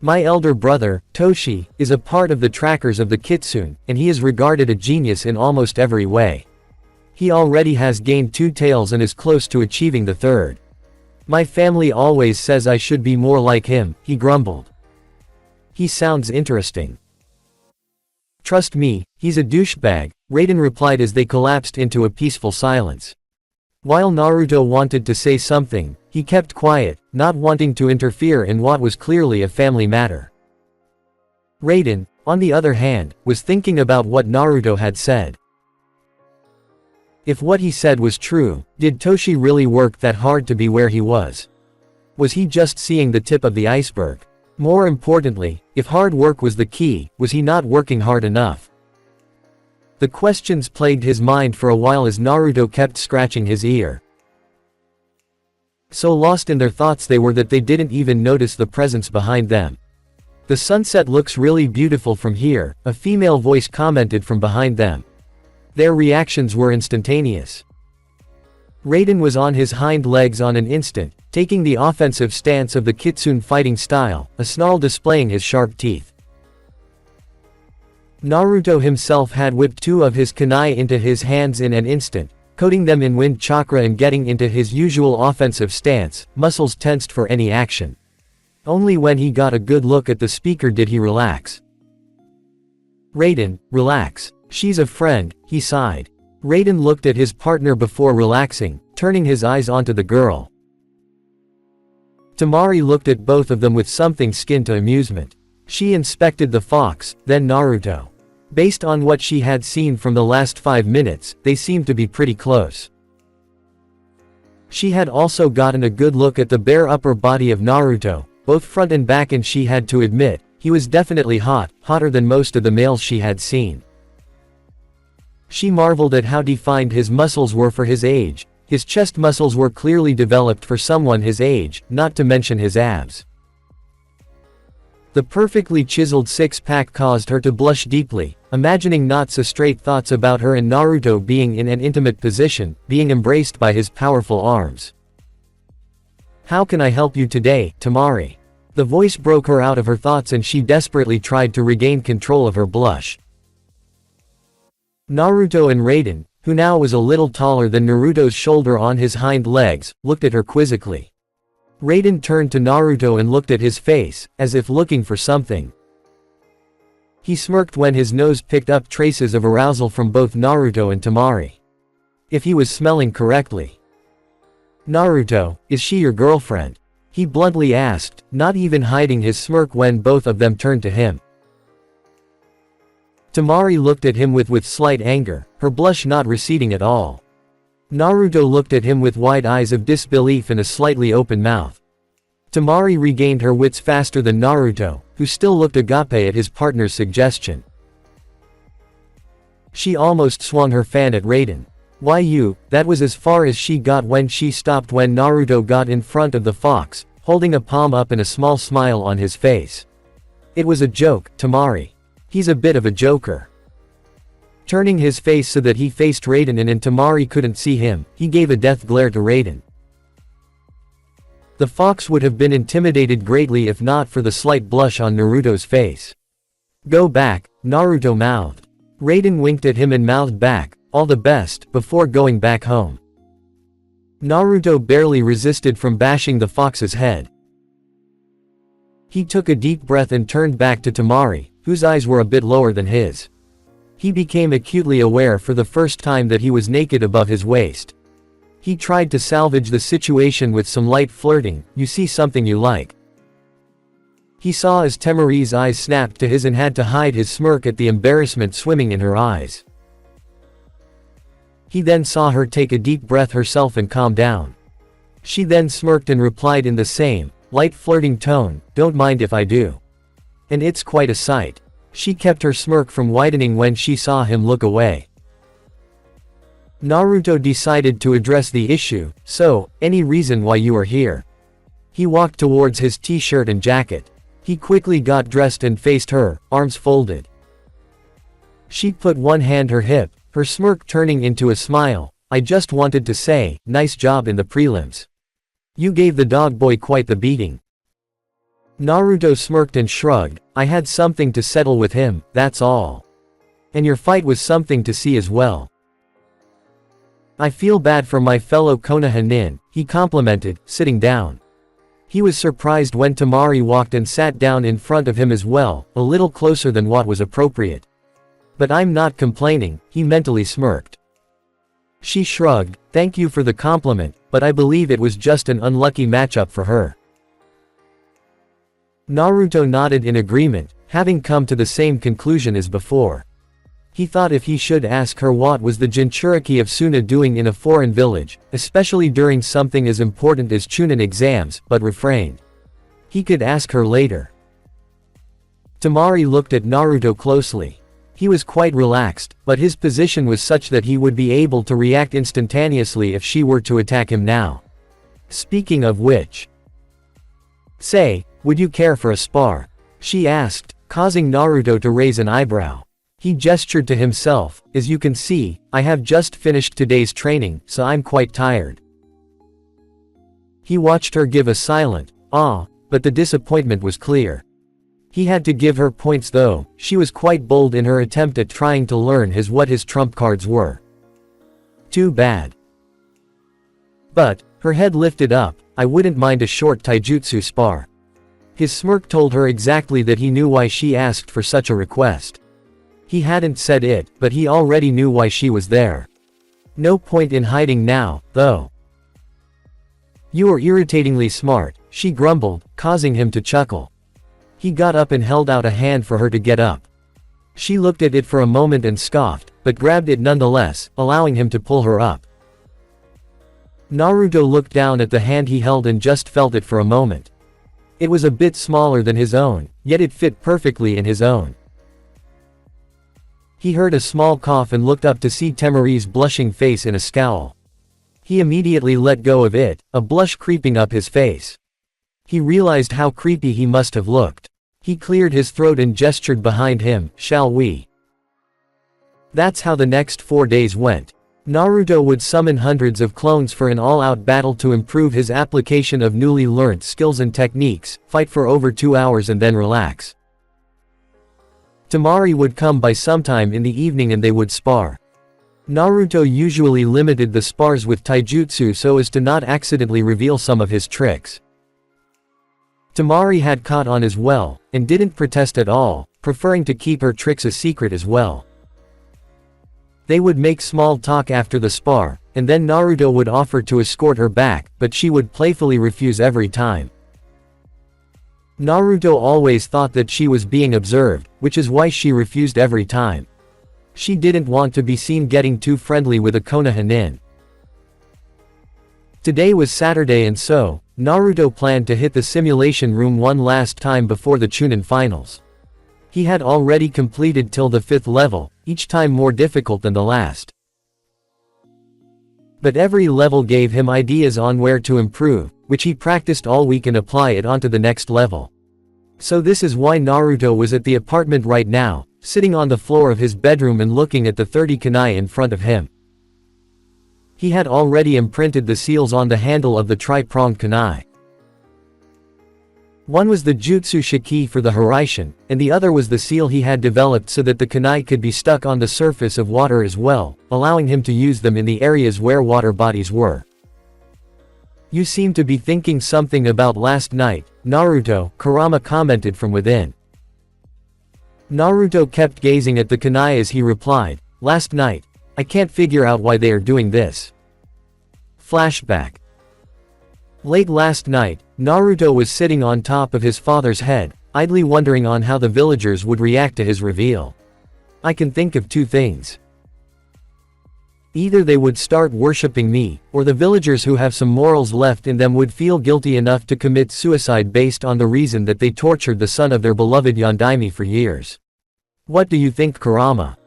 "My elder brother, Toshi, is a part of the trackers of the Kitsune, and he is regarded a genius in almost every way. He already has gained 2 tails and is close to achieving the 3rd. My family always says I should be more like him," he grumbled. "He sounds interesting." "Trust me, he's a douchebag," Raiden replied as they collapsed into a peaceful silence. While Naruto wanted to say something, he kept quiet, not wanting to interfere in what was clearly a family matter. Raiden, on the other hand, was thinking about what Naruto had said. If what he said was true, did Toshi really work that hard to be where he was? Was he just seeing the tip of the iceberg? More importantly, if hard work was the key, was he not working hard enough? The questions plagued his mind for a while as Naruto kept scratching his ear. So lost in their thoughts they were that they didn't even notice the presence behind them. "The sunset looks really beautiful from here," a female voice commented from behind them. Their reactions were instantaneous. Raiden was on his hind legs on an instant, taking the offensive stance of the Kitsune fighting style, a snarl displaying his sharp teeth. Naruto himself had whipped 2 of his kunai into his hands in an instant, coating them in wind chakra and getting into his usual offensive stance, muscles tensed for any action. Only when he got a good look at the speaker did he relax. "Raiden, relax. She's a friend," he sighed. Raiden looked at his partner before relaxing, turning his eyes onto the girl. Temari looked at both of them with something skin to amusement. She inspected the fox, then Naruto. Based on what she had seen from the last 5 minutes, they seemed to be pretty close. She had also gotten a good look at the bare upper body of Naruto, both front and back, and she had to admit, he was definitely hot, hotter than most of the males she had seen. She marveled at how defined his muscles were for his age. His chest muscles were clearly developed for someone his age, not to mention his abs. The perfectly chiseled six-pack caused her to blush deeply, imagining not so straight thoughts about her and Naruto being in an intimate position, being embraced by his powerful arms. "How can I help you today, Temari?" The voice broke her out of her thoughts and she desperately tried to regain control of her blush. Naruto and Raiden, who now was a little taller than Naruto's shoulder on his hind legs, looked at her quizzically. Raiden turned to Naruto and looked at his face, as if looking for something. He smirked when his nose picked up traces of arousal from both Naruto and Temari. If he was smelling correctly. "Naruto, is she your girlfriend?" he bluntly asked, not even hiding his smirk when both of them turned to him. Temari looked at him with slight anger, her blush not receding at all. Naruto looked at him with wide eyes of disbelief and a slightly open mouth. Temari regained her wits faster than Naruto, who still looked agape at his partner's suggestion. She almost swung her fan at Raiden. "Why you?" That was as far as she got when she stopped when Naruto got in front of the fox, holding a palm up and a small smile on his face. "It was a joke, Temari. He's a bit of a joker." Turning his face so that he faced Raiden and Temari couldn't see him, he gave a death glare to Raiden. The fox would have been intimidated greatly if not for the slight blush on Naruto's face. "Go back," Naruto mouthed. Raiden winked at him and mouthed back, all the best, before going back home. Naruto barely resisted from bashing the fox's head. He took a deep breath and turned back to Temari, whose eyes were a bit lower than his. He became acutely aware for the first time that he was naked above his waist. He tried to salvage the situation with some light flirting, "You see something you like?" He saw as Temari's eyes snapped to his and had to hide his smirk at the embarrassment swimming in her eyes. He then saw her take a deep breath herself and calm down. She then smirked and replied in the same, light flirting tone, "Don't mind if I do. And it's quite a sight." She kept her smirk from widening when she saw him look away. Naruto decided to address the issue, "So, any reason why you are here?" He walked towards his t-shirt and jacket. He quickly got dressed and faced her, arms folded. She put one hand her hip, her smirk turning into a smile. "I just wanted to say, nice job in the prelims. You gave the dog boy quite the beating." Naruto smirked and shrugged, "I had something to settle with him, that's all. And your fight was something to see as well." "I feel bad for my fellow Konoha-nin," he complimented, sitting down. He was surprised when Temari walked and sat down in front of him as well, a little closer than what was appropriate. "But I'm not complaining," he mentally smirked. She shrugged, "Thank you for the compliment, but I believe it was just an unlucky matchup for her." Naruto nodded in agreement, having come to the same conclusion as before. He thought if he should ask her what was the Jinchuriki of Suna doing in a foreign village, especially during something as important as Chunin exams, but refrained. He could ask her later. Temari looked at Naruto closely. He was quite relaxed, but his position was such that he would be able to react instantaneously if she were to attack him now. "Speaking of which, say, would you care for a spar?" she asked, causing Naruto to raise an eyebrow. He gestured to himself, "As you can see, I have just finished today's training, so I'm quite tired." He watched her give a silent, "Ah," but the disappointment was clear. He had to give her points though, she was quite bold in her attempt at trying to learn what his trump cards were. Too bad. But, her head lifted up, "I wouldn't mind a short taijutsu spar." His smirk told her exactly that he knew why she asked for such a request. He hadn't said it, but he already knew why she was there. No point in hiding now, though. "You are irritatingly smart," she grumbled, causing him to chuckle. He got up and held out a hand for her to get up. She looked at it for a moment and scoffed, but grabbed it nonetheless, allowing him to pull her up. Naruto looked down at the hand he held and just felt it for a moment. It was a bit smaller than his own, yet it fit perfectly in his own. He heard a small cough and looked up to see Temari's blushing face in a scowl. He immediately let go of it, a blush creeping up his face. He realized how creepy he must have looked. He cleared his throat and gestured behind him, "Shall we?" That's how the next 4 days went. Naruto would summon hundreds of clones for an all-out battle to improve his application of newly learnt skills and techniques, fight for over 2 hours and then relax. Temari would come by sometime in the evening and they would spar. Naruto usually limited the spars with taijutsu so as to not accidentally reveal some of his tricks. Temari had caught on as well, and didn't protest at all, preferring to keep her tricks a secret as well. They would make small talk after the spar, and then Naruto would offer to escort her back, but she would playfully refuse every time. Naruto always thought that she was being observed, which is why she refused every time. She didn't want to be seen getting too friendly with a Konoha-nin. Today was Saturday and so, Naruto planned to hit the simulation room one last time before the Chunin finals. He had already completed till the 5th level, each time more difficult than the last. But every level gave him ideas on where to improve, which he practiced all week and apply it onto the next level. So this is why Naruto was at the apartment right now, sitting on the floor of his bedroom and looking at the 30 kunai in front of him. He had already imprinted the seals on the handle of the tri-pronged kunai. One was the Jutsu Shiki for the Hiraishin, and the other was the seal he had developed so that the kunai could be stuck on the surface of water as well, allowing him to use them in the areas where water bodies were. You seem to be thinking something about last night, Naruto, Kurama commented from within. Naruto kept gazing at the kunai as he replied, last night. I can't figure out why they are doing this. Flashback. Late last night, Naruto was sitting on top of his father's head, idly wondering on how the villagers would react to his reveal. I can think of two things. Either they would start worshipping me, or the villagers who have some morals left in them would feel guilty enough to commit suicide based on the reason that they tortured the son of their beloved Yondaime for years. What do you think, Kurama?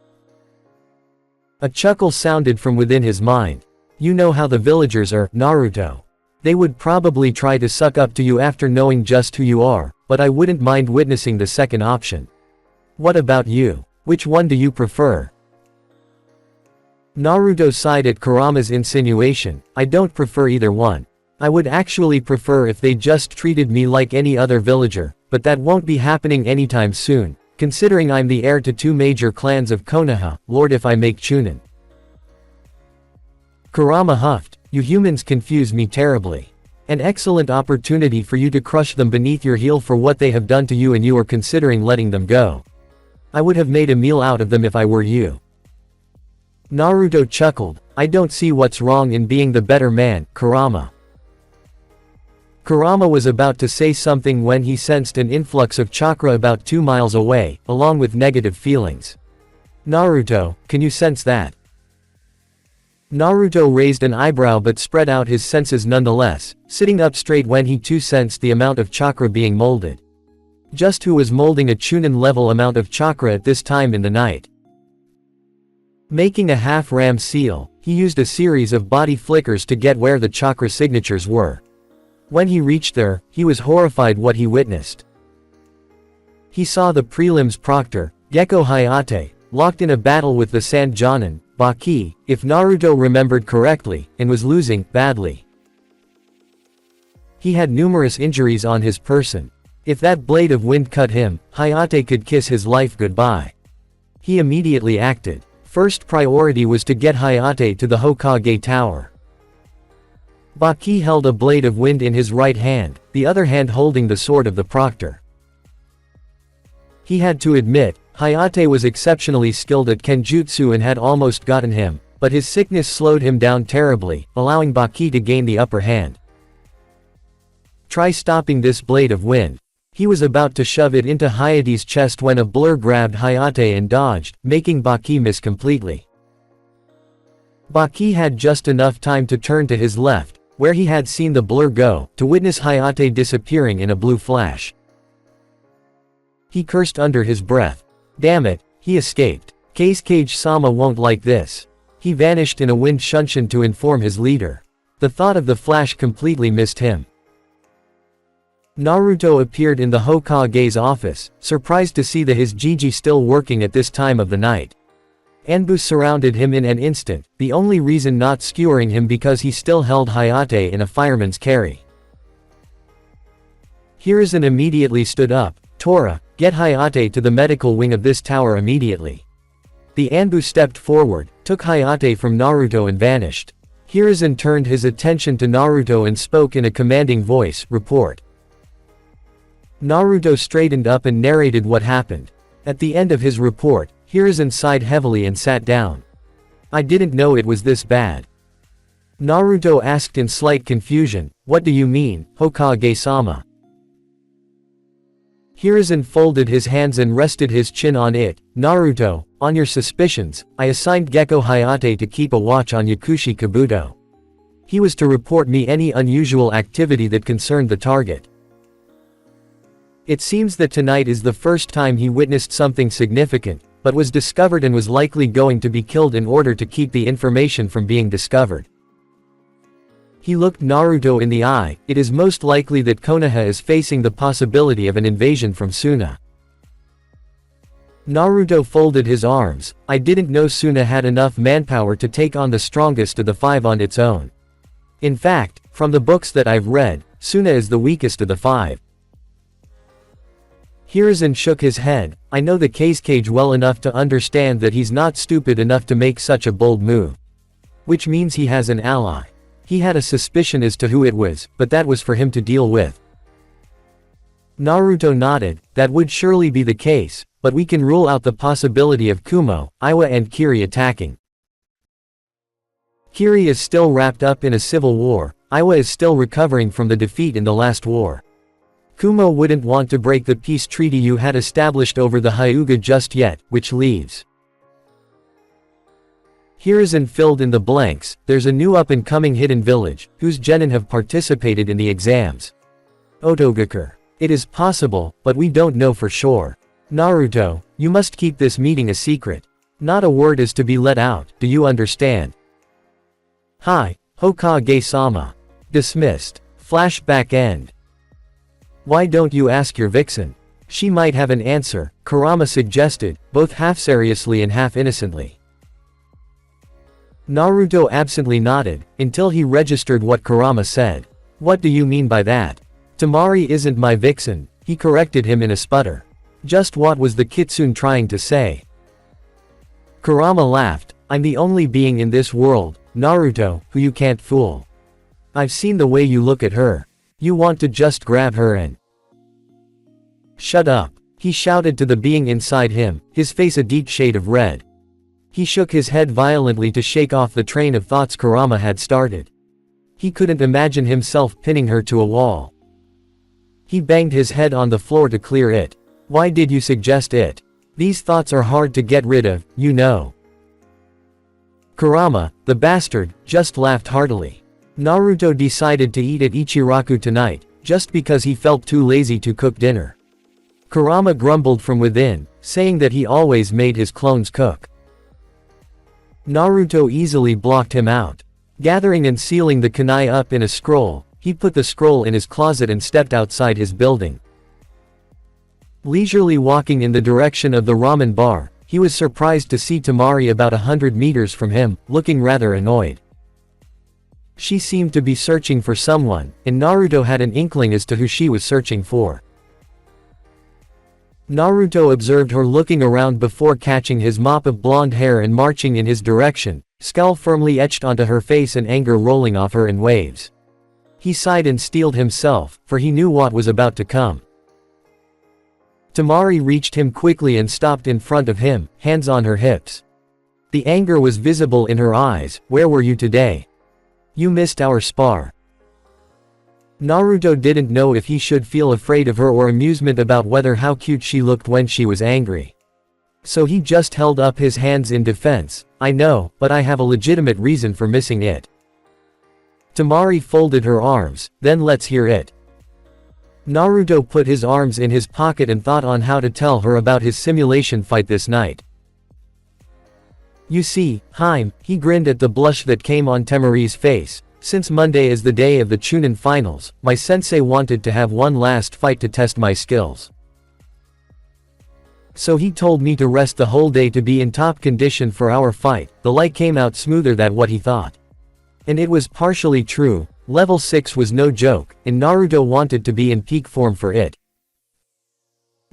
A chuckle sounded from within his mind. You know how the villagers are, Naruto. They would probably try to suck up to you after knowing just who you are, but I wouldn't mind witnessing the second option. What about you? Which one do you prefer? Naruto sighed at Kurama's insinuation. I don't prefer either one. I would actually prefer if they just treated me like any other villager, but that won't be happening anytime soon, considering I'm the heir to two major clans of Konoha, Lord if I make Chunin. Kurama huffed. You humans confuse me terribly. An excellent opportunity for you to crush them beneath your heel for what they have done to you, and you are considering letting them go. I would have made a meal out of them if I were you. Naruto chuckled. I don't see what's wrong in being the better man, Kurama. Kurama was about to say something when he sensed an influx of chakra about 2 miles away, along with negative feelings. Naruto, can you sense that? Naruto raised an eyebrow but spread out his senses nonetheless, sitting up straight when he too sensed the amount of chakra being molded. Just who was molding a Chunin level amount of chakra at this time in the night? Making a half-ram seal, he used a series of body flickers to get where the chakra signatures were. When he reached there, he was horrified what he witnessed. He saw the prelims proctor, Gekko Hayate, locked in a battle with the Sand Jonin, Baki, if Naruto remembered correctly, and was losing, badly. He had numerous injuries on his person. If that blade of wind cut him, Hayate could kiss his life goodbye. He immediately acted. First priority was to get Hayate to the Hokage tower. Baki held a blade of wind in his right hand, the other hand holding the sword of the proctor. He had to admit, Hayate was exceptionally skilled at kenjutsu and had almost gotten him, but his sickness slowed him down terribly, allowing Baki to gain the upper hand. Try stopping this blade of wind. He was about to shove it into Hayate's chest when a blur grabbed Hayate and dodged, making Baki miss completely. Baki had just enough time to turn to his left, where he had seen the blur go, to witness Hayate disappearing in a blue flash. He cursed under his breath. Damn it, he escaped. Kage-sama won't like this. He vanished in a wind shunshin to inform his leader. The thought of the flash completely missed him. Naruto appeared in the Hokage's office, surprised to see the his Jiji still working at this time of the night. Anbu surrounded him in an instant, the only reason not skewering him because he still held Hayate in a fireman's carry. Hiruzen immediately stood up. Tora, get Hayate to the medical wing of this tower immediately. The Anbu stepped forward, took Hayate from Naruto and vanished. Hiruzen turned his attention to Naruto and spoke in a commanding voice, report. Naruto straightened up and narrated what happened. At the end of his report, Hiruzen sighed heavily and sat down. I didn't know it was this bad. Naruto asked in slight confusion, what do you mean, Hokage-sama? Hiruzen folded his hands and rested his chin on it. Naruto, on your suspicions, I assigned Gekko Hayate to keep a watch on Yakushi Kabuto. He was to report me any unusual activity that concerned the target. It seems that tonight is the first time he witnessed something significant, but was discovered and was likely going to be killed in order to keep the information from being discovered. He looked Naruto in the eye. It is most likely that Konoha is facing the possibility of an invasion from Suna. Naruto folded his arms. I didn't know Suna had enough manpower to take on the strongest of the 5 on its own. In fact, from the books that I've read, Suna is the weakest of the 5. Hiruzen shook his head. I know the Kage well enough to understand that he's not stupid enough to make such a bold move. Which means he has an ally. He had a suspicion as to who it was, but that was for him to deal with. Naruto nodded. That would surely be the case, but we can rule out the possibility of Kumo, Iwa and Kiri attacking. Kiri is still wrapped up in a civil war, Iwa is still recovering from the defeat in the last war. Kumo wouldn't want to break the peace treaty you had established over the Hyuga just yet, which leaves. Hiruzen filled in the blanks. There's a new up-and-coming hidden village, whose genin have participated in the exams. Otogakure. It is possible, but we don't know for sure. Naruto, you must keep this meeting a secret. Not a word is to be let out, do you understand? Hi, Hokage-sama. Dismissed. Flashback end. Why don't you ask your vixen? She might have an answer, Kurama suggested, both half-seriously and half-innocently. Naruto absently nodded, until he registered what Kurama said. What do you mean by that? Temari isn't my vixen, he corrected him in a sputter. Just what was the kitsune trying to say? Kurama laughed. I'm the only being in this world, Naruto, who you can't fool. I've seen the way you look at her. You want to just grab her and… Shut up, he shouted to the being inside him, his face a deep shade of red. He shook his head violently to shake off the train of thoughts Kurama had started. He couldn't imagine himself pinning her to a wall. He banged his head on the floor to clear it. Why did you suggest it? These thoughts are hard to get rid of, you know. Kurama, the bastard, just laughed heartily. Naruto decided to eat at Ichiraku tonight, just because he felt too lazy to cook dinner. Kurama grumbled from within, saying that he always made his clones cook. Naruto easily blocked him out. Gathering and sealing the kunai up in a scroll, he put the scroll in his closet and stepped outside his building. Leisurely walking in the direction of the ramen bar, he was surprised to see Temari about 100 meters from him, looking rather annoyed. She seemed to be searching for someone, and Naruto had an inkling as to who she was searching for. Naruto observed her looking around before catching his mop of blonde hair and marching in his direction, scowl firmly etched onto her face and anger rolling off her in waves. He sighed and steeled himself, for he knew what was about to come. Temari reached him quickly and stopped in front of him, hands on her hips. The anger was visible in her eyes. Where were you today? You missed our spar. Naruto didn't know if he should feel afraid of her or amusement about whether how cute she looked when she was angry. So he just held up his hands in defense. I know, but I have a legitimate reason for missing it. Temari folded her arms, then let's hear it. Naruto put his arms in his pocket and thought on how to tell her about his simulation fight this night. You see, he grinned at the blush that came on Temari's face. Since Monday is the day of the Chunin finals, my sensei wanted to have one last fight to test my skills. So he told me to rest the whole day to be in top condition for our fight. The light came out smoother than what he thought. And it was partially true. Level 6 was no joke, and Naruto wanted to be in peak form for it.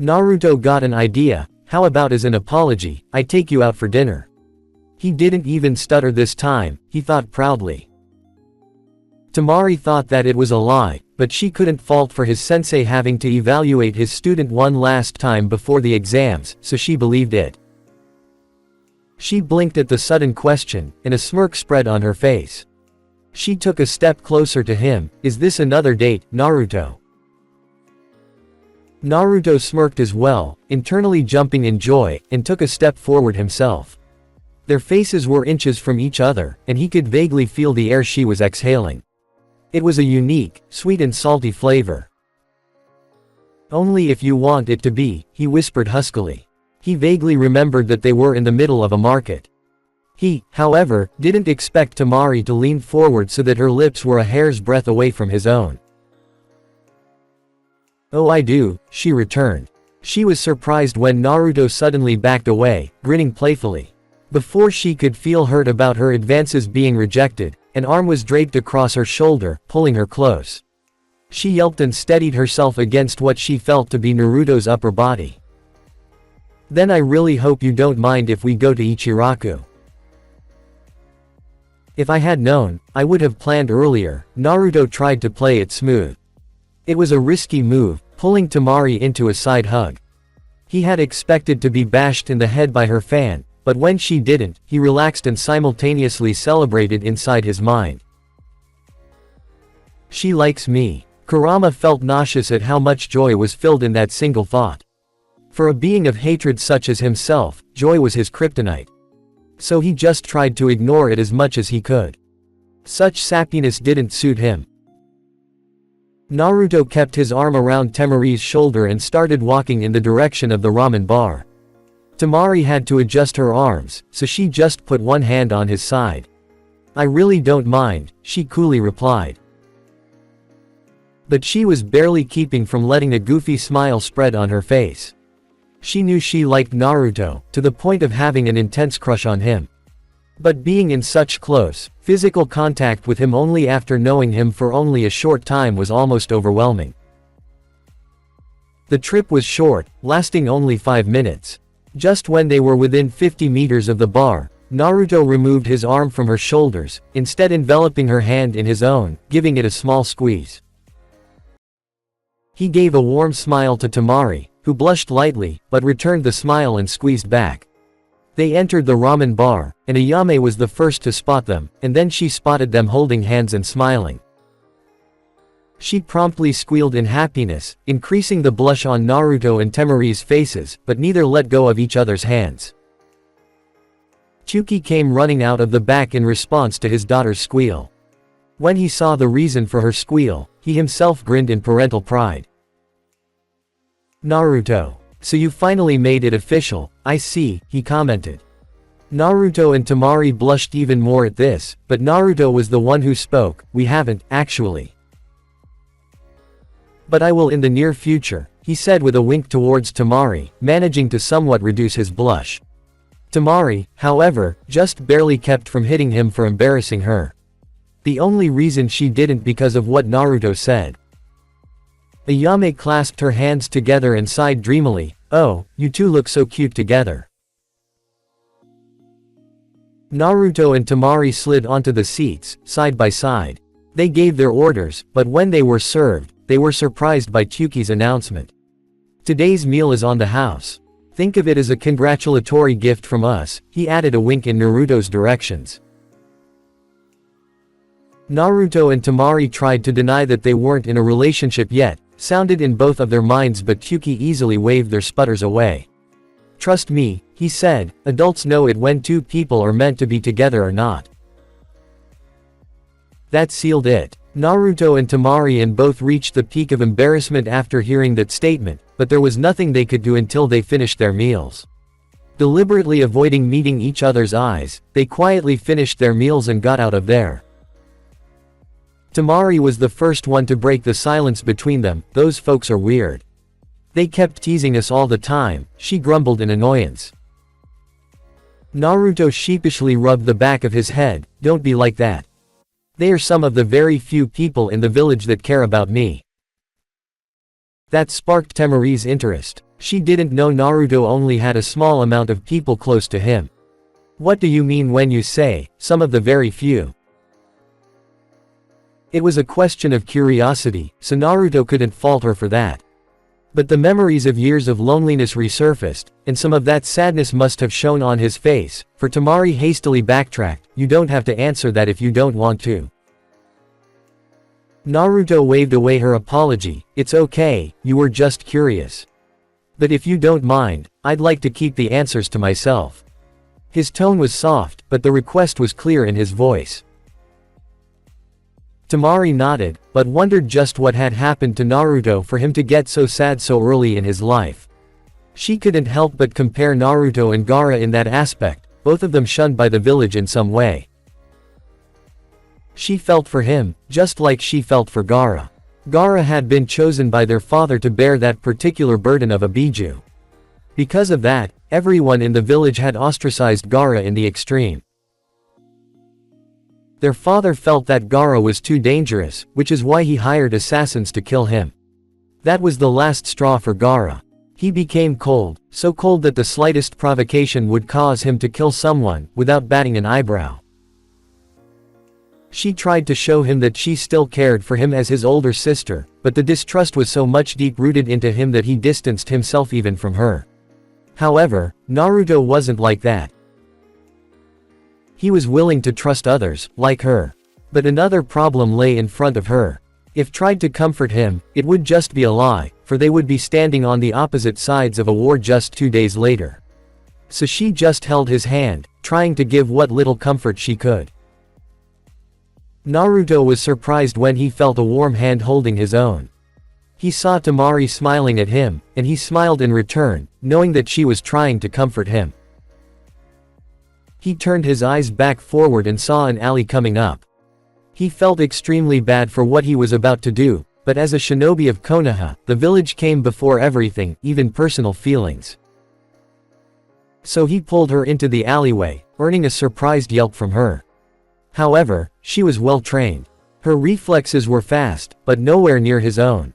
Naruto got an idea. How about as an apology, I take you out for dinner? He didn't even stutter this time, he thought proudly. Temari thought that it was a lie, but she couldn't fault for his sensei having to evaluate his student one last time before the exams, so she believed it. She blinked at the sudden question, and a smirk spread on her face. She took a step closer to him. Is this another date, Naruto? Naruto smirked as well, internally jumping in joy, and took a step forward himself. Their faces were inches from each other, and he could vaguely feel the air she was exhaling. It was a unique, sweet and salty flavor. Only if you want it to be, he whispered huskily. He vaguely remembered that they were in the middle of a market. He, however, didn't expect Temari to lean forward so that her lips were a hair's breadth away from his own. Oh, I do, she returned. She was surprised when Naruto suddenly backed away, grinning playfully. Before she could feel hurt about her advances being rejected, an arm was draped across her shoulder, pulling her close. She yelped and steadied herself against what she felt to be Naruto's upper body. "Then I really hope you don't mind if we go to Ichiraku." If I had known, I would have planned earlier. Naruto tried to play it smooth. It was a risky move, pulling Temari into a side hug. He had expected to be bashed in the head by her fan, but when she didn't, he relaxed and simultaneously celebrated inside his mind. She likes me. Kurama felt nauseous at how much joy was filled in that single thought. For a being of hatred such as himself, joy was his kryptonite. So he just tried to ignore it as much as he could. Such sappiness didn't suit him. Naruto kept his arm around Temari's shoulder and started walking in the direction of the ramen bar. Temari had to adjust her arms, so she just put one hand on his side. "I really don't mind," she coolly replied. But she was barely keeping from letting a goofy smile spread on her face. She knew she liked Naruto, to the point of having an intense crush on him. But being in such close, physical contact with him only after knowing him for only a short time was almost overwhelming. The trip was short, lasting only 5 minutes. Just when they were within 50 meters of the bar, Naruto removed his arm from her shoulders, instead enveloping her hand in his own, giving it a small squeeze. He gave a warm smile to Temari, who blushed lightly, but returned the smile and squeezed back. They entered the ramen bar, and Ayame was the first to spot them, and then she spotted them holding hands and smiling. She promptly squealed in happiness, increasing the blush on Naruto and Temari's faces, but neither let go of each other's hands. Chuki came running out of the back in response to his daughter's squeal. When he saw the reason for her squeal, he himself grinned in parental pride. "Naruto. So you finally made it official, I see," he commented. Naruto and Temari blushed even more at this, but Naruto was the one who spoke. "We haven't, actually. But I will in the near future," he said with a wink towards Temari, managing to somewhat reduce his blush. Temari, however, just barely kept from hitting him for embarrassing her. The only reason she didn't because of what Naruto said. Ayame clasped her hands together and sighed dreamily, "Oh, you two look so cute together." Naruto and Temari slid onto the seats, side by side. They gave their orders, but when they were served, they were surprised by Chuki's announcement. "Today's meal is on the house. Think of it as a congratulatory gift from us," he added a wink in Naruto's directions. Naruto and Temari tried to deny that they weren't in a relationship yet, sounded in both of their minds, but Chuki easily waved their sputters away. "Trust me," he said, "adults know it when two people are meant to be together or not." That sealed it. Naruto and Temari both reached the peak of embarrassment after hearing that statement, but there was nothing they could do until they finished their meals. Deliberately avoiding meeting each other's eyes, they quietly finished their meals and got out of there. Temari was the first one to break the silence between them. "Those folks are weird. They kept teasing us all the time," she grumbled in annoyance. Naruto sheepishly rubbed the back of his head. "Don't be like that. They are some of the very few people in the village that care about me." That sparked Temari's interest. She didn't know Naruto only had a small amount of people close to him. "What do you mean when you say, some of the very few?" It was a question of curiosity, so Naruto couldn't fault her for that. But the memories of years of loneliness resurfaced, and some of that sadness must have shown on his face, for Temari hastily backtracked, "You don't have to answer that if you don't want to." Naruto waved away her apology, "It's okay, you were just curious. But if you don't mind, I'd like to keep the answers to myself." His tone was soft, but the request was clear in his voice. Temari nodded, but wondered just what had happened to Naruto for him to get so sad so early in his life. She couldn't help but compare Naruto and Gaara in that aspect, both of them shunned by the village in some way. She felt for him, just like she felt for Gaara. Gaara had been chosen by their father to bear that particular burden of a Biju. Because of that, everyone in the village had ostracized Gaara in the extreme. Their father felt that Gaara was too dangerous, which is why he hired assassins to kill him. That was the last straw for Gaara. He became cold, so cold that the slightest provocation would cause him to kill someone, without batting an eyebrow. She tried to show him that she still cared for him as his older sister, but the distrust was so much deep-rooted into him that he distanced himself even from her. However, Naruto wasn't like that. He was willing to trust others, like her. But another problem lay in front of her. If tried to comfort him, it would just be a lie, for they would be standing on the opposite sides of a war just 2 days later. So she just held his hand, trying to give what little comfort she could. Naruto was surprised when he felt a warm hand holding his own. He saw Temari smiling at him, and he smiled in return, knowing that she was trying to comfort him. He turned his eyes back forward and saw an alley coming up. He felt extremely bad for what he was about to do, but as a shinobi of Konoha, the village came before everything, even personal feelings. So he pulled her into the alleyway, earning a surprised yelp from her. However, she was well trained. Her reflexes were fast, but nowhere near his own.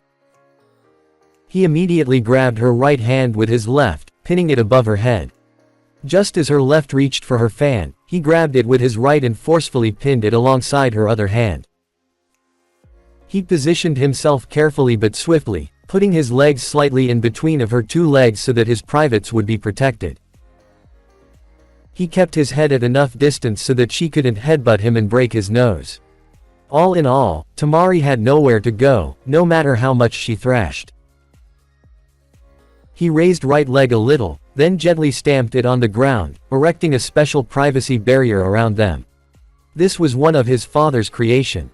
He immediately grabbed her right hand with his left, pinning it above her head. Just as her left reached for her fan, he grabbed it with his right and forcefully pinned it alongside her other hand. He positioned himself carefully but swiftly, putting his legs slightly in between of her two legs so that his privates would be protected. He kept his head at enough distance so that she couldn't headbutt him and break his nose. All in all, Temari had nowhere to go, no matter how much she thrashed. He raised right leg a little, then gently stamped it on the ground, erecting a special privacy barrier around them. This was one of his father's creation.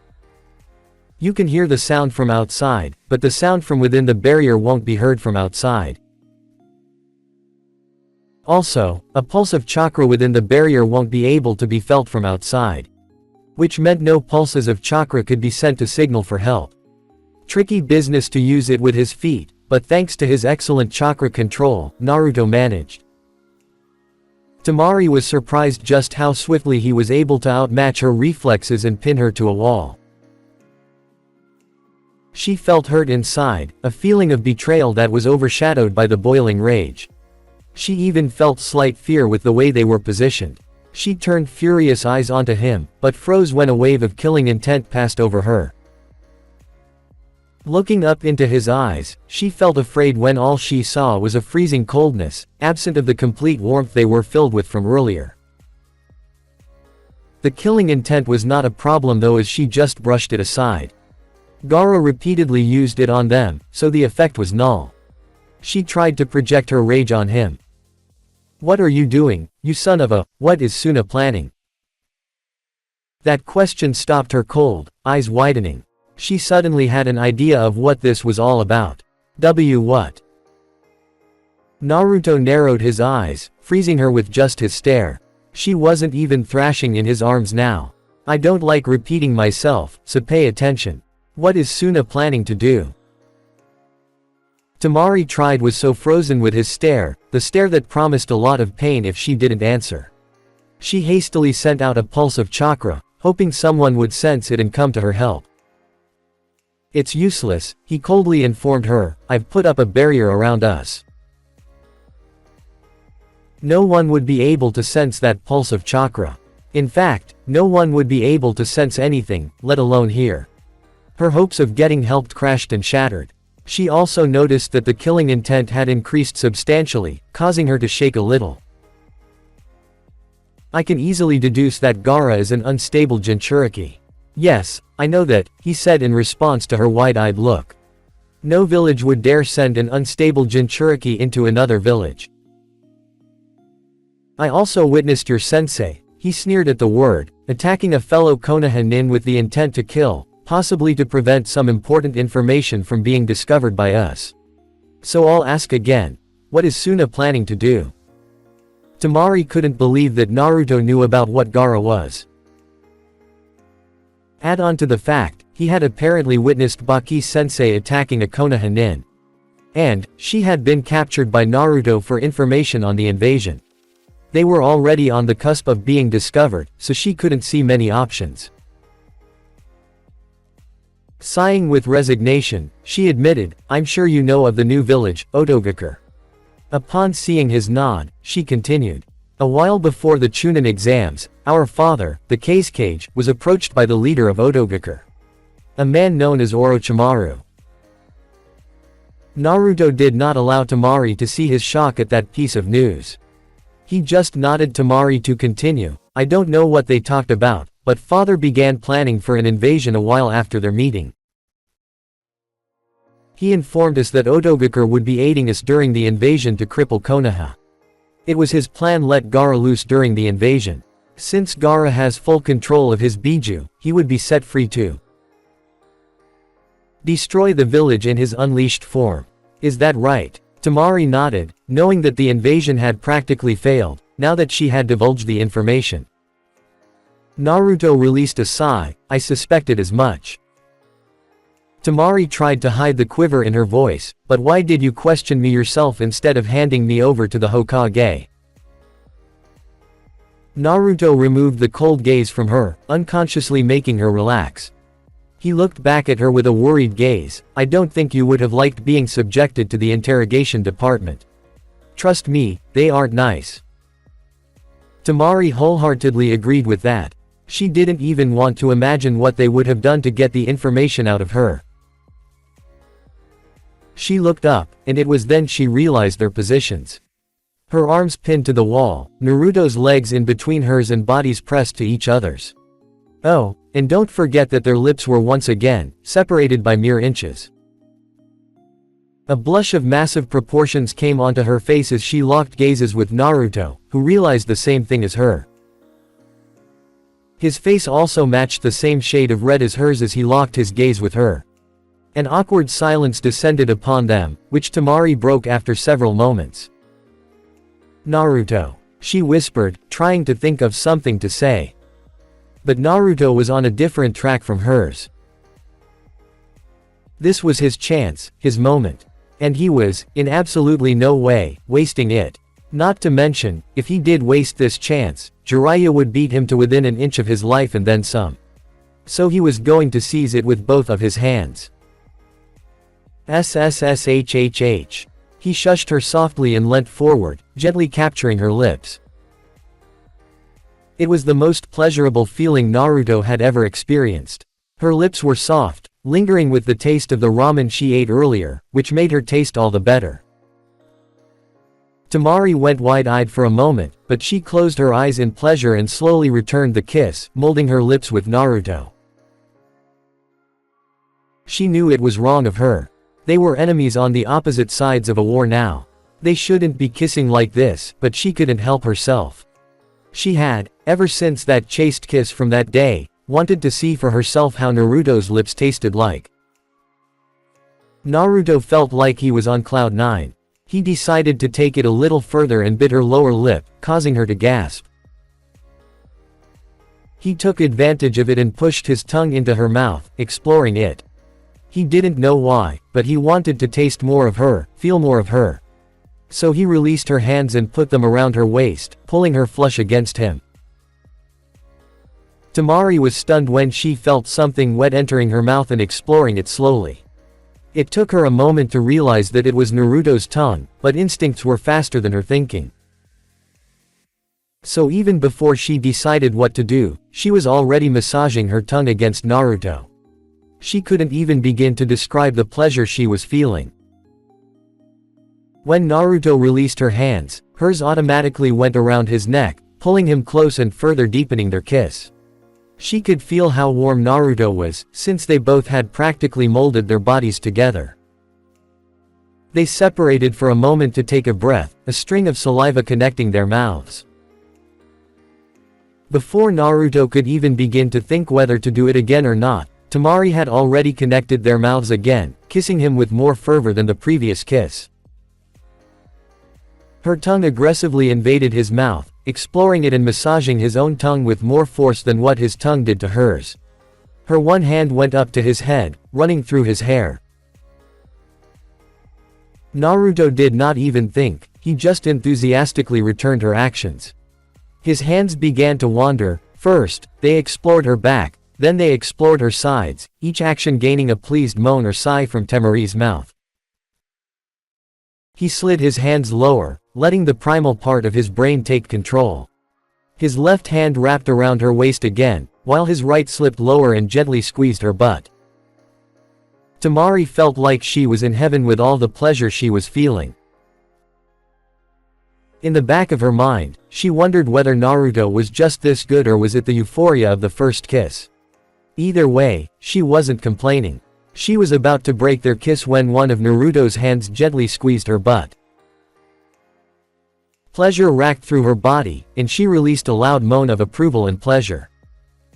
You can hear the sound from outside, but the sound from within the barrier won't be heard from outside. Also, a pulse of chakra within the barrier won't be able to be felt from outside. Which meant no pulses of chakra could be sent to signal for help. Tricky business to use it with his feet, but thanks to his excellent chakra control, Naruto managed. Temari was surprised just how swiftly he was able to outmatch her reflexes and pin her to a wall. She felt hurt inside, a feeling of betrayal that was overshadowed by the boiling rage. She even felt slight fear with the way they were positioned. She turned furious eyes onto him, but froze when a wave of killing intent passed over her. Looking up into his eyes, she felt afraid when all she saw was a freezing coldness, absent of the complete warmth they were filled with from earlier. The killing intent was not a problem though, as she just brushed it aside. Gaara repeatedly used it on them, so the effect was null. She tried to project her rage on him. "What are you doing, you son of a, what is Suna planning?" That question stopped her cold, eyes widening. She suddenly had an idea of what this was all about. What? Naruto narrowed his eyes, freezing her with just his stare. She wasn't even thrashing in his arms now. "I don't like repeating myself, so pay attention. What is Suna planning to do?" Temari tried was so frozen with his stare, the stare that promised a lot of pain if she didn't answer. She hastily sent out a pulse of chakra, hoping someone would sense it and come to her help. "It's useless," he coldly informed her, "I've put up a barrier around us." No one would be able to sense that pulse of chakra. In fact, no one would be able to sense anything, let alone hear. Her hopes of getting helped crashed and shattered. She also noticed that the killing intent had increased substantially, causing her to shake a little. "I can easily deduce that Gaara is an unstable Jinchuriki." "Yes, I know that," he said in response to her wide-eyed look. "No village would dare send an unstable Jinchuriki into another village." "I also witnessed your sensei," he sneered at the word, "attacking a fellow Konoha nin with the intent to kill, possibly to prevent some important information from being discovered by us. So I'll ask again, what is Suna planning to do?" Temari couldn't believe that Naruto knew about what Gaara was. Add on to the fact, he had apparently witnessed Baki-sensei attacking a Konoha nin. And, she had been captured by Naruto for information on the invasion. They were already on the cusp of being discovered, so she couldn't see many options. Sighing with resignation, she admitted, "I'm sure you know of the new village, Otogakure." Upon seeing his nod, she continued. "A while before the Chunin exams, our father, the Kage, was approached by the leader of Otogakure, a man known as Orochimaru." Naruto did not allow Temari to see his shock at that piece of news. He just nodded Temari to continue. "I don't know what they talked about, but father began planning for an invasion a while after their meeting. He informed us that Otogakure would be aiding us during the invasion to cripple Konoha. It was his plan let Gaara loose during the invasion. Since Gaara has full control of his Biju, he would be set free to destroy the village in his unleashed form. Is that right?" Temari nodded, knowing that the invasion had practically failed, now that she had divulged the information. Naruto released a sigh. "I suspected as much." Temari tried to hide the quiver in her voice, "But why did you question me yourself instead of handing me over to the Hokage?" Naruto removed the cold gaze from her, unconsciously making her relax. He looked back at her with a worried gaze. "I don't think you would have liked being subjected to the interrogation department. Trust me, they aren't nice." Temari wholeheartedly agreed with that. She didn't even want to imagine what they would have done to get the information out of her. She looked up, and it was then she realized their positions. Her arms pinned to the wall, Naruto's legs in between hers and bodies pressed to each other's. Oh, and don't forget that their lips were once again separated by mere inches. A blush of massive proportions came onto her face as she locked gazes with Naruto, who realized the same thing as her. His face also matched the same shade of red as hers as he locked his gaze with her. An awkward silence descended upon them, which Temari broke after several moments. "Naruto," she whispered, trying to think of something to say. But Naruto was on a different track from hers. This was his chance, his moment. And he was, in absolutely no way, wasting it. Not to mention, if he did waste this chance, Jiraiya would beat him to within an inch of his life and then some. So he was going to seize it with both of his hands. SSSHHH. He shushed her softly and leant forward, gently capturing her lips. It was the most pleasurable feeling Naruto had ever experienced. Her lips were soft, lingering with the taste of the ramen she ate earlier, which made her taste all the better. Temari went wide-eyed for a moment, but she closed her eyes in pleasure and slowly returned the kiss, molding her lips with Naruto. She knew it was wrong of her. They were enemies on the opposite sides of a war now. They shouldn't be kissing like this, but she couldn't help herself. She had, ever since that chaste kiss from that day, wanted to see for herself how Naruto's lips tasted like. Naruto felt like he was on cloud 9. He decided to take it a little further and bit her lower lip, causing her to gasp. He took advantage of it and pushed his tongue into her mouth, exploring it. He didn't know why, but he wanted to taste more of her, feel more of her. So he released her hands and put them around her waist, pulling her flush against him. Temari was stunned when she felt something wet entering her mouth and exploring it slowly. It took her a moment to realize that it was Naruto's tongue, but instincts were faster than her thinking. So even before she decided what to do, she was already massaging her tongue against Naruto. She couldn't even begin to describe the pleasure she was feeling. When Naruto released her hands, hers automatically went around his neck, pulling him close and further deepening their kiss. She could feel how warm Naruto was, since they both had practically molded their bodies together. They separated for a moment to take a breath, a string of saliva connecting their mouths. Before Naruto could even begin to think whether to do it again or not, Temari had already connected their mouths again, kissing him with more fervor than the previous kiss. Her tongue aggressively invaded his mouth, exploring it and massaging his own tongue with more force than what his tongue did to hers. Her one hand went up to his head, running through his hair. Naruto did not even think, he just enthusiastically returned her actions. His hands began to wander. First, they explored her back, then they explored her sides, each action gaining a pleased moan or sigh from Temari's mouth. He slid his hands lower, letting the primal part of his brain take control. His left hand wrapped around her waist again, while his right slipped lower and gently squeezed her butt. Temari felt like she was in heaven with all the pleasure she was feeling. In the back of her mind, she wondered whether Naruto was just this good or was it the euphoria of the first kiss. Either way, she wasn't complaining. She was about to break their kiss when one of Naruto's hands gently squeezed her butt. Pleasure racked through her body, and she released a loud moan of approval and pleasure.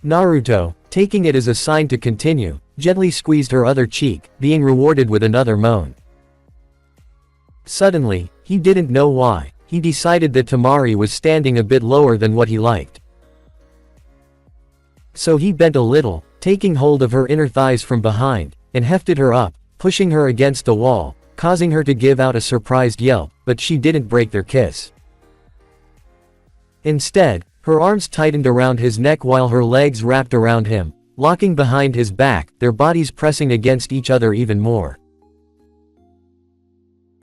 Naruto, taking it as a sign to continue, gently squeezed her other cheek, being rewarded with another moan. Suddenly, he didn't know why, he decided that Temari was standing a bit lower than what he liked. So he bent a little, taking hold of her inner thighs from behind, and hefted her up, pushing her against the wall, causing her to give out a surprised yelp, but she didn't break their kiss. Instead, her arms tightened around his neck while her legs wrapped around him, locking behind his back, their bodies pressing against each other even more.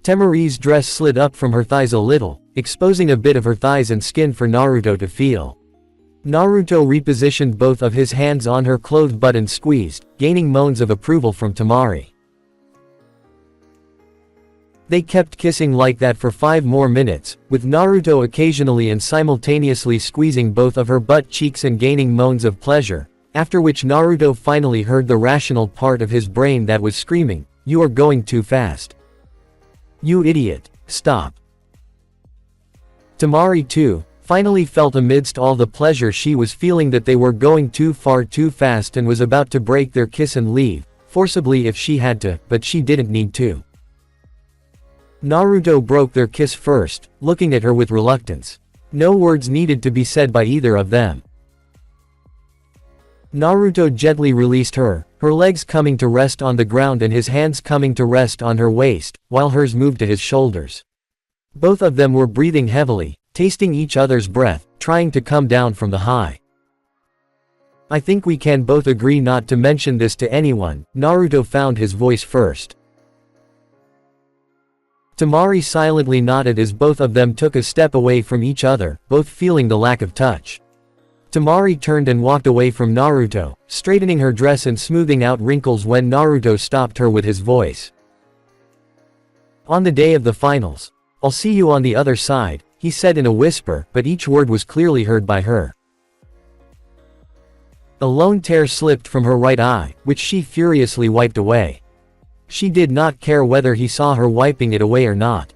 Temari's dress slid up from her thighs a little, exposing a bit of her thighs and skin for Naruto to feel. Naruto repositioned both of his hands on her clothed butt and squeezed, gaining moans of approval from Temari. They kept kissing like that for 5 more minutes, with Naruto occasionally and simultaneously squeezing both of her butt cheeks and gaining moans of pleasure, after which Naruto finally heard the rational part of his brain that was screaming, "You are going too fast. You idiot, stop." Temari too, finally felt amidst all the pleasure she was feeling that they were going too far too fast and was about to break their kiss and leave, forcibly if she had to, but she didn't need to. Naruto broke their kiss first, looking at her with reluctance. No words needed to be said by either of them. Naruto gently released her, her legs coming to rest on the ground and his hands coming to rest on her waist, while hers moved to his shoulders. Both of them were breathing heavily, tasting each other's breath, trying to come down from the high. "I think we can both agree not to mention this to anyone," Naruto found his voice first. Temari silently nodded as both of them took a step away from each other, both feeling the lack of touch. Temari turned and walked away from Naruto, straightening her dress and smoothing out wrinkles when Naruto stopped her with his voice. "On the day of the finals. I'll see you on the other side," he said in a whisper, but each word was clearly heard by her. A lone tear slipped from her right eye, which she furiously wiped away. She did not care whether he saw her wiping it away or not.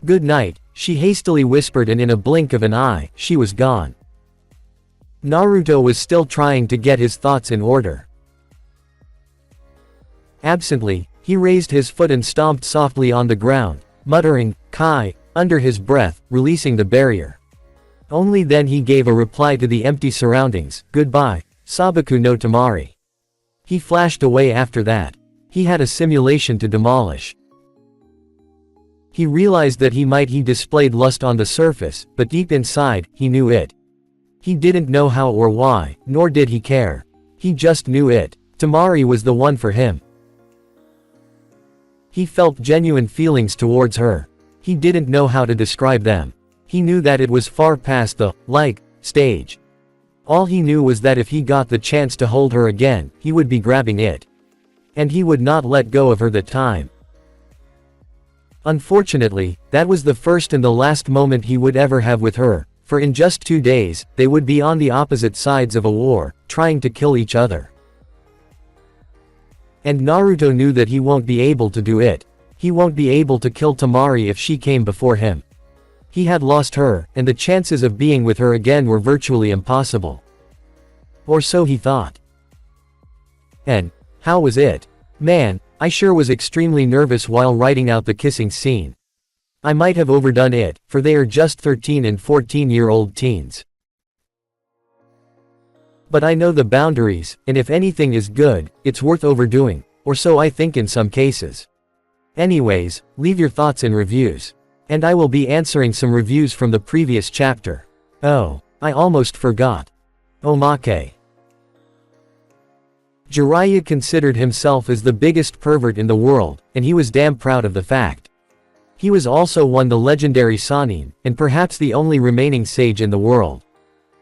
"Good night," she hastily whispered, and in a blink of an eye, she was gone. Naruto was still trying to get his thoughts in order. Absently, he raised his foot and stomped softly on the ground, muttering, "Kai," under his breath, releasing the barrier. Only then he gave a reply to the empty surroundings, "Goodbye, Sabaku no Temari." He flashed away after that. He had a simulation to demolish. He realized that he displayed lust on the surface, but deep inside, he knew it. He didn't know how or why, nor did he care. He just knew it. Temari was the one for him. He felt genuine feelings towards her. He didn't know how to describe them. He knew that it was far past the like stage. All he knew was that if he got the chance to hold her again, he would be grabbing it. And he would not let go of her that time. Unfortunately, that was the first and the last moment he would ever have with her, for in just 2 days, they would be on the opposite sides of a war, trying to kill each other. And Naruto knew that he won't be able to do it. He won't be able to kill Temari if she came before him. He had lost her, and the chances of being with her again were virtually impossible. Or so he thought. And how was it? Man, I sure was extremely nervous while writing out the kissing scene. I might have overdone it, for they are just 13 and 14-year-old teens. But I know the boundaries, and if anything is good, it's worth overdoing, or so I think in some cases. Anyways, leave your thoughts in reviews. And I will be answering some reviews from the previous chapter. Oh, I almost forgot. Omake. Jiraiya considered himself as the biggest pervert in the world, and he was damn proud of the fact. He was also the legendary Sannin, and perhaps the only remaining sage in the world.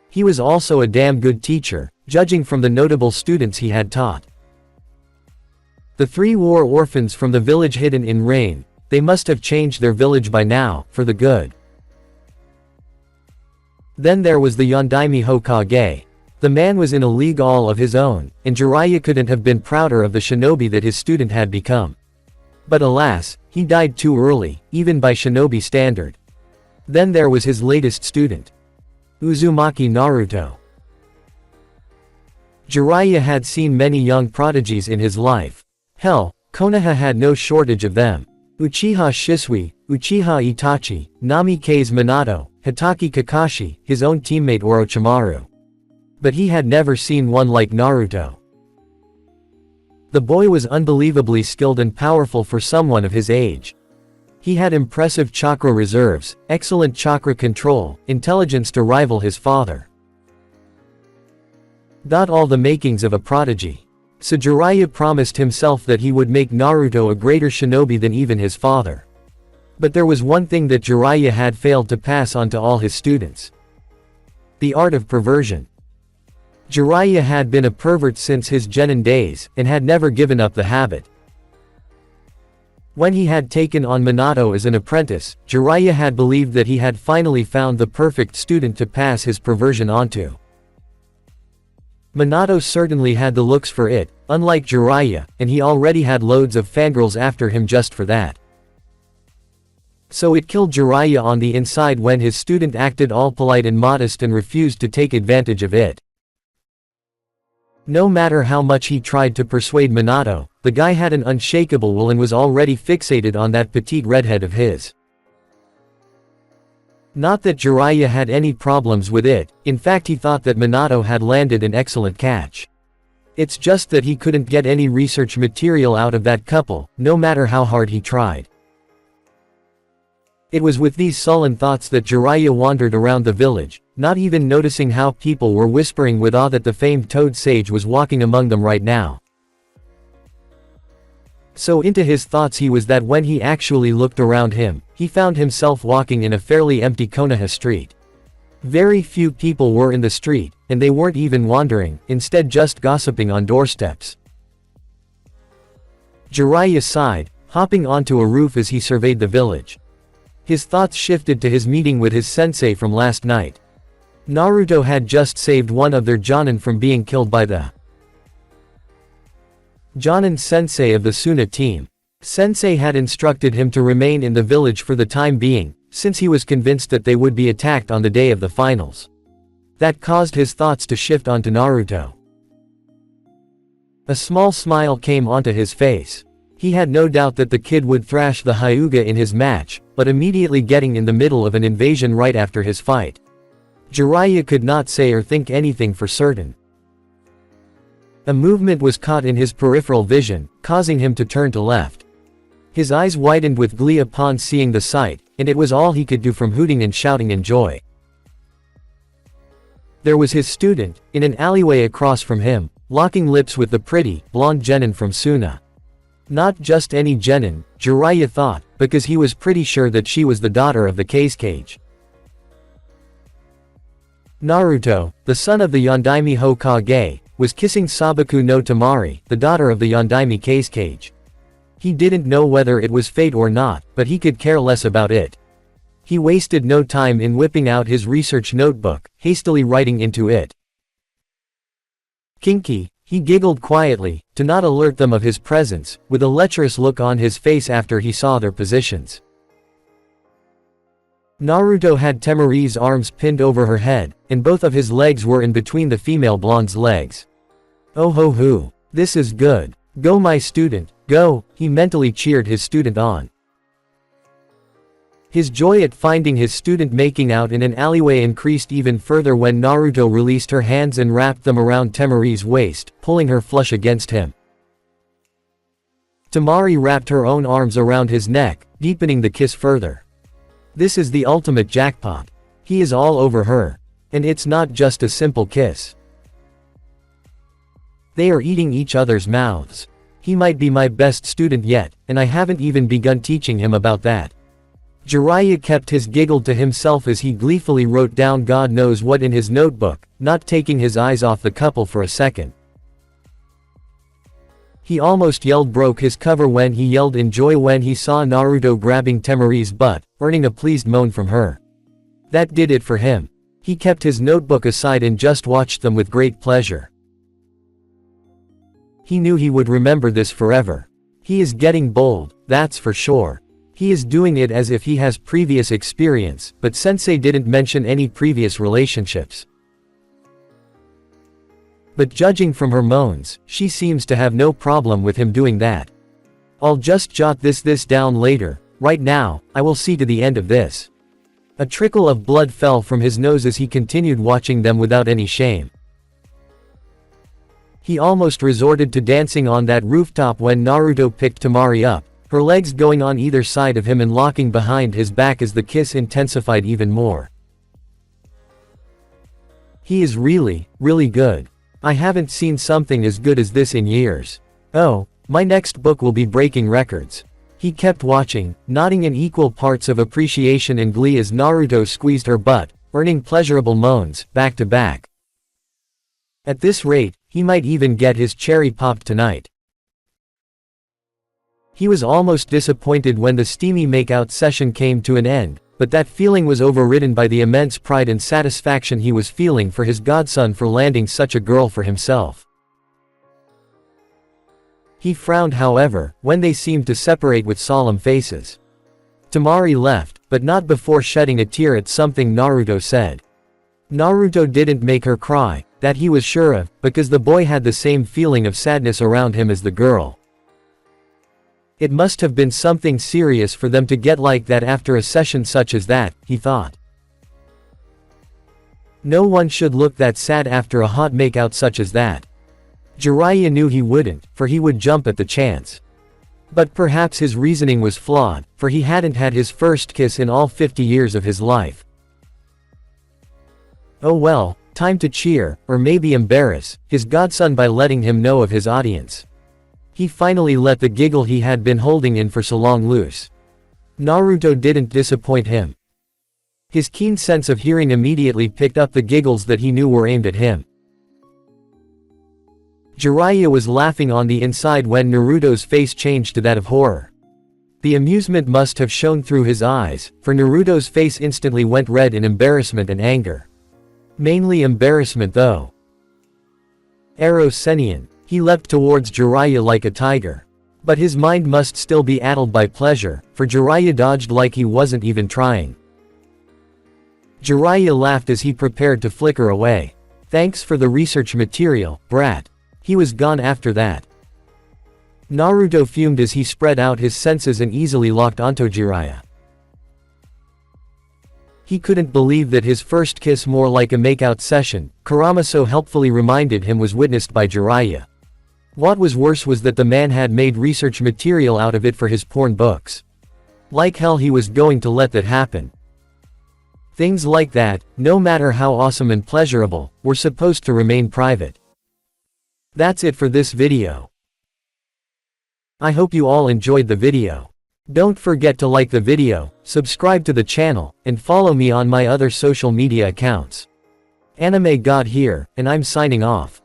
He was also a damn good teacher, judging from the notable students he had taught. The 3 war orphans from the village hidden in rain, they must have changed their village by now, for the good. Then there was the Yondaime Hokage. The man was in a league all of his own, and Jiraiya couldn't have been prouder of the shinobi that his student had become. But alas, he died too early, even by shinobi standard. Then there was his latest student, Uzumaki Naruto. Jiraiya had seen many young prodigies in his life. Hell, Konoha had no shortage of them. Uchiha Shisui, Uchiha Itachi, Namikaze Minato, Hitaki Kakashi, his own teammate Orochimaru. But he had never seen one like Naruto. The boy was unbelievably skilled and powerful for someone of his age. He had impressive chakra reserves, excellent chakra control, intelligence to rival his father. Got all the makings of a prodigy. So Jiraiya promised himself that he would make Naruto a greater shinobi than even his father. But there was one thing that Jiraiya had failed to pass on to all his students. The art of perversion. Jiraiya had been a pervert since his genin days, and had never given up the habit. When he had taken on Minato as an apprentice, Jiraiya had believed that he had finally found the perfect student to pass his perversion onto. Minato certainly had the looks for it, unlike Jiraiya, and he already had loads of fangirls after him just for that. So it killed Jiraiya on the inside when his student acted all polite and modest and refused to take advantage of it. No matter how much he tried to persuade Minato, the guy had an unshakable will and was already fixated on that petite redhead of his. Not that Jiraiya had any problems with it, in fact he thought that Minato had landed an excellent catch. It's just that he couldn't get any research material out of that couple, no matter how hard he tried. It was with these sullen thoughts that Jiraiya wandered around the village, not even noticing how people were whispering with awe that the famed Toad Sage was walking among them right now. So into his thoughts he was that when he actually looked around him, he found himself walking in a fairly empty Konoha street. Very few people were in the street, and they weren't even wandering, instead just gossiping on doorsteps. Jiraiya sighed, hopping onto a roof as he surveyed the village. His thoughts shifted to his meeting with his sensei from last night. Naruto had just saved one of their Jonin from being killed by the Jonin sensei of the Suna team. Sensei had instructed him to remain in the village for the time being, since he was convinced that they would be attacked on the day of the finals. That caused his thoughts to shift onto Naruto. A small smile came onto his face. He had no doubt that the kid would thrash the Hyuga in his match, but immediately getting in the middle of an invasion right after his fight. Jiraiya could not say or think anything for certain. A movement was caught in his peripheral vision, causing him to turn to left. His eyes widened with glee upon seeing the sight, and it was all he could do from hooting and shouting in joy. There was his student, in an alleyway across from him, locking lips with the pretty, blonde genin from Suna. Not just any genin, Jiraiya thought, because he was pretty sure that she was the daughter of the Kazekage. Naruto, the son of the Yondaime Hokage, was kissing Sabaku no Temari, the daughter of the Yondaime Kazekage. He didn't know whether it was fate or not, but he could care less about it. He wasted no time in whipping out his research notebook, hastily writing into it. Kinky, he giggled quietly, to not alert them of his presence, with a lecherous look on his face after he saw their positions. Naruto had Temari's arms pinned over her head, and both of his legs were in between the female blonde's legs. Oh ho ho. This is good. Go my student, go, he mentally cheered his student on. His joy at finding his student making out in an alleyway increased even further when Naruto released her hands and wrapped them around Temari's waist, pulling her flush against him. Temari wrapped her own arms around his neck, deepening the kiss further. This is the ultimate jackpot. He is all over her. And it's not just a simple kiss. They are eating each other's mouths. He might be my best student yet, and I haven't even begun teaching him about that. Jiraiya kept his giggle to himself as he gleefully wrote down God knows what in his notebook, not taking his eyes off the couple for a second. He almost yelled broke his cover when he yelled in joy when he saw Naruto grabbing Temari's butt, earning a pleased moan from her. That did it for him. He kept his notebook aside and just watched them with great pleasure. He knew he would remember this forever. He is getting bold, that's for sure. He is doing it as if he has previous experience, but Sensei didn't mention any previous relationships. But judging from her moans, she seems to have no problem with him doing that. I'll just jot this down later, right now, I will see to the end of this. A trickle of blood fell from his nose as he continued watching them without any shame. He almost resorted to dancing on that rooftop when Naruto picked Temari up, her legs going on either side of him and locking behind his back as the kiss intensified even more. He is really, really good. I haven't seen something as good as this in years. Oh, my next book will be breaking records. He kept watching, nodding in equal parts of appreciation and glee as Naruto squeezed her butt, earning pleasurable moans, back to back. At this rate, he might even get his cherry popped tonight. He was almost disappointed when the steamy makeout session came to an end, but that feeling was overridden by the immense pride and satisfaction he was feeling for his godson for landing such a girl for himself. He frowned however, when they seemed to separate with solemn faces. Temari left, but not before shedding a tear at something Naruto said. Naruto didn't make her cry, that he was sure of, because the boy had the same feeling of sadness around him as the girl. It must have been something serious for them to get like that after a session such as that, he thought. No one should look that sad after a hot makeout such as that. Jiraiya knew he wouldn't, for he would jump at the chance. But perhaps his reasoning was flawed, for he hadn't had his first kiss in all 50 years of his life. Oh well, time to cheer, or maybe embarrass, his godson by letting him know of his audience. He finally let the giggle he had been holding in for so long loose. Naruto didn't disappoint him. His keen sense of hearing immediately picked up the giggles that he knew were aimed at him. Jiraiya was laughing on the inside when Naruto's face changed to that of horror. The amusement must have shone through his eyes, for Naruto's face instantly went red in embarrassment and anger. Mainly embarrassment though. Arrow Sennin. He leapt towards Jiraiya like a tiger. But his mind must still be addled by pleasure, for Jiraiya dodged like he wasn't even trying. Jiraiya laughed as he prepared to flicker away. Thanks for the research material, brat. He was gone after that. Naruto fumed as he spread out his senses and easily locked onto Jiraiya. He couldn't believe that his first kiss, more like a makeout session, Kurama so helpfully reminded him, was witnessed by Jiraiya. What was worse was that the man had made research material out of it for his porn books. Like hell he was going to let that happen. Things like that, no matter how awesome and pleasurable, were supposed to remain private. That's it for this video. I hope you all enjoyed the video. Don't forget to like the video, subscribe to the channel, and follow me on my other social media accounts. Anime God here, and I'm signing off.